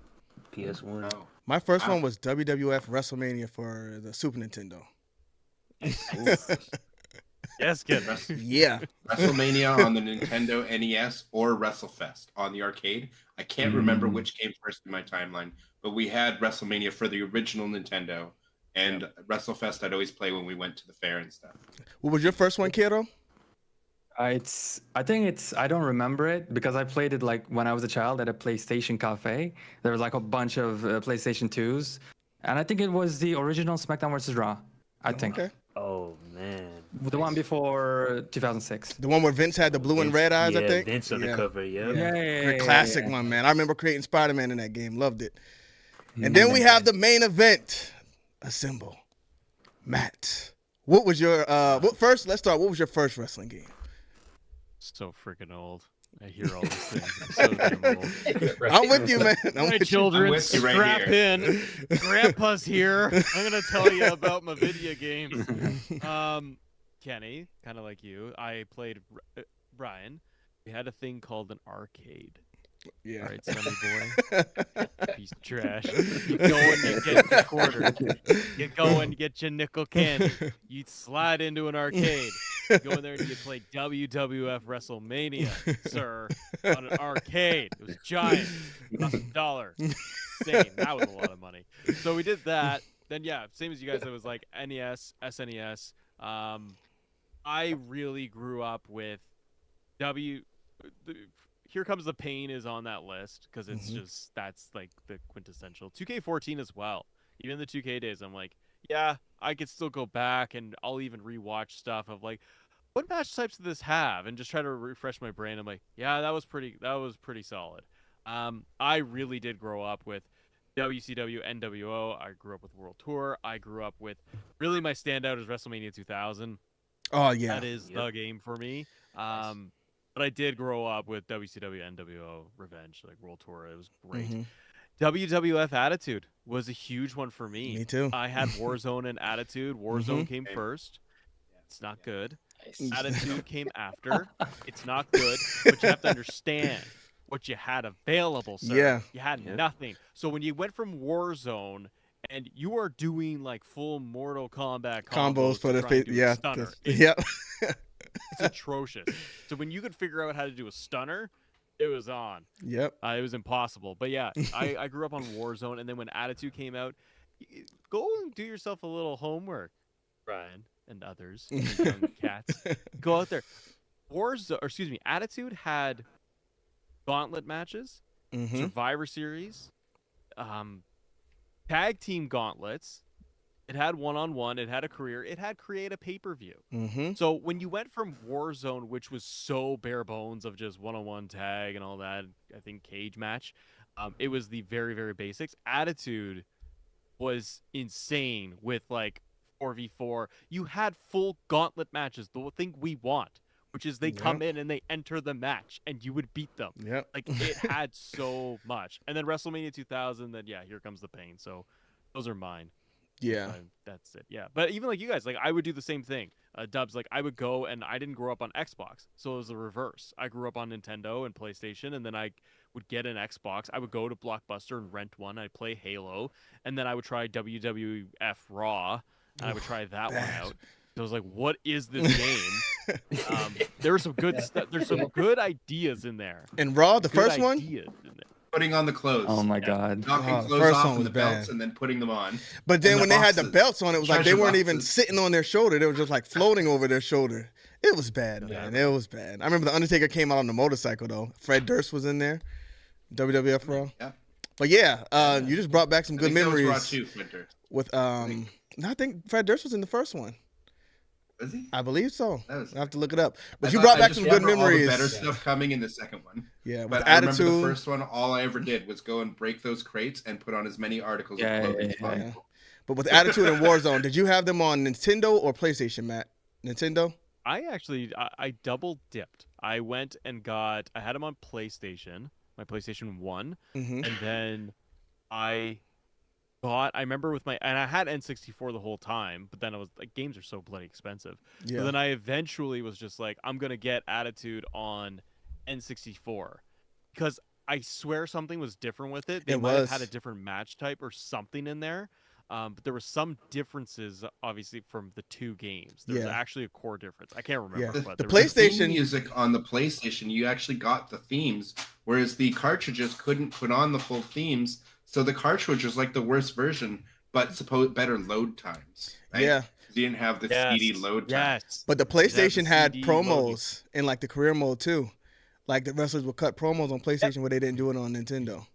PS1. Oh. My first Wow. one was WWF WrestleMania for the Super Nintendo. Yes, kid. Yeah. WrestleMania on the Nintendo NES or WrestleFest on the arcade. I can't remember which came first in my timeline, but we had WrestleMania for the original Nintendo, and WrestleFest I'd always play when we went to the fair and stuff. What was your first one, kiddo? I don't remember it because I played it like when I was a child at a PlayStation cafe. There was like a bunch of PlayStation 2s. And I think it was the original SmackDown vs. Raw. I think. Okay. Oh, man. The one before 2006. The one where Vince had the blue and red eyes, yeah, I think. Vince on the cover, yeah. Great classic one, man. I remember creating Spider-Man in that game. Loved it. And then we have the main event. Assemble. Matt. What was your let's start. What was your first wrestling game? So freaking old. I hear all these things. I'm so damn old. I'm with you, man. I'm Hey, with you. children, I'm with you right strap here. in. Grandpa's here. I'm gonna tell you about my video games. Kenny, kind of like you, I played Brian. We had a thing called an arcade. Yeah. All right, Sonny boy. Piece of trash. You go and you get your quarter. You go and get your nickel candy. You slide into an arcade. You go in there and you play WWF WrestleMania, sir, on an arcade. It was giant. Cost $1. Insane. That was a lot of money. So we did that. Then, yeah, same as you guys. It was like NES, SNES. I really grew up with Here Comes the Pain is on that list because it's just that's like the quintessential. 2K14 as well. Even the 2K days, I'm like, yeah, I could still go back and I'll even rewatch stuff of like, what match types did this have? And just try to refresh my brain. I'm like, yeah, that was pretty solid. I really did grow up with WCW, NWO. I grew up with World Tour. I grew up with really my standout is WrestleMania 2000. Oh yeah. That is the game for me. But I did grow up with WCW, NWO, Revenge, like World Tour. It was great. WWF Attitude was a huge one for me. Me too. I had Warzone and Attitude. Warzone came first. It's not good. Attitude came after. It's not good, but you have to understand what you had available, sir. Yeah. You had nothing. So when you went from Warzone and you are doing like full Mortal Kombat Combos for to the try and face. do a Yeah. stunner, Yep. it's atrocious. So when you could figure out how to do a stunner, it was on. Yep. It was impossible. But yeah, I grew up on Warzone, and then when Attitude came out, go and do yourself a little homework, Brian. and others, and the young cats, go out there. Attitude had gauntlet matches, Survivor Series, tag team gauntlets. It had one-on-one. It had a career. It had create a pay-per-view. So when you went from Warzone, which was so bare bones of just one-on-one tag and all that, I think cage match, it was the very, very basics. Attitude was insane with like 4v4. You had full gauntlet matches, the thing we want, which is they come in and they enter the match and you would beat them. Like it had so much. And then WrestleMania 2000, then here comes the pain. So those are mine. That's it. But even like you guys, like I would do the same thing. Dubs, like I would go, and I didn't grow up on Xbox, so it was the reverse. I grew up on Nintendo and PlayStation, and then I would get an Xbox. I would go to Blockbuster and rent one. I'd play Halo, and then I would try WWF Raw, and I would try that one out. So I was like, "What is this game?" There were some good stuff. There's some good ideas in there. And Raw, the first one. Putting on the clothes. Oh my god. Knocking clothes off from the belts and then putting them on. But then when they had the belts on, it was like they weren't even sitting on their shoulder. They were just like floating over their shoulder. It was bad, man. It was bad. I remember the Undertaker came out on the motorcycle though. Fred Durst was in there. WWF Raw. Yeah. But you just brought back some good memories. Raw too, Winter. With I think Fred Durst was in the first one. Was he? I believe so. I have to look it up. But you brought back some good memories. All the better stuff coming in the second one. Yeah, but I remember the first one. All I ever did was go and break those crates and put on as many articles of clothing as possible. But with Attitude and Warzone, did you have them on Nintendo or PlayStation, Matt? Nintendo? I actually I double dipped. I went and I had them on PlayStation, my PlayStation 1, and then I remember and I had N64 the whole time, but then I was like, games are so bloody expensive. So then I eventually was just like, I'm gonna get Attitude on N64 because I swear something was different with it. They might have had a different match type or something in there. But there were some differences, obviously, from the two games. There was actually a core difference. I can't remember. The PlayStation music on the PlayStation, you actually got the themes, whereas the cartridges couldn't put on the full themes. So the cartridge was like the worst version, but better load times. Right? Yeah. You didn't have the CD load time. But the PlayStation had promos in like the career mode too. Like the wrestlers would cut promos on PlayStation where they didn't do it on Nintendo.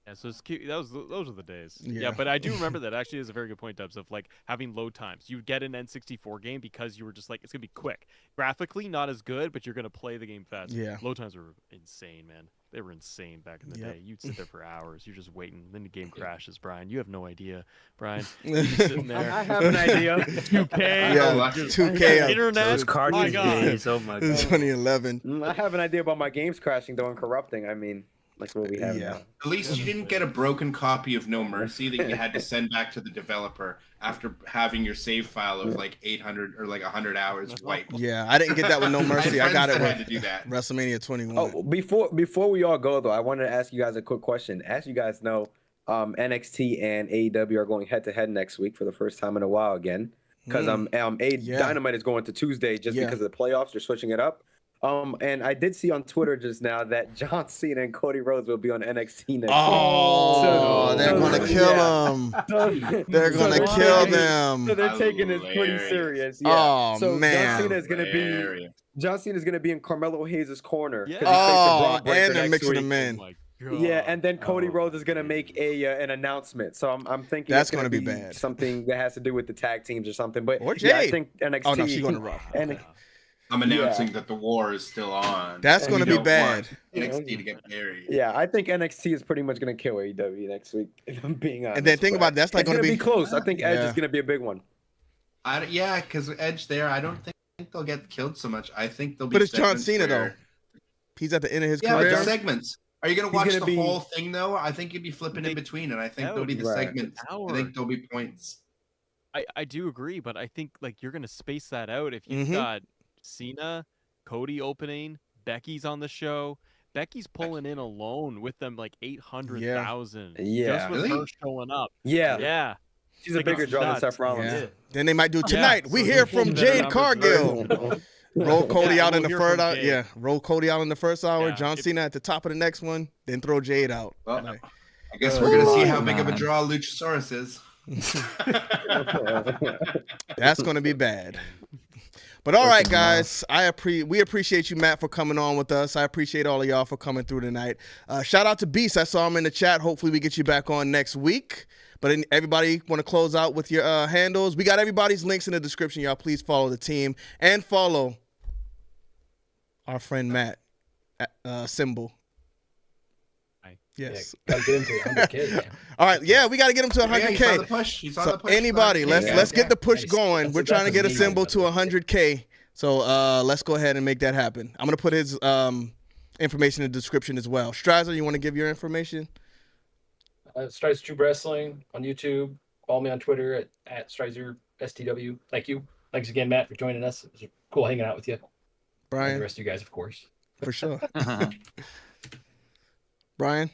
Yeah, so it's cute. Those are the days. Yeah, but I do remember that actually is a very good point, Dubs, of like having load times. You get an N64 game because you were just like, it's gonna be quick. Graphically, not as good, but you're gonna play the game fast. Yeah. Load times were insane, man. They were insane back in the day. You'd sit there for hours. You're just waiting. Then the game crashes, Brian. You have no idea, Brian. You're sitting there. I have an idea. 2K. Yeah, 2K. Internet. Those cartridge days. Oh my god. 2011. I have an idea about my games crashing though and corrupting. I mean, like what we have now. At least you didn't get a broken copy of No Mercy that you had to send back to the developer after having your save file of like 800 or like 100 hours wiped. Yeah, I didn't get that with No Mercy. I got it with to do that. WrestleMania 21. Oh, before we all go though, I wanted to ask you guys a quick question. As you guys know, NXT and AEW are going head to head next week for the first time in a while again. Because Dynamite is going to Tuesday just because of the playoffs. They're switching it up. And I did see on Twitter just now that John Cena and Cody Rhodes will be on NXT next week. They're going to kill them. They're going to kill them. So they're taking this pretty serious. Yeah. Oh, so man. John Cena's going to be in Carmelo Hayes' corner. Yeah. And they're mixing them in. Yeah, and then Cody Rhodes is gonna make an announcement. So I'm thinking that's gonna be bad. Something that has to do with the tag teams or something. But or Jade. I think NXT. Oh no, she's going to Raw. I'm announcing that the war is still on. That's going to be bad. NXT to get buried. Yeah, I think NXT is pretty much going to kill AEW next week, if I'm being honest. And then think about it, that's like going to be close. I think Edge is going to be a big one. Because Edge there, I don't think they'll get killed so much. I think they'll be. But it's John Cena though. He's at the end of his career. Yeah, segments. Are you going to watch the whole thing though? I think you'd be flipping in between, and I think there'll be the segments. I think there'll be points. I do agree, but I think like you're going to space that out if you've got Cena, Cody opening, Becky's on the show. Becky's pulling in alone with them like 800,000. Yeah. Just with her showing up. Yeah. She's a bigger draw than Seth Rollins. Yeah. Then they might do tonight. We hear from Jade Cargill. Roll Cody out in the first hour. Yeah. Roll Cody out in the first hour. John Cena at the top of the next one. Then throw Jade out. Well, I guess we're going to see how big of a draw Luchasaurus is. That's gonna be bad. But all right, guys, we appreciate you, Matt, for coming on with us. I appreciate all of y'all for coming through tonight. Shout out to Beast. I saw him in the chat. Hopefully we get you back on next week. But everybody want to close out with your handles. We got everybody's links in the description, y'all. Please follow the team and follow our friend Matt, Symbol. Yes. Yeah, gotta get him to 100K. Man. All right, yeah, we got to get him to 100K. He's on the push. He's on the push. Anybody, let's get the push going. We're trying to get a Symbol to 100K. So let's go ahead and make that happen. I'm gonna put his information in the description as well. Strizer, you want to give your information? Strizer Tube Wrestling on YouTube. Follow me on Twitter at Strizer STW. Thank you. Thanks again, Matt, for joining us. It was cool hanging out with you. Brian, And the rest of you guys, of course. For sure. Brian.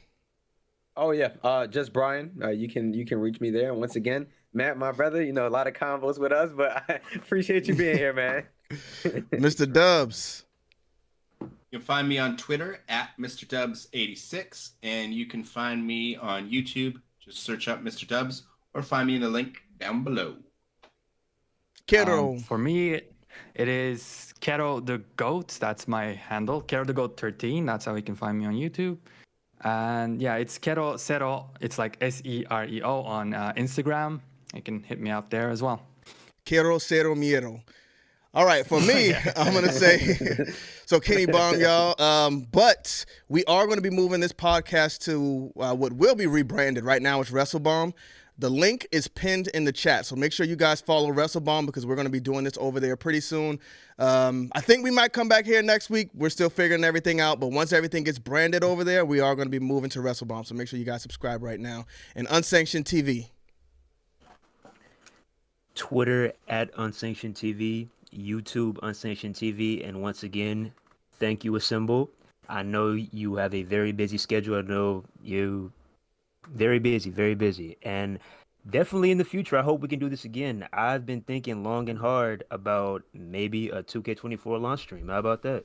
Oh yeah, just Brian. You can reach me there. And once again, Matt, my brother, you know, a lot of combos with us, but I appreciate you being here, man. Mr. Dubs. You can find me on Twitter at Mr. Dubs86, and you can find me on YouTube. Just search up Mr. Dubs, or find me in the link down below. Kero. For me, it is Kero the Goat. That's my handle. Kero the Goat 13. That's how you can find me on YouTube. And yeah, it's Kero Sero. It's like SEREO on Instagram. You can hit me up there as well. Kero Cero Miero. All right, for me, I'm going to say, so Kenny Bomb, y'all. But we are going to be moving this podcast to what will be rebranded. Right now, it's WrestleBomb. The link is pinned in the chat, so make sure you guys follow WrestleBomb because we're going to be doing this over there pretty soon. I think we might come back here next week. We're still figuring everything out, but once everything gets branded over there, we are going to be moving to WrestleBomb, so make sure you guys subscribe right now. And Unsanctioned TV. Twitter at Unsanctioned TV, YouTube Unsanctioned TV, and once again, thank you, Assemble. I know you have a very busy schedule. I know you very busy, and definitely in the future, I hope we can do this again. I've been thinking long and hard about maybe a 2K24 launch stream. How about that?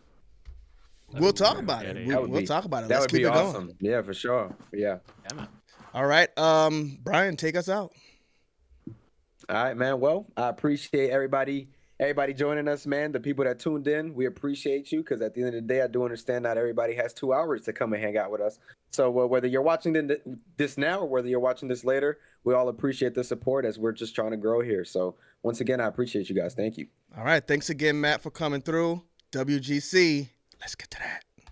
We'll talk about it. We'll talk about it. That Let's would keep be it awesome. going. Yeah, for sure. Yeah. Yeah, man. All right, Brian, take us out. All right, man. Well, I appreciate everybody joining us, man. The people that tuned in, we appreciate you because at the end of the day, I do understand not everybody has 2 hours to come and hang out with us. So whether you're watching this now or whether you're watching this later, we all appreciate the support as we're just trying to grow here. So once again, I appreciate you guys. Thank you. All right, thanks again, Matt, for coming through. WGC, let's get to that.